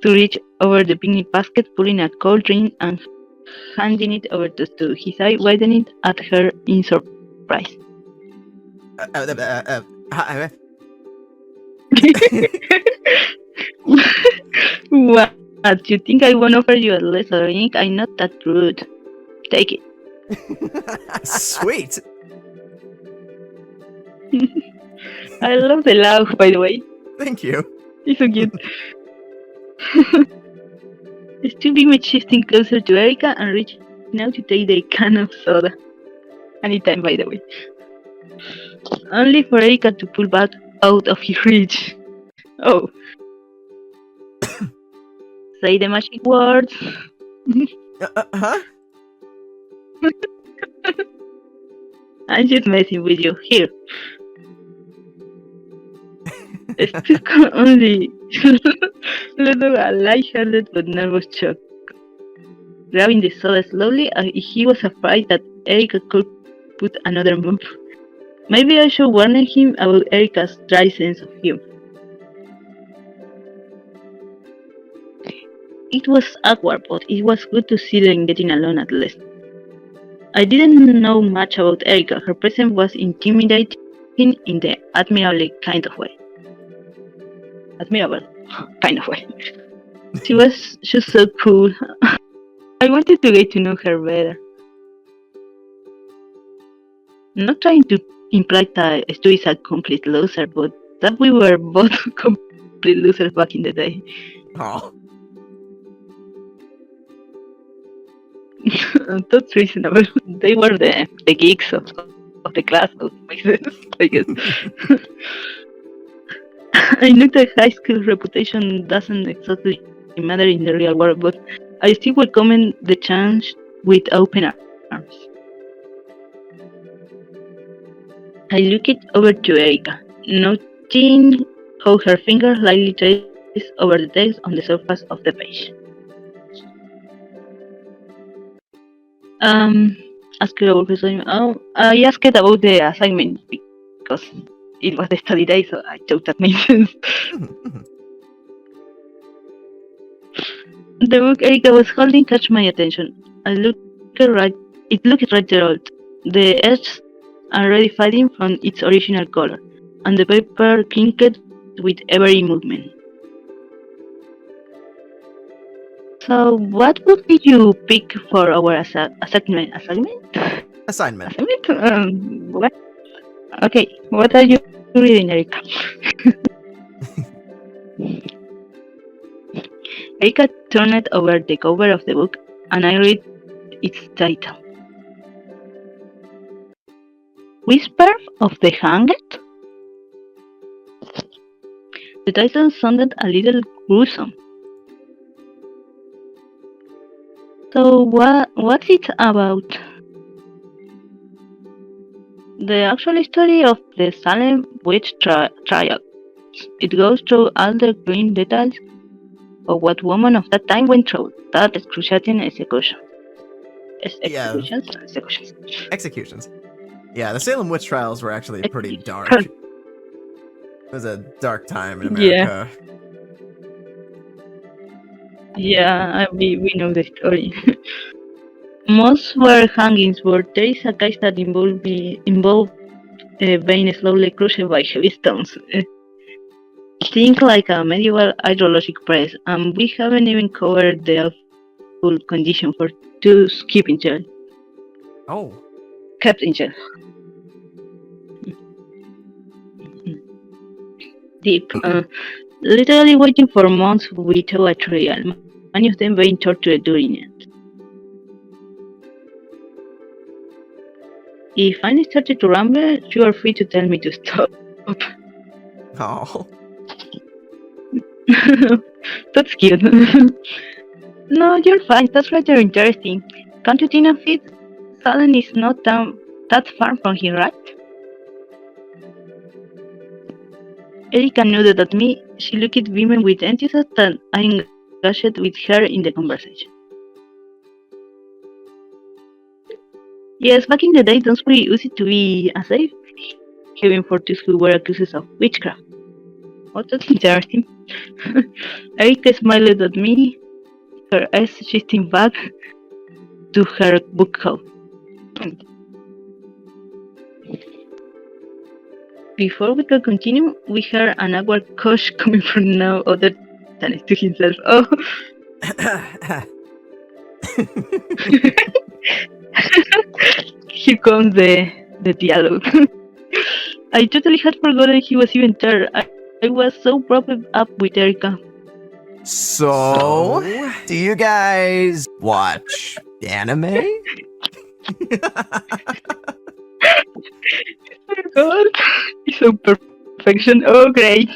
to reach over the picnic basket, pulling a cold drink and handing it over to Stu, his eye widening at her in surprise. What? You think I won't offer you a lesser drink? I'm not that rude. Take it. Sweet. I love the laugh, by the way. Thank you. It's so cute. Stu began shifting closer to Erika and reaching out to take the can of soda. Anytime, by the way. Only for Erika to pull back out of his reach. Oh. Say the magic words. Huh? I'm just messing with you. Here. Stu can only let out a light-hearted but nervous chuck. Grabbing the soda slowly, he was afraid that Erika could put another move. Maybe I should warn him about Erika's dry sense of humor. It was awkward, but it was good to see them getting along at least. I didn't know much about Erika. Her presence was intimidating in the admirable kind of way. She was just so cool. I wanted to get to know her better. Not trying to imply that Stu is a complete loser, but that we were both complete losers back in the day. Oh. That's reasonable. They were the geeks of the class, so it makes sense, I guess. I know that high school reputation doesn't exactly matter in the real world, but I still welcome the chance with open arms. I looked over to Erika, noting how her fingers lightly traced over the text on the surface of the page. Ask your question. I asked about the assignment because it was the study day, so I thought that made sense. The book Erika was holding caught my attention. It looked rather old. The edges are already fading from its original color, and the paper crinkled with every movement. So, what book did you pick for our assignment? Assignment. What? Okay, what are you reading, Erika? Erika turned over the cover of the book, and I read its title. Whisper of the Hanged? The title sounded a little gruesome. So what's it about? The actual story of the Salem witch trial. It goes through all the grim details of what women of that time went through. That excruciating executions. Executions. Yeah, the Salem witch trials were actually pretty dark. It was a dark time in America. Yeah, we know the story. Most were hangings, but there is a case that involved being slowly crushed by heavy stones. Think like a medieval hydrologic press, and we haven't even covered the awful condition for those kept in jail. Oh. Kept in jail. Deep. Literally waiting for months without a trial. Many of them being tortured during it. If I started to ramble, you are free to tell me to stop. Oh. That's cute. No, you're fine. That's rather interesting. Can't you think of it? Salem is not that far from here, right? Erika nodded at me. She looked at women with enthusiasm and I engaged with her in the conversation. Yes, back in the day, those were easy to be a safe haven for those who were accused of witchcraft. Oh, that's interesting. Erika smiled at me, her eyes shifting back to her bookshelf. Before we could continue, we heard an awkward hush coming from no other than Stu himself. Oh! Here comes the dialogue. I totally had forgotten he was even there. I was so propped up with Erika. So, do you guys watch anime? Oh God, it's so perfection. Oh great,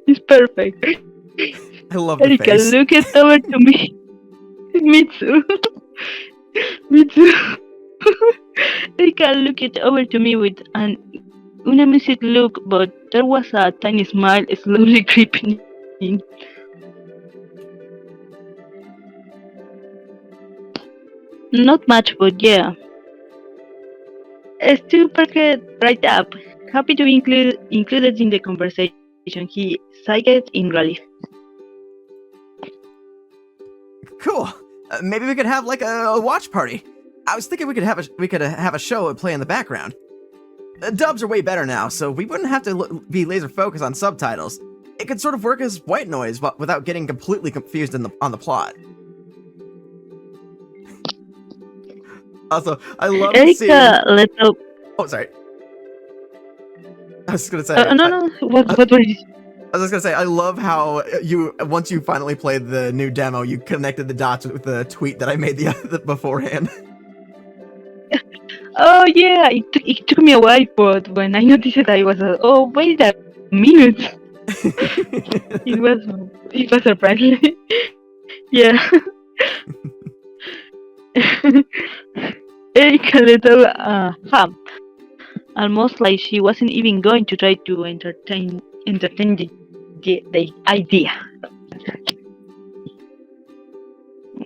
it's perfect. I love the Erika, face. look it over to me. Me too. Me too. Erika looked over to me with an unamused look, but there was a tiny smile slowly creeping in. Not much, but yeah. Stu perked right up, happy to be included in the conversation. He sighed in relief. Cool. Maybe we could have like a watch party. I was thinking we could have a show and play in the background. Dubs are way better now, so we wouldn't have to be laser focused on subtitles. It could sort of work as white noise, but without getting completely confused on the plot. Also, I love seeing. Let's hope. Oh, sorry. I was just gonna say. No. What were you? I was just gonna say, I love how once you finally played the new demo, you connected the dots with the tweet that I made the beforehand. Oh yeah, it took me a while, but when I noticed it, I was oh wait a minute. it was surprising. Yeah. Erika little ham, almost like she wasn't even going to try to entertain the idea.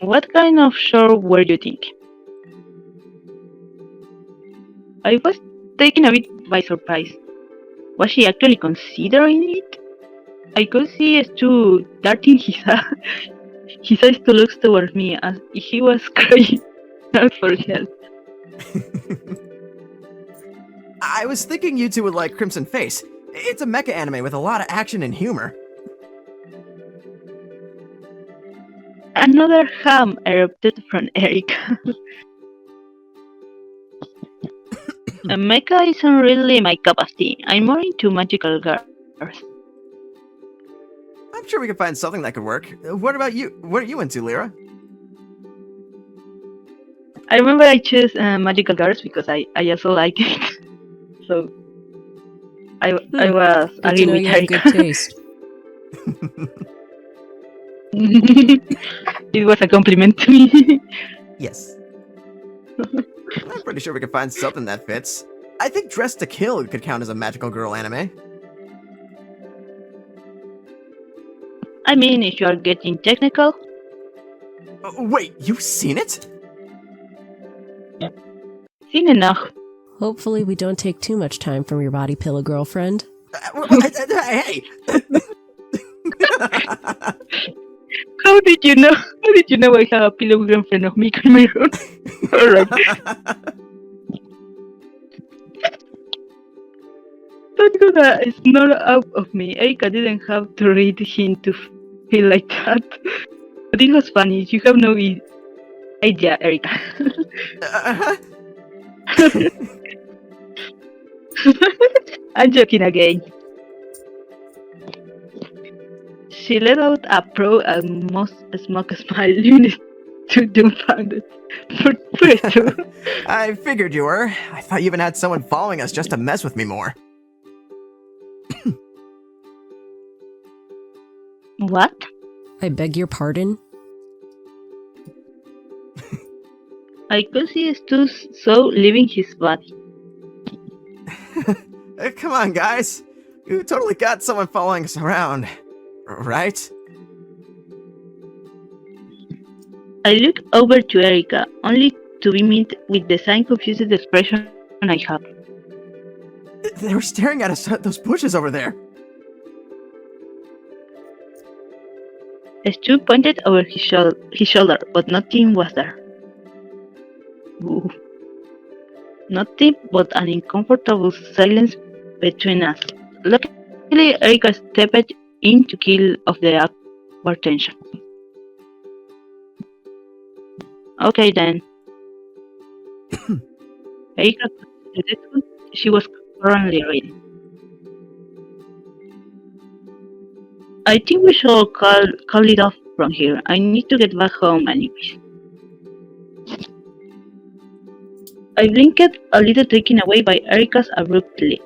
What kind of show were you thinking? I was taken a bit by surprise. Was she actually considering it? I could see Stu darting his eyes to look towards me as if he was crying out for help. I was thinking you two would like Crimson Face. It's a mecha anime with a lot of action and humor. Another ham erupted from Erika. A mecha isn't really my cup of tea. I'm more into magical girls. I'm sure we could find something that could work. What about you? What are you into, Lira? I remember I chose magical girls because I also like it. So I was Good to agreeing know with you have Erika. good taste. It was a compliment to me. Yes. I'm pretty sure we could find something that fits. I think Dress to Kill could count as a magical girl anime. I mean, if you are getting technical, Wait, you've seen it? seen enough. Hopefully, we don't take too much time from your body pillow girlfriend. Hey! How did you know? How did you know I have a pillow girlfriend of me in my room? Alright. Don't go that it's not out of me. Erika didn't have to read him to feel like that. But it was funny. You have no idea, Erika. I'm joking again. She let out a proud and most smoke smile, leaving too dumbfounded. For true. I figured you were. I thought you even had someone following us just to mess with me more. What? I beg your pardon? I could see Stu's soul leaving his body. Come on, guys. You totally got someone following us around. Right? I look over to Erika, only to be met with the same confused expression I have. They were staring at us at those bushes over there. Stu pointed over his shoulder, but nothing was there. Ooh. Nothing but an uncomfortable silence between us. Luckily, Erika stepped in to kill off the awkward tension. Okay then. Erika, she was currently reading. I think we should call it off from here. I need to get back home anyways. I blinked a little, taken away by Erika's abruptly.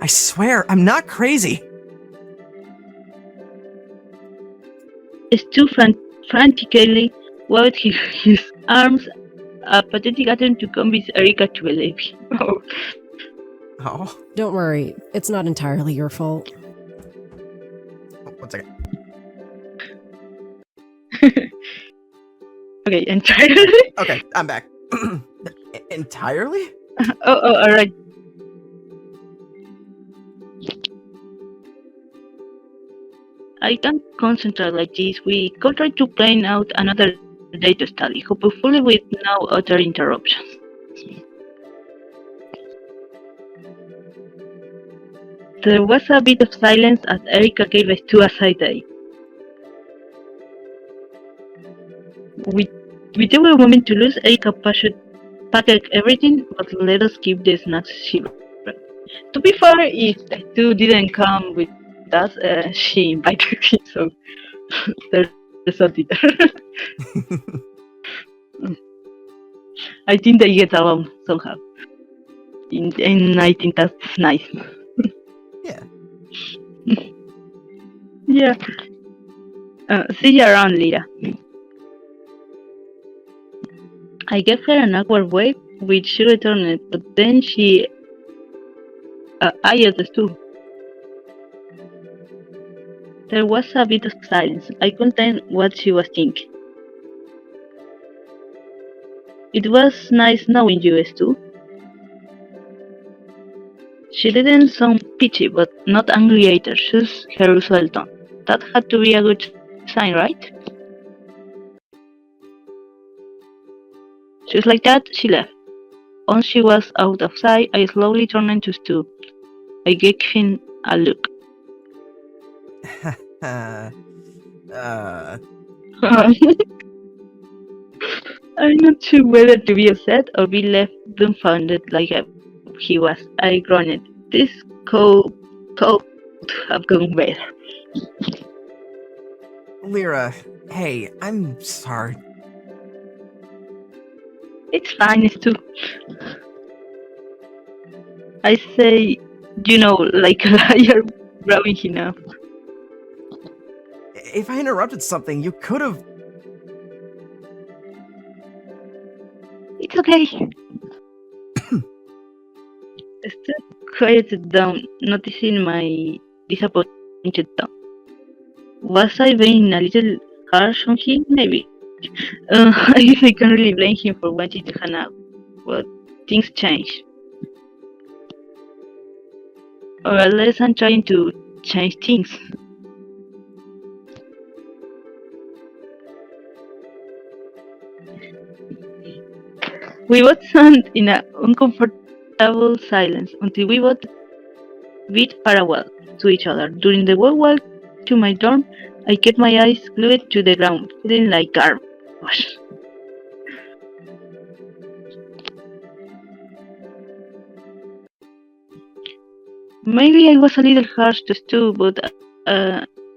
I swear, I'm not crazy. Stu frantically waved his arms, a pathetic attempt to convince Erika to believe him. Oh. Oh, Don't worry, it's not entirely your fault. 1 second. Okay, entirely? Okay, I'm back. Entirely? Oh, alright. I can't concentrate like this. We could try to plan out another day to study, hopefully with no other interruptions. There was a bit of silence as Erika gave Stu a side eye. We took a moment to lose. Erika packed everything, but let us keep the snacks she brought. To be fair, if Stu didn't come with us, she invited him, so there's something there. I think they get along somehow. And I think that's nice. Yeah. Yeah. See you around, Lira. I gave her an awkward wave, which she returned, but then she eyed us too. There was a bit of silence. I couldn't tell what she was thinking. It was nice knowing you, Stu. She didn't sound peachy, but not angry either, just her usual tone. That had to be a good sign, right? Just like that, she left. Once she was out of sight, I slowly turned to Stu. I gave him a look. I'm not sure whether to be upset or be left dumbfounded like he was. I groaned. This could have gone better. Lira, hey, I'm sorry. It's fine, Stu. I say, like a liar, growing him up. If I interrupted something, you could have. It's okay. Stu quieted down, noticing my disappointed tone. Was I being a little harsh on him? Maybe. I guess I can't really blame him for wanting to hang out, but things change. Or at least I'm trying to change things. We both sat in an uncomfortable silence until we both bid farewell to each other. During the walk to my dorm, I kept my eyes glued to the ground, feeling like garbage. Maybe I was a little harsh to Stu, but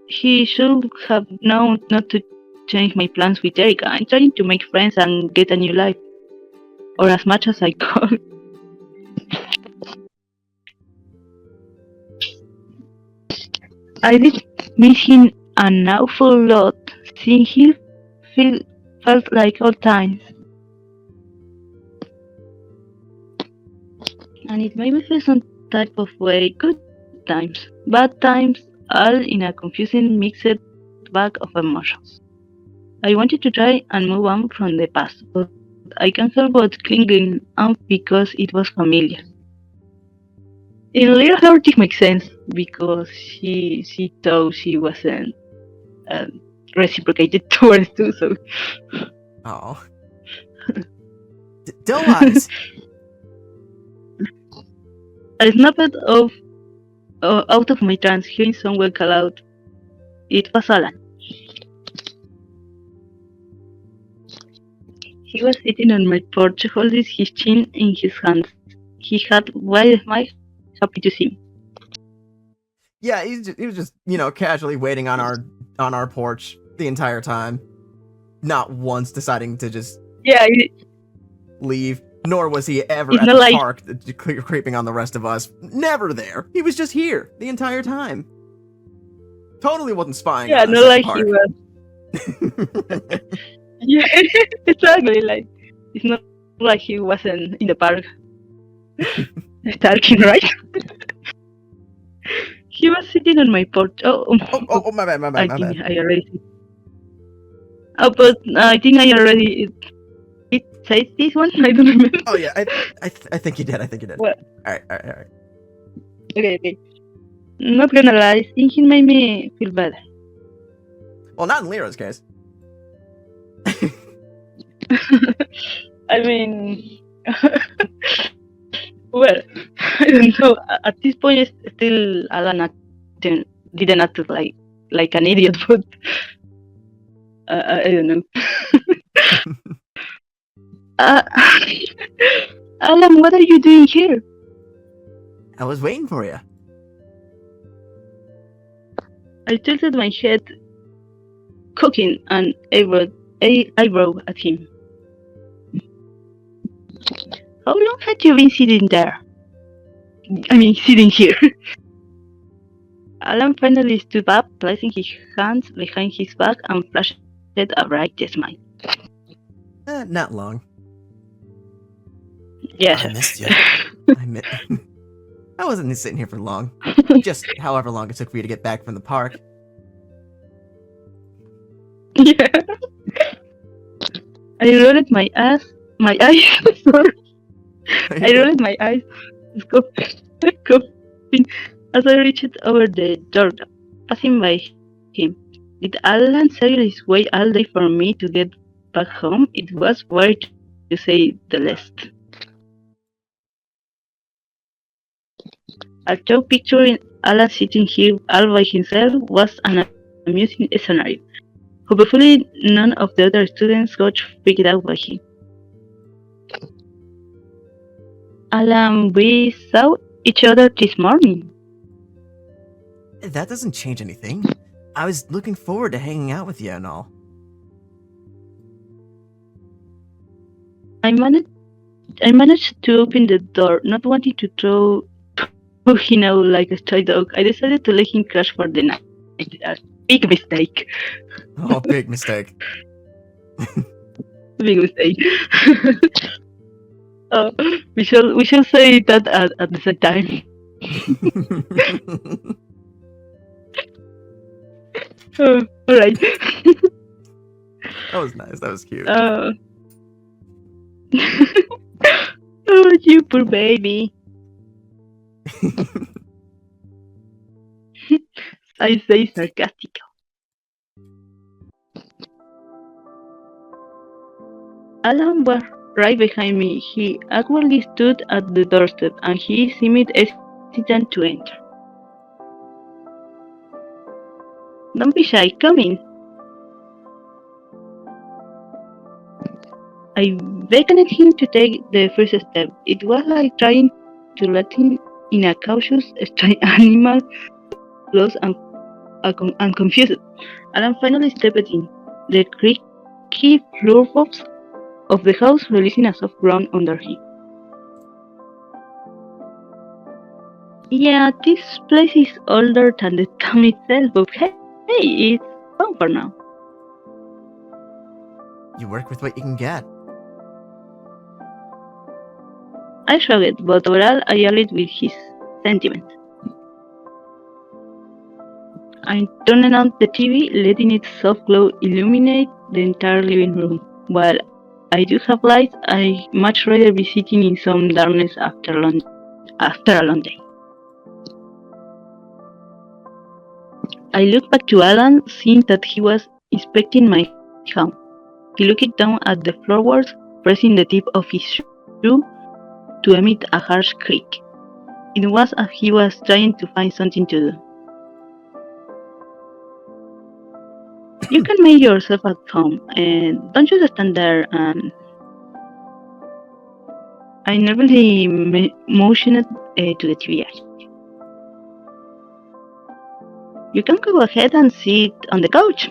he should have known not to change my plans with Erika. I'm trying to make friends and get a new life. Or as much as I could. I did miss him an awful lot. Seeing him felt like old times. And it made me feel some type of way. Good times, bad times, all in a confusing mixed bag of emotions. I wanted to try and move on from the past, but I can't help but clinging on because it was familiar. In Lira, everything makes sense because she thought she wasn't reciprocated towards too. So. Oh. Don't lies. I snapped out of my trance, hearing someone call out. It was Alan. He was sitting on my porch, holding his chin in his hands. He had wide smile, happy to see me. Yeah, he was just casually waiting on our porch the entire time, not once deciding to just leave. Nor was he ever at the park creeping on the rest of us. Never there. He was just here the entire time. Totally wasn't spying on us not like he was. Yeah, exactly. Like it's not like he wasn't in the park stalking, right? He was sitting on my porch. My bad. I think I already. Oh, but I think I already. It says this one. I don't remember. Oh yeah, I think you did. What? All right. Okay. Not gonna lie, thinking made me feel better. Well, not in Lira's case. I mean, well, I don't know. At this point, still Alan didn't act like an idiot, but I don't know. Alan, what are you doing here? I was waiting for you. I tilted my head, cocking an eyebrow at him. How long had you been sitting there? I mean, sitting here. Alan finally stood up, placing his hands behind his back and flashed a bright smile. Not long. Yeah. I missed you. I wasn't sitting here for long. Just however long it took for you to get back from the park. Yeah. I rolled my eyes. Sorry. I rolled my eyes, scoffing as I reached over the door, passing by him. Did Alan seriously wait all day for me to get back home? It was weird to say the least. Although picturing Alan sitting here all by himself was an amusing scenario. Hopefully none of the other students got freaked out by him. Alan, we saw each other this morning. That doesn't change anything. I was looking forward to hanging out with you and all. I managed to open the door, not wanting to throw him out like a stray dog. I decided to let him crash for the night. A big mistake. Oh, big mistake. Big mistake. We shall say that at the same time. Alright. That was nice. That was cute. Oh, you poor baby. I say sarcastic. Alan was right behind me. He awkwardly stood at the doorstep and he seemed hesitant to enter. Don't be shy, come in. I beckoned him to take the first step. It was like trying to let him in a cautious, strange animal, lost and confused. Alan finally stepped in. The creaky floorboards of the house releasing a soft ground under him. Yeah, this place is older than the town itself, but hey, it's fun for now. You work with what you can get. I shrugged, but overall I agreed with his sentiment. I turned on the TV, letting its soft glow illuminate the entire living room. While I do have lights, I'd much rather be sitting in some darkness after a long day. I looked back to Alan, seeing that he was inspecting my home. He looked down at the floorboards, pressing the tip of his shoe to emit a harsh creak. It was as if he was trying to find something to do. You can make yourself at home, and don't just stand there and... I nervously motioned to the TV. You can go ahead and sit on the couch.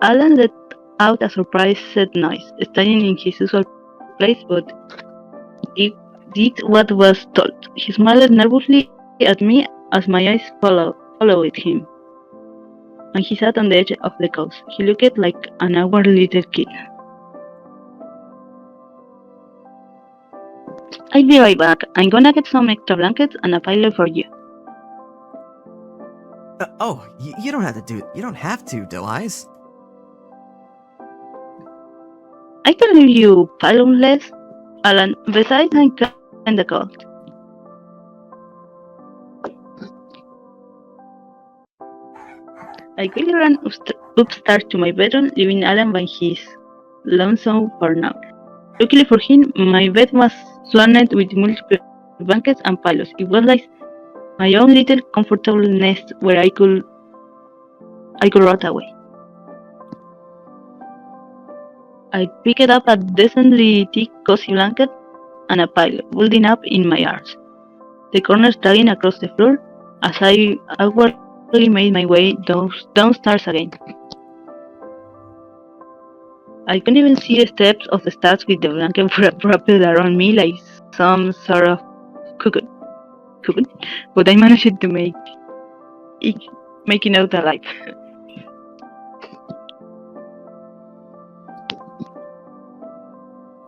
Alan let out a surprised noise, standing in his usual place, but he did what was told. He smiled nervously at me as my eyes followed him, and he sat on the edge of the couch. He looked like an awkward little kid. I'll be right back. I'm gonna get some extra blankets and a pillow for you. You don't have to do. You don't have to, Doe Eyes. I can leave you pillowless, Alan. Besides, I'm kinda cold. I quickly ran upstairs to my bedroom, leaving Alan by his lonesome for now. Luckily for him, my bed was surrounded with multiple blankets and pillows. It was like my own little comfortable nest where I could rot away. I picked up a decently thick cozy blanket and a pillow, folding up in my arms, the corners dragging across the floor as I awkwardly made my way downstairs again. I couldn't even see the steps of the stairs with the blanket wrapped around me like some sort of cocoon, but I managed to make it out alive.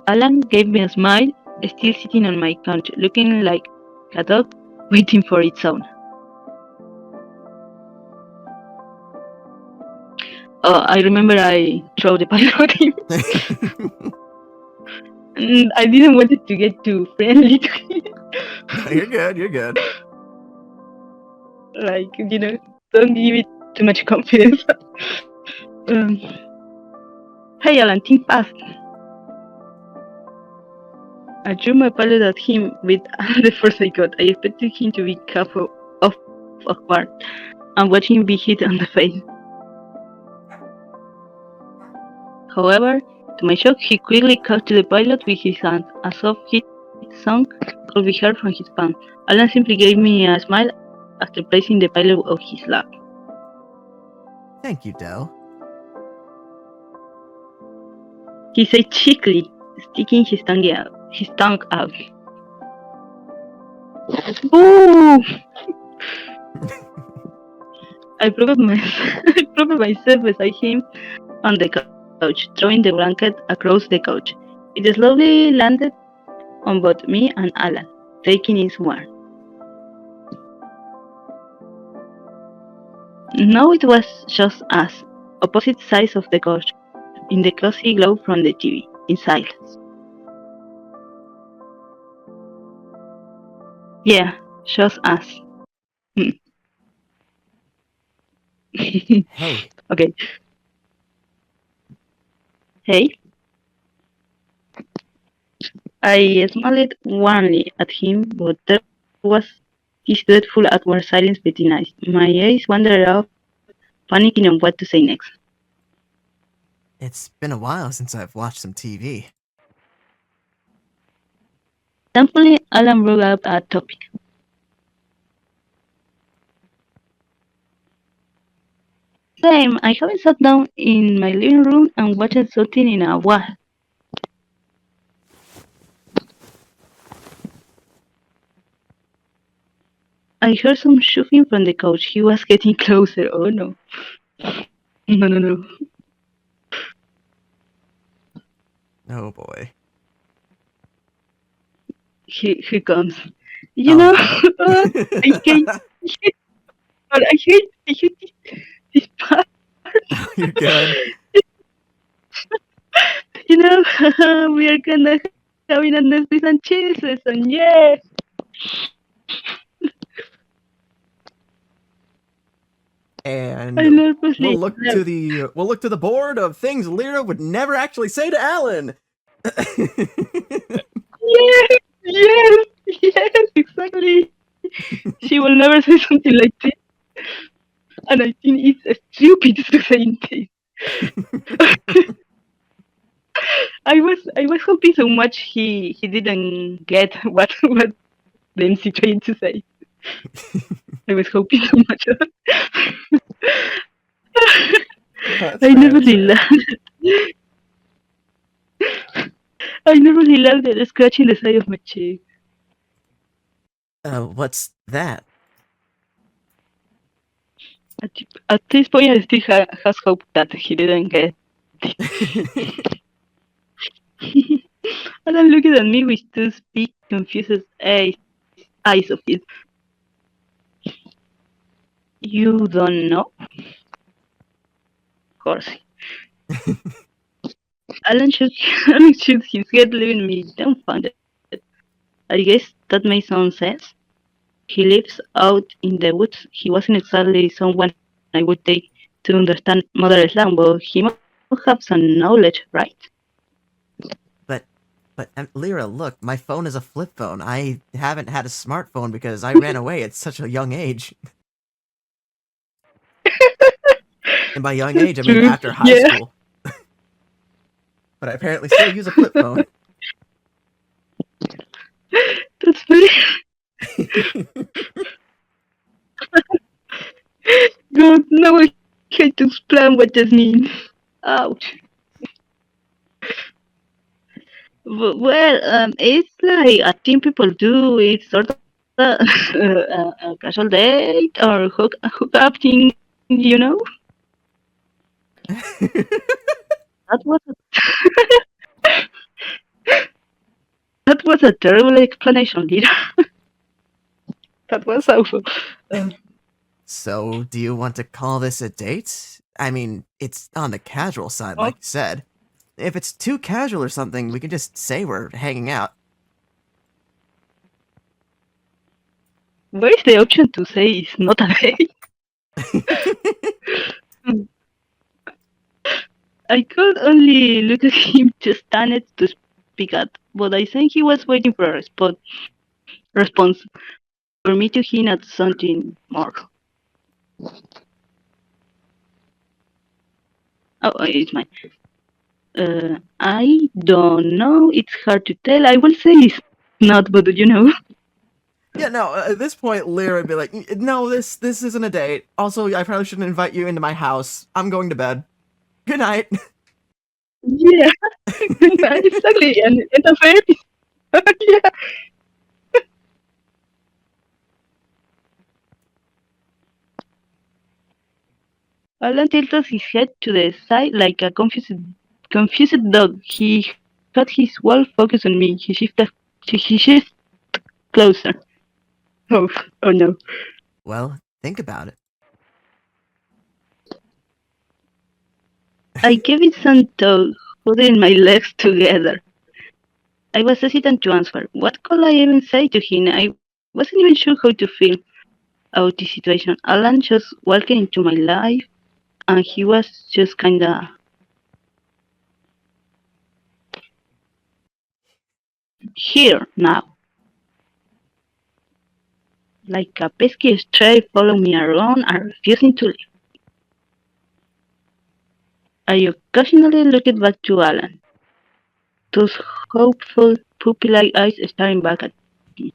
Alan gave me a smile, still sitting on my couch, looking like a dog waiting for its own. Oh, I remember I threw the pilot at him. And I didn't want it to get too friendly to him. No, you're good. You're good. Like, don't give it too much confidence. Hey Alan, think fast. I threw my pilot at him with the force I got. I expected him to be half off guard and watch him be hit on the face. However, to my shock, he quickly caught the pilot with his hand. A soft hit song could be heard from his palm. Alan simply gave me a smile after placing the pilot on his lap. Thank you, Del. He said cheekily, sticking his tongue out. Boo! I propped myself beside him on the couch, throwing the blanket across the couch. It slowly landed on both me and Alan, taking its warm. Now it was just us, opposite sides of the couch, in the cozy glow from the TV, in silence. Yeah, just us. Hey. Okay. Hey. I smiled warmly at him, but there was his dreadful awkward silence between us. My eyes wandered off, panicking on what to say next. It's been a while since I've watched some TV. Thankfully, Alan brought up a topic. Same, I haven't sat down in my living room and watched something in a while. I heard some shuffling from the couch. He was getting closer. Oh no. No. Oh boy. He comes. No. I hate this part. You're good. We are gonna having a Netflix and chill session, yeah. And I nervously we'll look to the board of things Lira would never actually say to Alan. Yes, exactly. She will never say something like this. And I think it's stupid to say this. I was hoping so much he didn't get what the MC trying to say. I was hoping so much. I never really loved it scratching the side of my cheek. What's that? At this point, I still has hope that he didn't get it. Alan looked at me with two big, confused eyes of his. You don't know? Of course. Alan shook his head, leaving me dumbfounded. I guess that makes some sense. He lives out in the woods. He wasn't exactly someone I would take to understand modern slang, but he must have some knowledge, right? But Lira, look, my phone is a flip phone. I haven't had a smartphone because I ran away at such a young age. And by young age, I mean after high school. But I apparently still use a flip phone. That's funny. God, now I hate to explain what this means. Ouch. Well, it's like a thing people do. It's sort of a casual date or hook up thing, That was That was a terrible explanation, Lira. That was awful. So, do you want to call this a date? I mean, it's on the casual side, Oh. like you said. If it's too casual or something, we can just say we're hanging out. Where is the option to say it's not a date? I could only look at him to stand it to speak up, but I think he was waiting for a response, for me to hint at something more. Oh, it's mine. I don't know. It's hard to tell. I will say it's not, but you know. Yeah, no, at this point, Lyra would be like, no, this isn't a date. Also, I probably shouldn't invite you into my house. I'm going to bed. Good night. Yeah, exactly. And the fair. Yeah. Alan tilted his head to the side like a confused dog. He had his whole focus on me. He shifted closer. Oh, oh no. Well, think about it. I gave it some thought, holding my legs together. I was hesitant to answer. What could I even say to him? I wasn't even sure how to feel about the situation. Alan just walking into my life, and he was just kinda here now. Like a pesky stray following me around and refusing to leave. I occasionally looked back to Alan, those hopeful, puppy-like eyes staring back at me.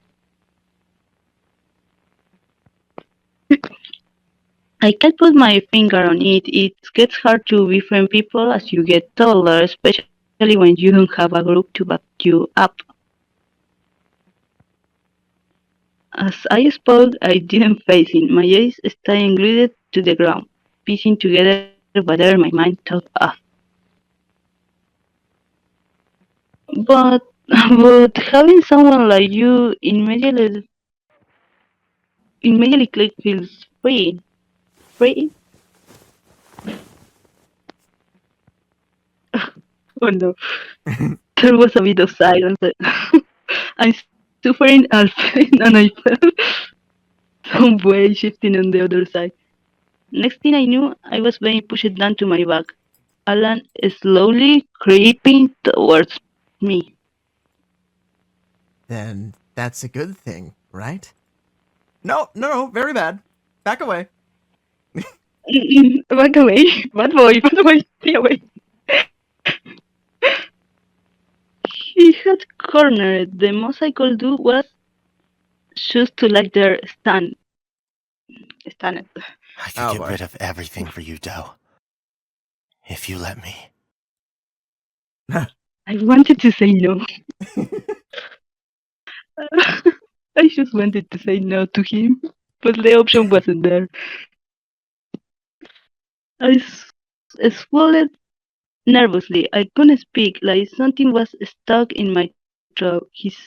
I can't put my finger on it. It gets hard to befriend people as you get older, especially when you don't have a group to back you up. As I spoke, I didn't face him. My eyes stayed glued to the ground, piecing together whatever my mind thought of. But, but having someone like you immediately click feels free. Free? Oh no. There was a bit of silence. I'm suffering Alfred and I felt some way shifting on the other side. Next thing I knew, I was being pushed down to my back. Alan slowly creeping towards me. Then that's a good thing, right? No, very bad. Back away. Back away. Bad boy, stay away. He had cornered. The most I could do was choose to let there stand. I could Oh, get boy. rid of everything for you, Doe. If you let me. I wanted to say no. I just wanted to say no to him, but the option wasn't there. I swallowed nervously. I couldn't speak, like something was stuck in my throat. His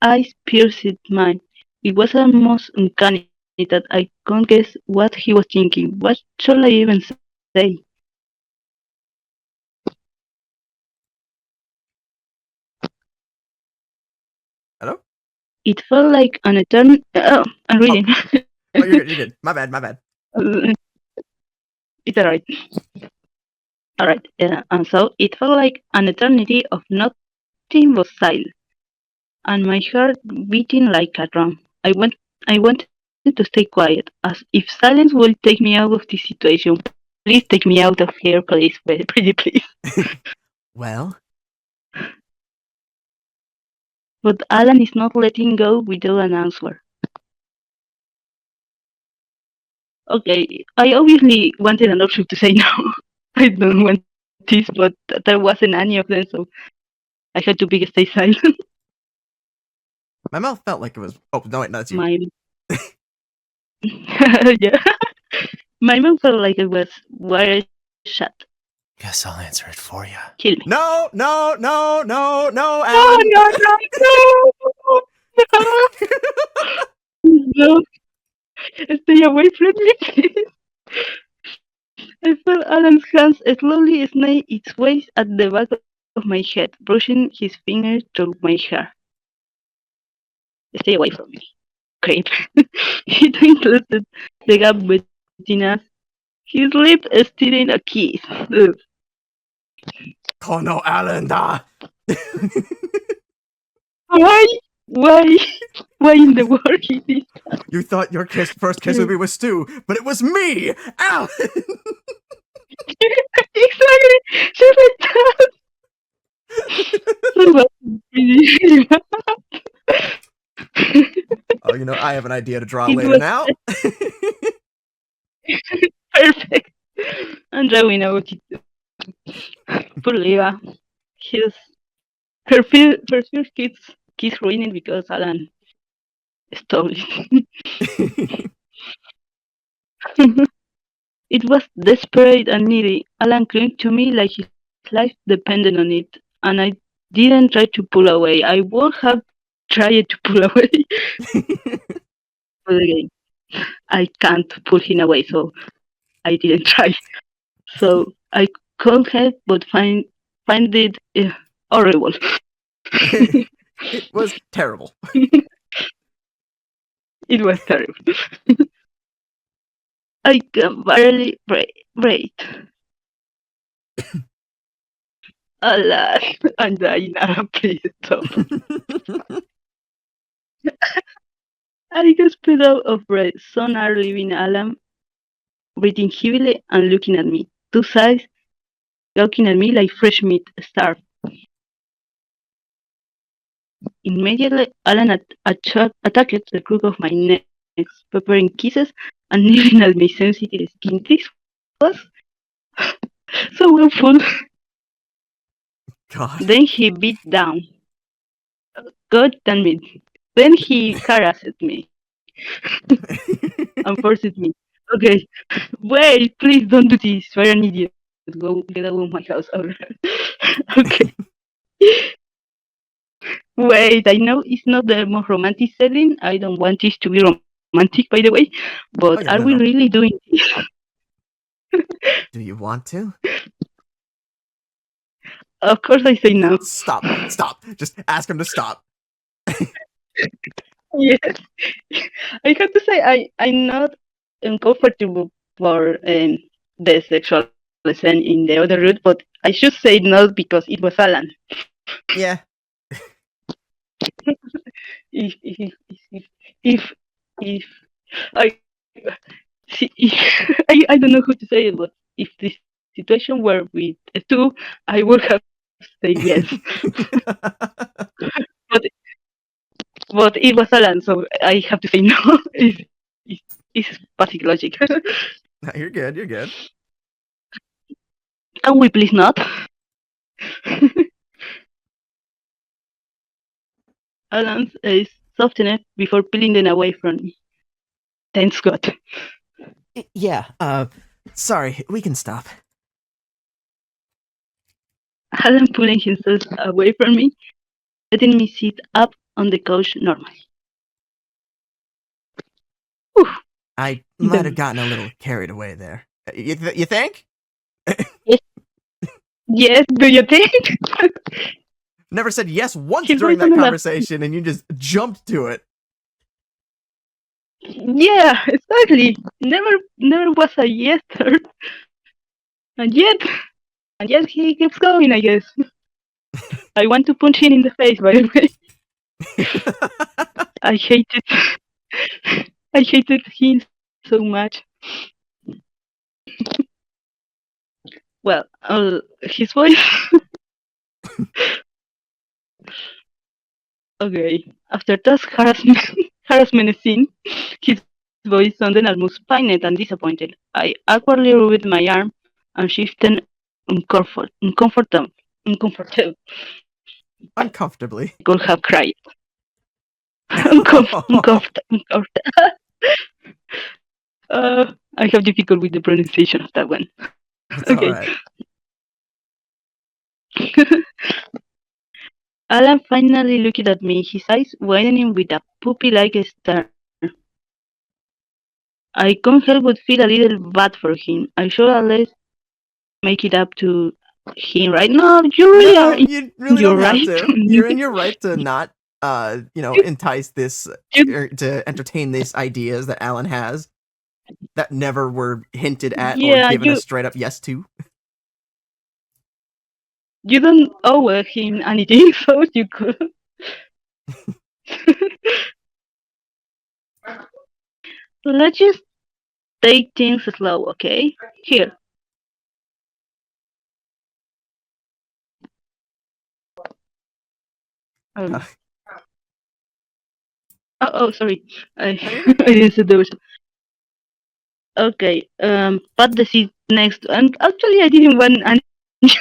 eyes pierced mine. It was almost uncanny that I couldn't guess what he was thinking. What should I even say? Hello? It felt like an eternal. Oh, I'm reading. Oh, you're good. My bad. It's alright. Alright. And so it felt like an eternity of nothing but silence, and my heart beating like a drum. I wanted to stay quiet, as if silence will take me out of this situation. Please take me out of here, please, pretty please. Well, But Alan is not letting go without an answer. Okay, I obviously wanted an option to say no. I don't want this, but there wasn't any of them, so I had to stay silent. my mouth felt like it was. Oh no, wait, no, that's you. My yeah, my mouth felt like it was wired shut. Guess I'll answer it for you. Kill me. No, no, no, no, no, No, Alan. no, no, no, no. Stay away from me, please. I felt Alan's hands slowly snake its way at the back of my head, brushing his fingers through my hair. Stay away from me. Creep. He twisted the gap between us. His lips stealing a kiss. Ugh. Oh no, Alan, da. Why? Why? Why in the world he did? You thought your first kiss would be with Stu, but it was me, Alan. Exactly. Just like that. So Oh, you know, I have an idea to draw it later was now. perfect. And drawing out it. Poor Lira. His her first kiss ruined because Alan stole it. It was desperate and needy. Alan clung to me like his life depended on it, and I didn't try to pull away. I would have tried to pull away, but again, I can't pull him away, so I didn't try. So I couldn't help but find it horrible. It was terrible. It was terrible. I can barely breathe. Alas, I'm dying now. Please stop. I got spit out of breath. Sun are leaving Alan, breathing heavily and looking at me. Two sides looking at me like fresh meat, starved. Immediately, Alan attacked the crook of my neck, preparing kisses and nibbling at my sensitive skin. This was so awful. God. Then he beat down. God damn it. Then he harassed me and forced me. Okay, wait, please don't do this. You're an idiot. Go get out of my house. Okay. Wait, I know it's not the most romantic setting. I don't want this to be romantic, by the way. But Oh, yeah, are no, we no. really doing this? Do you want to? Of course I say no. Stop. Just ask him to stop. Yes. I have to say I'm not uncomfortable for the sexual scene in the other route, but I should say no because it was Alan. Yeah. If I see, I don't know how to say it, but if this situation were with two, I would have said yes. but but it was Alan, so I have to say no. It's basic logic. No, you're good. You're good. Can we please not? Alan's is softened before peeling them away from me. Thanks God. Yeah. Sorry. We can stop. Alan pulling himself away from me, letting me sit up on the couch normally. Whew. I might have gotten a little carried away there. You think? Yes, do you think? Never said yes once His during voice that on the conversation, and you just jumped to it. Yeah, exactly. Never was a yeser. And yet he keeps going, I guess. I want to punch him in the face, by the way. I hated him so much. Well, his voice. Okay, after that harassment scene, his voice sounded almost pained and disappointed. I awkwardly rubbed my arm and shifted uncomfortable. Uncomfortably. I could have cried. Uncomfortable. I have difficulty with the pronunciation of that one. It's Okay. alright. Alan finally looked at me, his eyes widening with a puppy-like stare. I couldn't help but feel a little bad for him. I should at least make it up to him right now. You really No, are in you really your don't have right. to. You're in your right to not, entice this, or to entertain these ideas that Alan has that never were hinted at or Yeah, given a straight up yes to. you don't owe him anything, so you could. Let's just take things slow, okay? Here. Uh, Um, sorry. I, no, you're good. I didn't see those. Okay. But the seat next, and actually, I didn't want any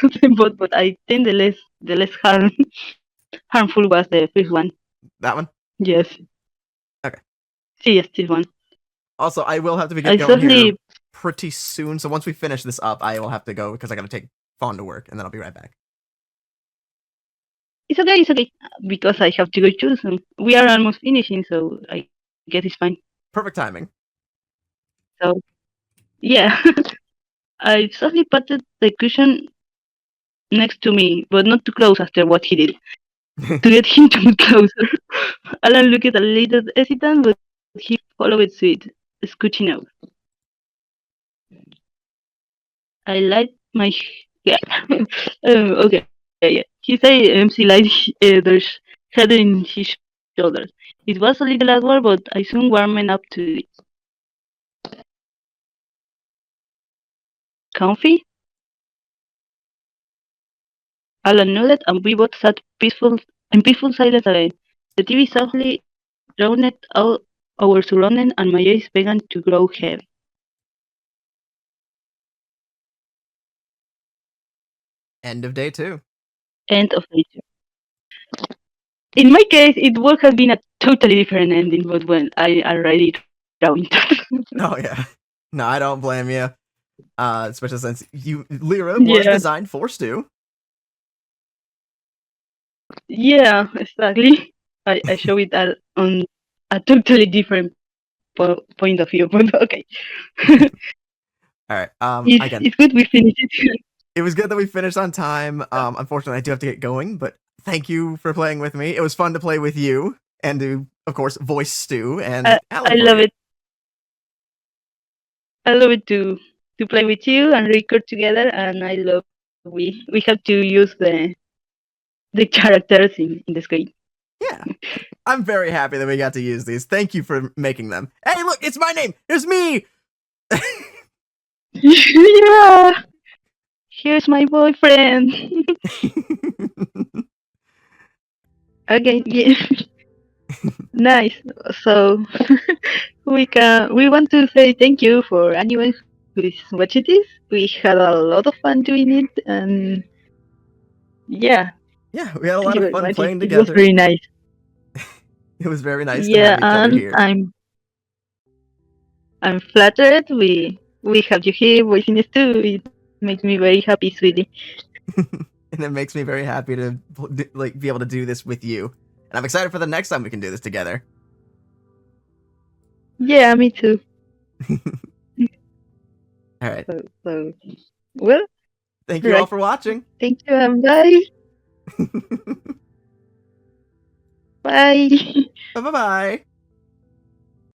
of them both, but I think the less harmful was the first one. That one. Yes. Okay. Yes, this one. Also, I will have to be I getting going here certainly. pretty soon. So once we finish this up, I will have to go because I got to take Fawn to work, and then I'll be right back. It's okay, because I have to go too soon. We are almost finishing, so I guess it's fine. Perfect timing. So, yeah. I softly patted the cushion next to me, but not too close after what he did, to get him to move closer. Alan looked a little hesitant, but he followed suit, scooching out. I light my. Yeah. Okay. Yeah. He said MC light there's head in his shoulders. It was a little awkward, but I soon warmed up to it. Comfy? Alan nodded, and we both sat in peaceful silence again. The TV softly drowned out our surroundings, and my eyes began to grow heavy. End of day 2. End of nature. In my case, it would have been a totally different ending, but when I already drowned. Oh yeah. No, I don't blame you. Especially since Lira was Yeah. designed for Stu. Yeah, exactly. I show it on a totally different point of view, but okay. All right. Again, It's good we finished it. it was good that we finished on time. Unfortunately, I do have to get going, but thank you for playing with me. It was fun to play with you and to, of course, voice Stu and Alan I for love you. it. I love it to play with you and record together, and I love we have to use the characters in the screen. Yeah. I'm very happy that we got to use these. Thank you for making them. Hey, look, it's my name. Here's me. Yeah. Here's my boyfriend. Okay, yeah. Nice. So we want to say thank you for anyone who is watching this. We had a lot of fun doing it, and yeah, Yeah, we had a thank lot you of very fun much. playing It was together. very nice. It was very nice to Yeah, have each other and here. I'm flattered. We have you here voicing Stu. It makes me very happy, sweetie. And it makes me very happy to be able to do this with you. And I'm excited for the next time we can do this together. Yeah, me too. All right. So well, Thank you all right. for watching. Thank you, and bye. Bye. Bye-bye.